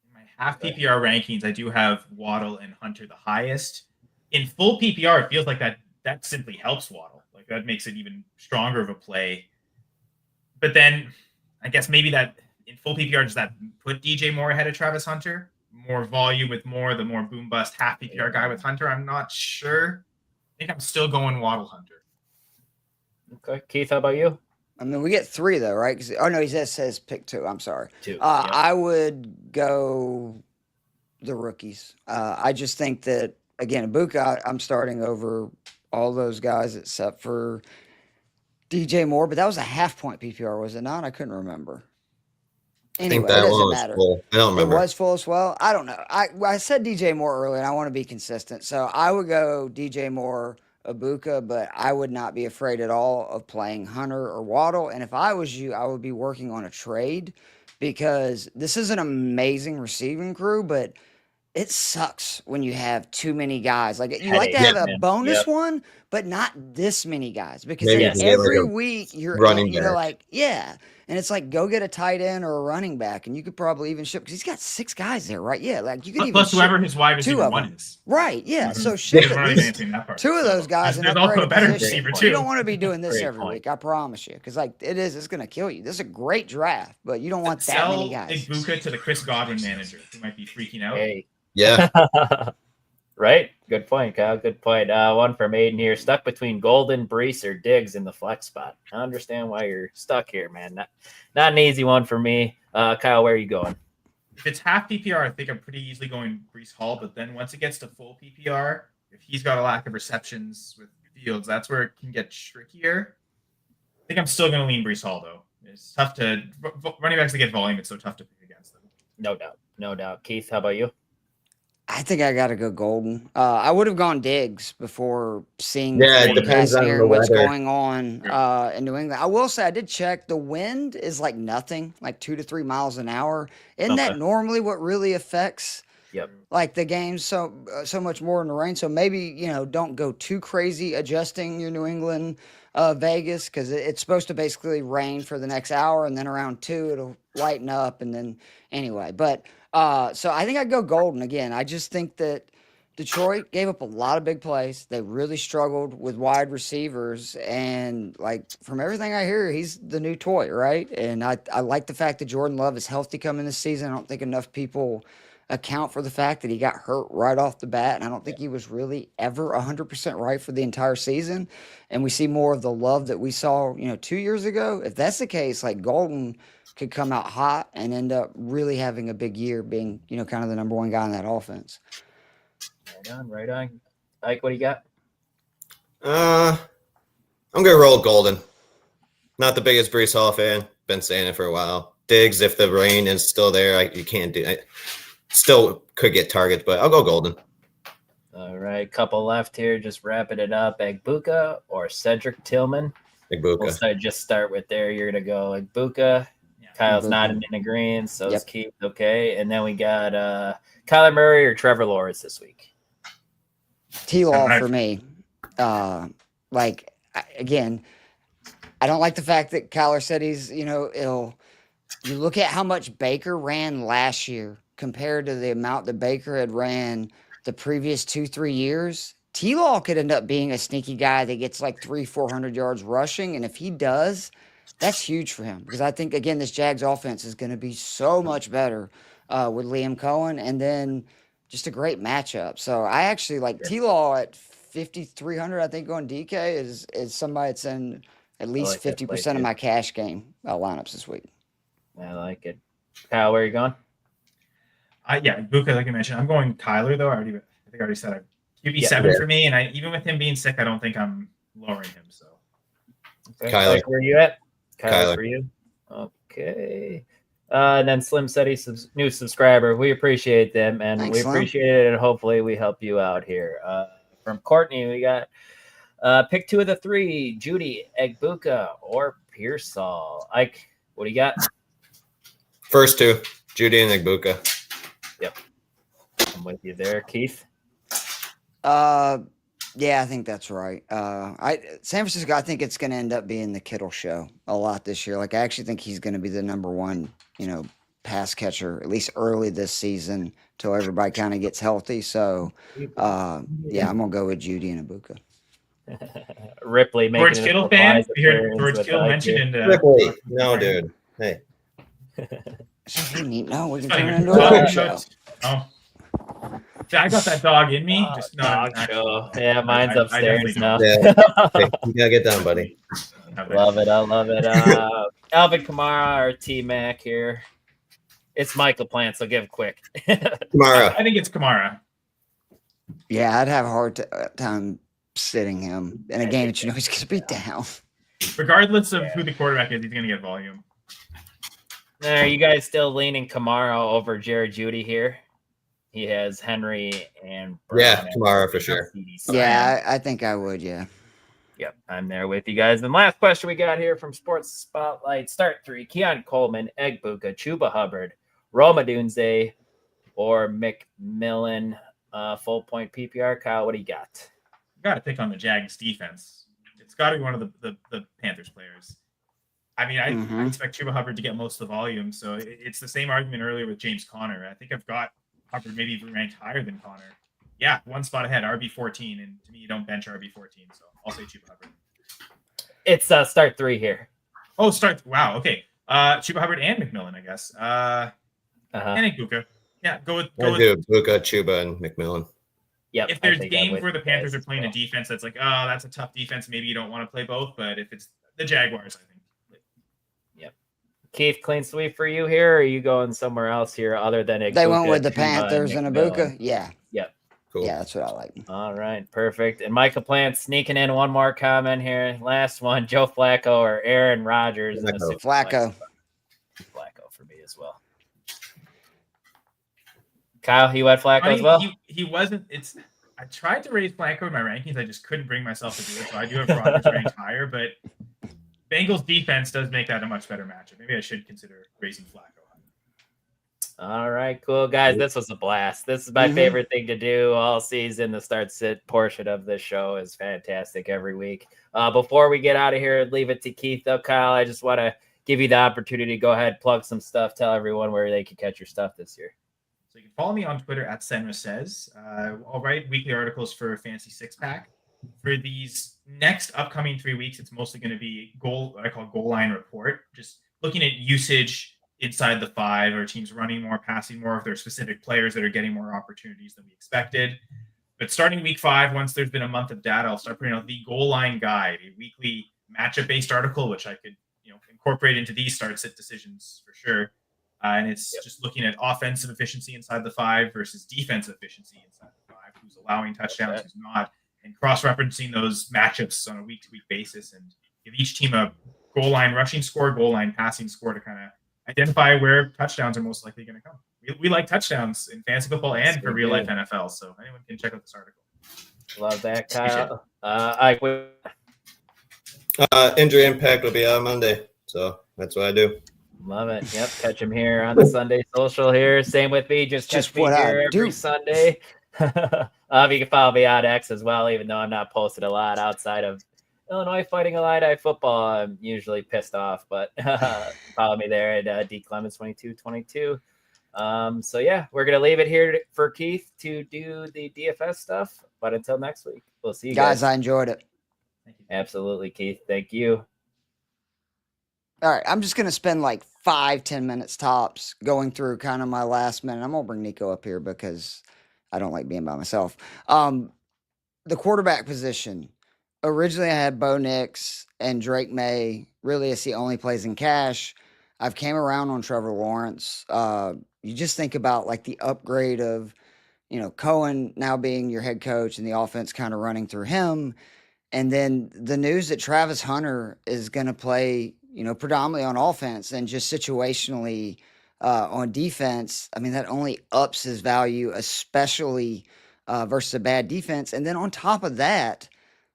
In my half PPR rankings, I do have Waddle and Hunter the highest. In full PPR, it feels like that simply helps Waddle. Like that makes it even stronger of a play. But then I guess maybe that in full PPR, does that put DJ Moore ahead of Travis Hunter? More volume with Moore, the more boom bust half PPR guy with Hunter. I'm not sure. I think I'm still going Waddle Hunter. Okay, Keith, how about you? I mean, we get 3 though, right? No, he says pick 2. I'm sorry. 2. I would go the rookies. I just think that again, Ibuka, I'm starting over all those guys except for DJ Moore, but that was a half point PPR, was it not? I couldn't remember. Anyway, I think that it one doesn't was matter. full. I don't remember. It was full as well. I don't know. I said DJ Moore earlier, and I want to be consistent. So I would go DJ Moore, Ibuka, but I would not be afraid at all of playing Hunter or Waddle. And if I was you, I would be working on a trade because this is an amazing receiving crew, but it sucks when you have too many guys. Like you like to have a bonus one, but not this many guys because Maybe then you get, like, every a week you're running you know, back. like and it's like go get a tight end or a running back, and you could probably even ship because he's got 6 guys there, right? Yeah, like you could even Plus whoever ship his wide 2 receiver of 1 them. is. Right? Yeah. Mhm. So ship Because we're at only least advancing that part. 2 of those guys in There's a also a better position. receiver You too. don't want to be doing this Great every point. week, I promise you, because like it's going to kill you. This is a great draft, but you don't want that Sell many guys. Ibuka to the Chris Godwin manager who might be freaking out. Hey. Yeah. Right? Good point, Kyle. Good point. One from Aiden here. Stuck between Golden, Brees, or Diggs in the flex spot. I understand why you're stuck here, man. Not an easy one for me. Kyle, where are you going? If it's half PPR, I think I'm pretty easily going Brees Hall. But then once it gets to full PPR, if he's got a lack of receptions with Fields, that's where it can get trickier. I think I'm still going to lean Brees Hall, though. It's tough to running backs to get volume. It's so tough to pick against them. No doubt. Keith, how about you? I think I got to go Golden. I would have gone Diggs before seeing Yeah, it the depends forecast on here the and what's weather. going on in New England. I will say I did check. The wind is like nothing, like 2 to 3 miles an hour. Isn't that normally what really affects like the game so much more in the rain? So maybe, don't go too crazy adjusting your New England Vegas because it's supposed to basically rain for the next hour, and then around 2 it'll lighten up, and then anyway. But so I think I'd go Golden again. I just think that Detroit gave up a lot of big plays. They really struggled with wide receivers, and like from everything I hear, he's the new toy, right? And I like the fact that Jordan Love is healthy coming this season. I don't think enough people account for the fact that he got hurt right off the bat, and I don't think he was really ever 100% right for the entire season. And we see more of the love that we saw, 2 years ago. If that's the case, like Golden could come out hot and end up really having a big year, being, kind of the number 1 guy in that offense. Right on. Ike, what do you got? I'm gonna roll Golden. Not the biggest Brees Hall fan. Been saying it for a while. Diggs, if the rain is still there, you can't do it. Still could get targets, but I'll go Golden. All right, couple left here. Just wrapping it up. Egbuka or Cedric Tillman? Egbuka. We'll just start with there. You're gonna go Egbuka. Kyle's nodding in agreement, so it's Keith. Okay, and then we got Kyler Murray or Trevor Lawrence this week. T-Law for me. Again, I don't like the fact that Kyler said he's, ill. You look at how much Baker ran last year compared to the amount that Baker had ran the previous 2-3 years. T-Law could end up being a sneaky guy that gets like 300-400 yards rushing. And if he does, That's huge for him because I think, again, this Jags offense is going to be so much better with Liam Cohen, and then just a great matchup. So I actually like T-Law at 5,300. I think on DK is somebody that's in at least 50% of my cash game lineups this week. I like it. Kyle, where are you going? Yeah, Buka, like you mentioned. I'm going Tyler though. I think I already said QB7 for me, and even with him being sick, I don't think I'm lowering him. So, okay. Kyler, where are you at? Kyler for you. Okay. And then Slim said he's new subscriber. We appreciate them, and Thanks, we Slim. appreciate it, and hopefully we help you out here. From Courtney, we got pick 2 of the 3: Judy, Egbuka, or Pearsall. Ike, what do you got? First 2, Judy and Egbuka. Yep, I'm with you there, Keith. Yeah, I think that's right. San Francisco, I think it's going to end up being the Kittle show a lot this year. Like, I actually think he's going to be the number 1, pass catcher, at least early this season, till everybody kind of gets healthy. So, I'm going to go with Judy and Ibuka. Ripley making George Kittle fan? We heard George Kittle mentioned in Ripley. No, dude. Hey. No, we can Not turn even it into a dog show. Oh. I got that dog in me. Just dog not show. Yeah, mine's upstairs now. Yeah. Hey, you gotta get down, buddy. Love it. I love it. Alvin Kamara or T-Mac here. It's Michael Plant, so give quick. Kamara. I think it's Kamara. Yeah, I'd have a hard time sitting him in a game that he's going to be down. Regardless of who the quarterback is, he's going to get volume. Are you guys still leaning Kamara over Jared Judy here? He has Henry and Brown Kamara for sure. Yeah, I think I would. Yeah. Yep, I'm there with you guys. And last question we got here from Sports Spotlight: Start 3: Keon Coleman, Egbuka, Chuba Hubbard, Roma Dunze, or McMillan. Full point PPR. Kyle, what do you got? You got to pick on the Jags defense. It's got to be one of the Panthers players. I mean, I expect Chuba Hubbard to get most of the volume. So it's the same argument earlier with James Conner. I think I've got Hubbard maybe even ranked higher than Conner. Yeah, one spot ahead, RB14. And to me, you don't bench RB14. So I'll say Chuba Hubbard. It's start 3 here. Oh, start. Wow. Okay. Chuba Hubbard and McMillan, I guess. And Egbuka. Yeah, go with Egbuka, Chuba, and McMillan. Yep. If there's games where the Panthers are playing a defense that's like, oh, that's a tough defense, maybe you don't want to play both. But if it's the Jaguars, I think. Yep. Keith, clean sweep for you here, or are you going somewhere else here other than Egbuka? They went with the Panthers and Ibuka? Yeah. Yep. Cool. Yeah, that's what I like. All right, perfect. And Michael Plant sneaking in one more comment here. Last one: Joe Flacco or Aaron Rodgers? Flacco. Flacco for me as well. Kyle, you had Flacco as well? He wasn't. I tried to raise Flacco in my rankings. I just couldn't bring myself to do it. So I do have Rodgers ranked higher, but Bengals defense does make that a much better matchup. Maybe I should consider raising Flacco. All right, cool guys. This was a blast. This is my favorite thing to do all season. The start sit portion of this show is fantastic every week. Before we get out of here, leave it to Keith though. Kyle, I just want to give you the opportunity to go ahead, plug some stuff, tell everyone where they can catch your stuff this year. So you can follow me on Twitter at Senra Says. I'll write weekly articles for Fantasy Six Pack. For these next upcoming 3 weeks, it's mostly going to be what I call goal line report, just looking at usage inside the 5, or teams running more, passing more, if there are specific players that are getting more opportunities than we expected. But starting week 5, once there's been a month of data, I'll start putting out the goal line guide, a weekly matchup-based article, which I could incorporate into these start-sit decisions for sure. And it's just looking at offensive efficiency inside the 5 versus defensive efficiency inside the 5, who's allowing touchdowns, who's not, and cross-referencing those matchups on a week-to-week basis, and give each team a goal line rushing score, goal line passing score to kind of identify where touchdowns are most likely going to come. We like touchdowns in fantasy football and for real-life NFL, so anyone can check out this article. Love that, Kyle. Injury impact will be out Monday, so that's what I do. Love it. Yep, catch him here on the Sunday Social here. Same with me. Just catch me here every Sunday. You can follow me on X as well, even though I'm not posted a lot outside of Illinois Fighting Illini football. I'm usually pissed off, but follow me there at D Clemons 2222. So yeah, we're gonna leave it here for Keith to do the DFS stuff. But until next week, we'll see you guys. I enjoyed it. Absolutely, Keith. Thank you. All right, I'm just going to spend like 5-10 minutes tops going through kind of my last minute. I'm going to bring Nico up here because I don't like being by myself. The quarterback position. Originally, I had Bo Nix and Drake May. Really, it's the only plays in cash. I've came around on Trevor Lawrence. You just think about like the upgrade of, Cohen now being your head coach and the offense kind of running through him. And then the news that Travis Hunter is going to play, predominantly on offense and just situationally on defense. I mean, that only ups his value, especially versus a bad defense. And then on top of that,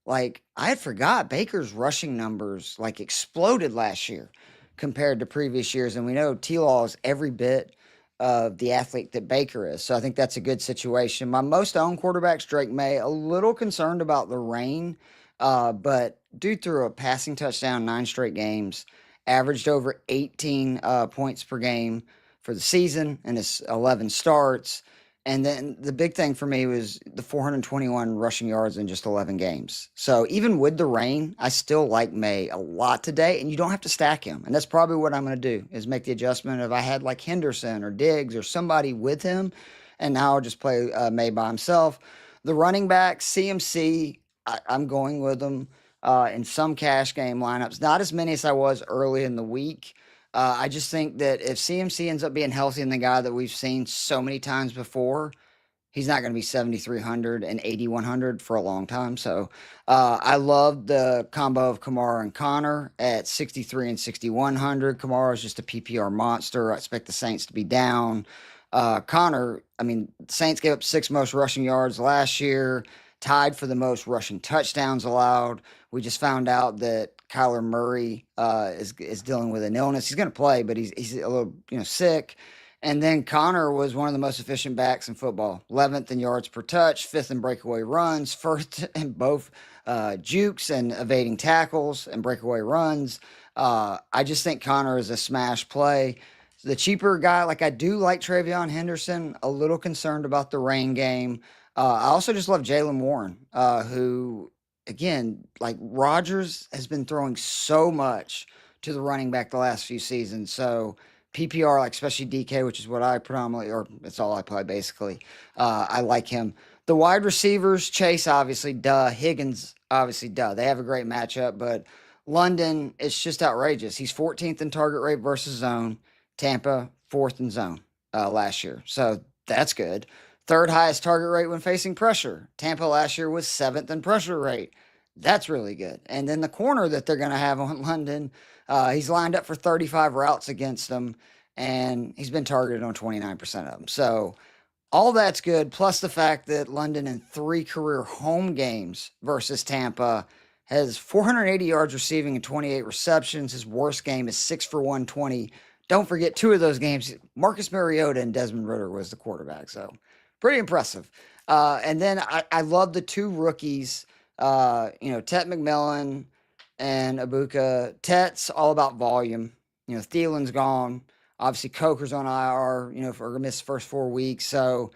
like I had forgot Baker's rushing numbers like exploded last year compared to previous years. And we know T-Law is every bit of the athlete that Baker is. So I think that's a good situation. My most owned quarterback's Drake May. A little concerned about the rain, but dude threw a passing touchdown 9 straight games, averaged over 18 points per game for the season and his 11 starts. And then the big thing for me was the 421 rushing yards in just 11 games. So even with the rain, I still like May a lot today, and you don't have to stack him. And that's probably what I'm going to do is make the adjustment if I had like Henderson or Diggs or somebody with him, and now I'll just play May by himself. The running back, CMC, I'm going with them in some cash game lineups. Not as many as I was early in the week. I just think that if CMC ends up being healthy and the guy that we've seen so many times before, he's not going to be 7,300 and 8,100 for a long time. So I love the combo of Kamara and Connor at 63 and 6,100. Kamara is just a PPR monster. I expect the Saints to be down. Connor, I mean, the Saints gave up 6 most rushing yards last year, tied for the most rushing touchdowns allowed. We just found out that Kyler Murray is dealing with an illness. He's going to play, but he's a little sick. And then Connor was one of the most efficient backs in football. 11th in yards per touch, 5th in breakaway runs, 1st in both jukes and evading tackles and breakaway runs. I just think Connor is a smash play. The cheaper guy, like I do like Travion Henderson, a little concerned about the rain game. I also just love Jaylen Warren, who, again, like Rodgers has been throwing so much to the running back the last few seasons. So PPR, like especially DK, which is what I predominantly, or it's all I play basically. I like him. The wide receivers, Chase, obviously, duh. Higgins, obviously, duh. They have a great matchup, but London, it's just outrageous. He's 14th in target rate versus zone. Tampa, 4th in zone last year. So that's good. 3rd highest target rate when facing pressure. Tampa last year was 7th in pressure rate. That's really good. And then the corner that they're going to have on London, he's lined up for 35 routes against them, and he's been targeted on 29% of them. So all that's good, plus the fact that London in 3 career home games versus Tampa has 480 yards receiving and 28 receptions. His worst game is 6 for 120. Don't forget 2 of those games, Marcus Mariota and Desmond Ridder was the quarterback. So pretty impressive. And then I love the 2 rookies, Tet McMillan and Ibuka. Tet's all about volume. Thielen's gone. Obviously, Coker's on IR, for missed first 4 weeks. So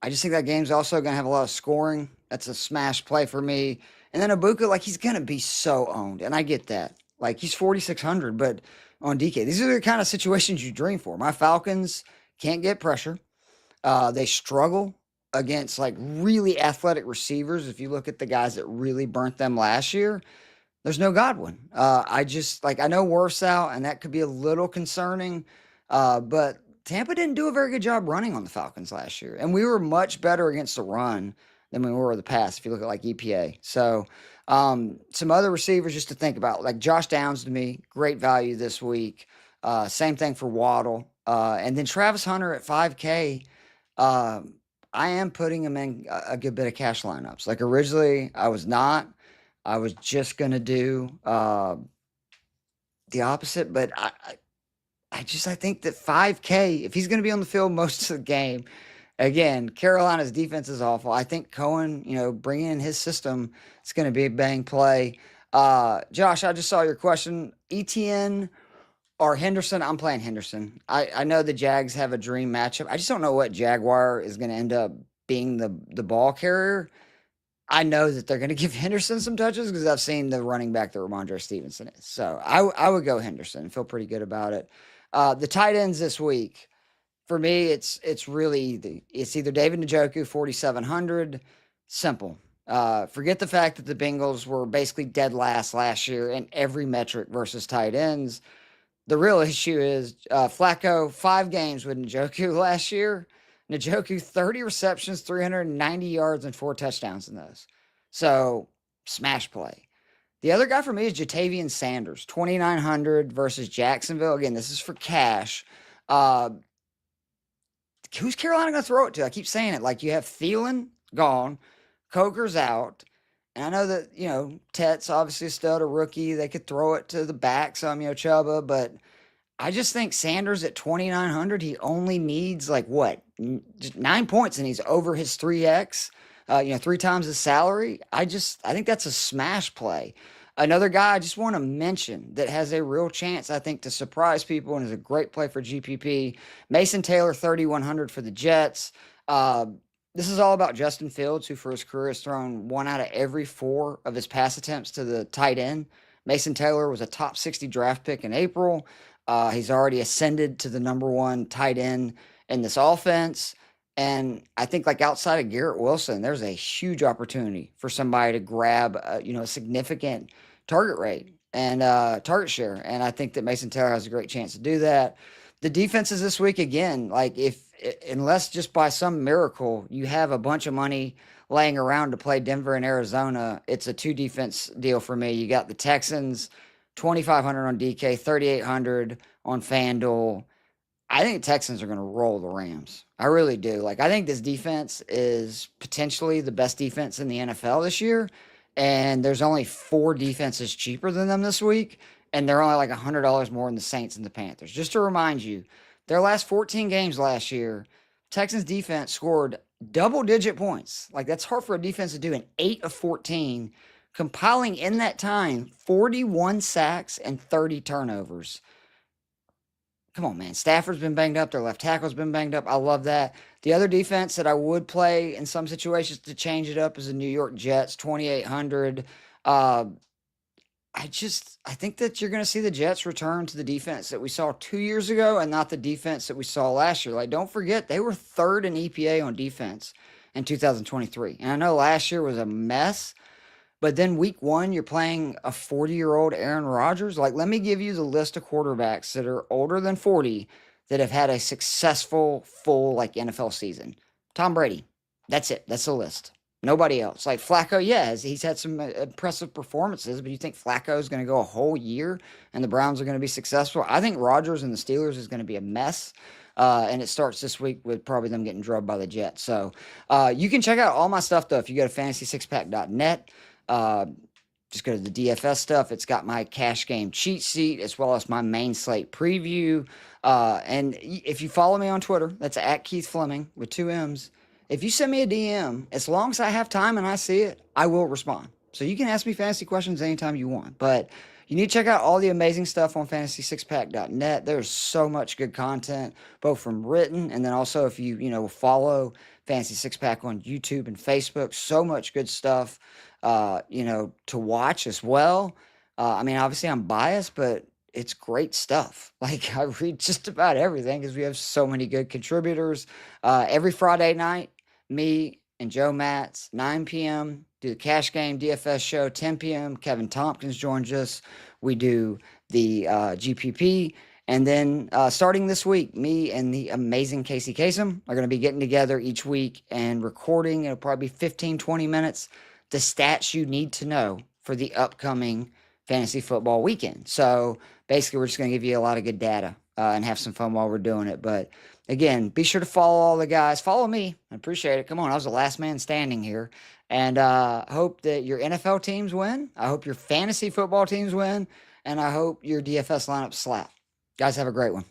I just think that game's also going to have a lot of scoring. That's a smash play for me. And then Ibuka, like, he's going to be so owned. And I get that. Like, he's 4,600, but on DK, these are the kind of situations you dream for. My Falcons can't get pressure. They struggle against like really athletic receivers. If you look at the guys that really burnt them last year, there's no Godwin. I know Worth's out, and that could be a little concerning. But Tampa didn't do a very good job running on the Falcons last year, and we were much better against the run than we were in the past. If you look at like EPA, so some other receivers just to think about, like Josh Downs to me, great value this week. Same thing for Waddle, and then Travis Hunter at 5K. I am putting him in a good bit of cash lineups. Like originally, I was not. I was just gonna do the opposite, but I think that 5K, if he's gonna be on the field most of the game, again, Carolina's defense is awful. I think Cohen, bringing in his system, it's gonna be a bang play. Josh, I just saw your question. ETN or Henderson? I'm playing Henderson. I know the Jags have a dream matchup. I just don't know what Jaguar is going to end up being the ball carrier. I know that they're going to give Henderson some touches because I've seen the running back that Ramondre Stevenson is. So I would go Henderson and feel pretty good about it. The tight ends this week, for me, it's either David Njoku, 4,700. Simple. Forget the fact that the Bengals were basically dead last year in every metric versus tight ends. The real issue is Flacco, 5 games with Njoku last year. Njoku, 30 receptions, 390 yards, and 4 touchdowns in those. So, smash play. The other guy for me is Jatavian Sanders, 2,900 versus Jacksonville. Again, this is for cash. Who's Carolina going to throw it to? I keep saying it. Like, you have Thielen gone, Coker's out. And I know that, Tet's obviously still a rookie. They could throw it to the back some, Chuba. But I just think Sanders at 2,900, he only needs, just 9 points, and he's over his 3X, 3 times his salary. I think that's a smash play. Another guy I just want to mention that has a real chance, I think, to surprise people and is a great play for GPP, Mason Taylor, 3,100 for the Jets. This is all about Justin Fields, who for his career has thrown 1 out of every 4 of his pass attempts to the tight end. Mason Taylor was a top 60 draft pick in April. He's already ascended to the number 1 tight end in this offense. And I think outside of Garrett Wilson, there's a huge opportunity for somebody to grab, a significant target rate and target share. And I think that Mason Taylor has a great chance to do that. The defenses this week, again, unless just by some miracle you have a bunch of money laying around to play Denver and Arizona, it's a 2 defense deal for me. You got the Texans, 2,500 on DK, 3,800 on FanDuel. I think Texans are going to roll the Rams. I really do. I think this defense is potentially the best defense in the NFL this year. And there's only 4 defenses cheaper than them this week. And they're only $100 more than the Saints and the Panthers. Just to remind you, their last 14 games last year, Texans defense scored double-digit points. That's hard for a defense to do in 8 of 14, compiling in that time 41 sacks and 30 turnovers. Come on, man. Stafford's been banged up. Their left tackle's been banged up. I love that. The other defense that I would play in some situations to change it up is the New York Jets, 2,800. I think that you're going to see the Jets return to the defense that we saw 2 years ago and not the defense that we saw last year. Don't forget, they were 3rd in EPA on defense in 2023. And I know last year was a mess, but then week 1, you're playing a 40-year-old Aaron Rodgers. Let me give you the list of quarterbacks that are older than 40 that have had a successful, full, NFL season. Tom Brady. That's it. That's the list. Nobody else. Flacco, he's had some impressive performances, but you think Flacco is going to go a whole year and the Browns are going to be successful? I think Rodgers and the Steelers is going to be a mess. And it starts this week with probably them getting drubbed by the Jets. So you can check out all my stuff, though, if you go to fantasysixpack.net. Just go to the DFS stuff. It's got my cash game cheat sheet as well as my main slate preview. And if you follow me on Twitter, that's at Keith Fleming with 2 M's. If you send me a DM, as long as I have time and I see it, I will respond. So you can ask me fantasy questions anytime you want. But you need to check out all the amazing stuff on fantasysixpack.net. There's so much good content, both from written and then also if you follow Fantasy Six Pack on YouTube and Facebook. So much good stuff, to watch as well. Obviously I'm biased, but it's great stuff. I read just about everything because we have so many good contributors. Every Friday night, me and Joe Matz, 9 p.m., do the Cash Game DFS show, 10 p.m. Kevin Tompkins joins us. We do the GPP. And then starting this week, me and the amazing Casey Kasem are going to be getting together each week and recording. It'll probably be 15, 20 minutes. The stats you need to know for the upcoming fantasy football weekend. So basically, we're just going to give you a lot of good data and have some fun while we're doing it. But again, be sure to follow all the guys. Follow me. I appreciate it. Come on. I was the last man standing here. And hope that your NFL teams win. I hope your fantasy football teams win. And I hope your DFS lineup slap. Guys, have a great one.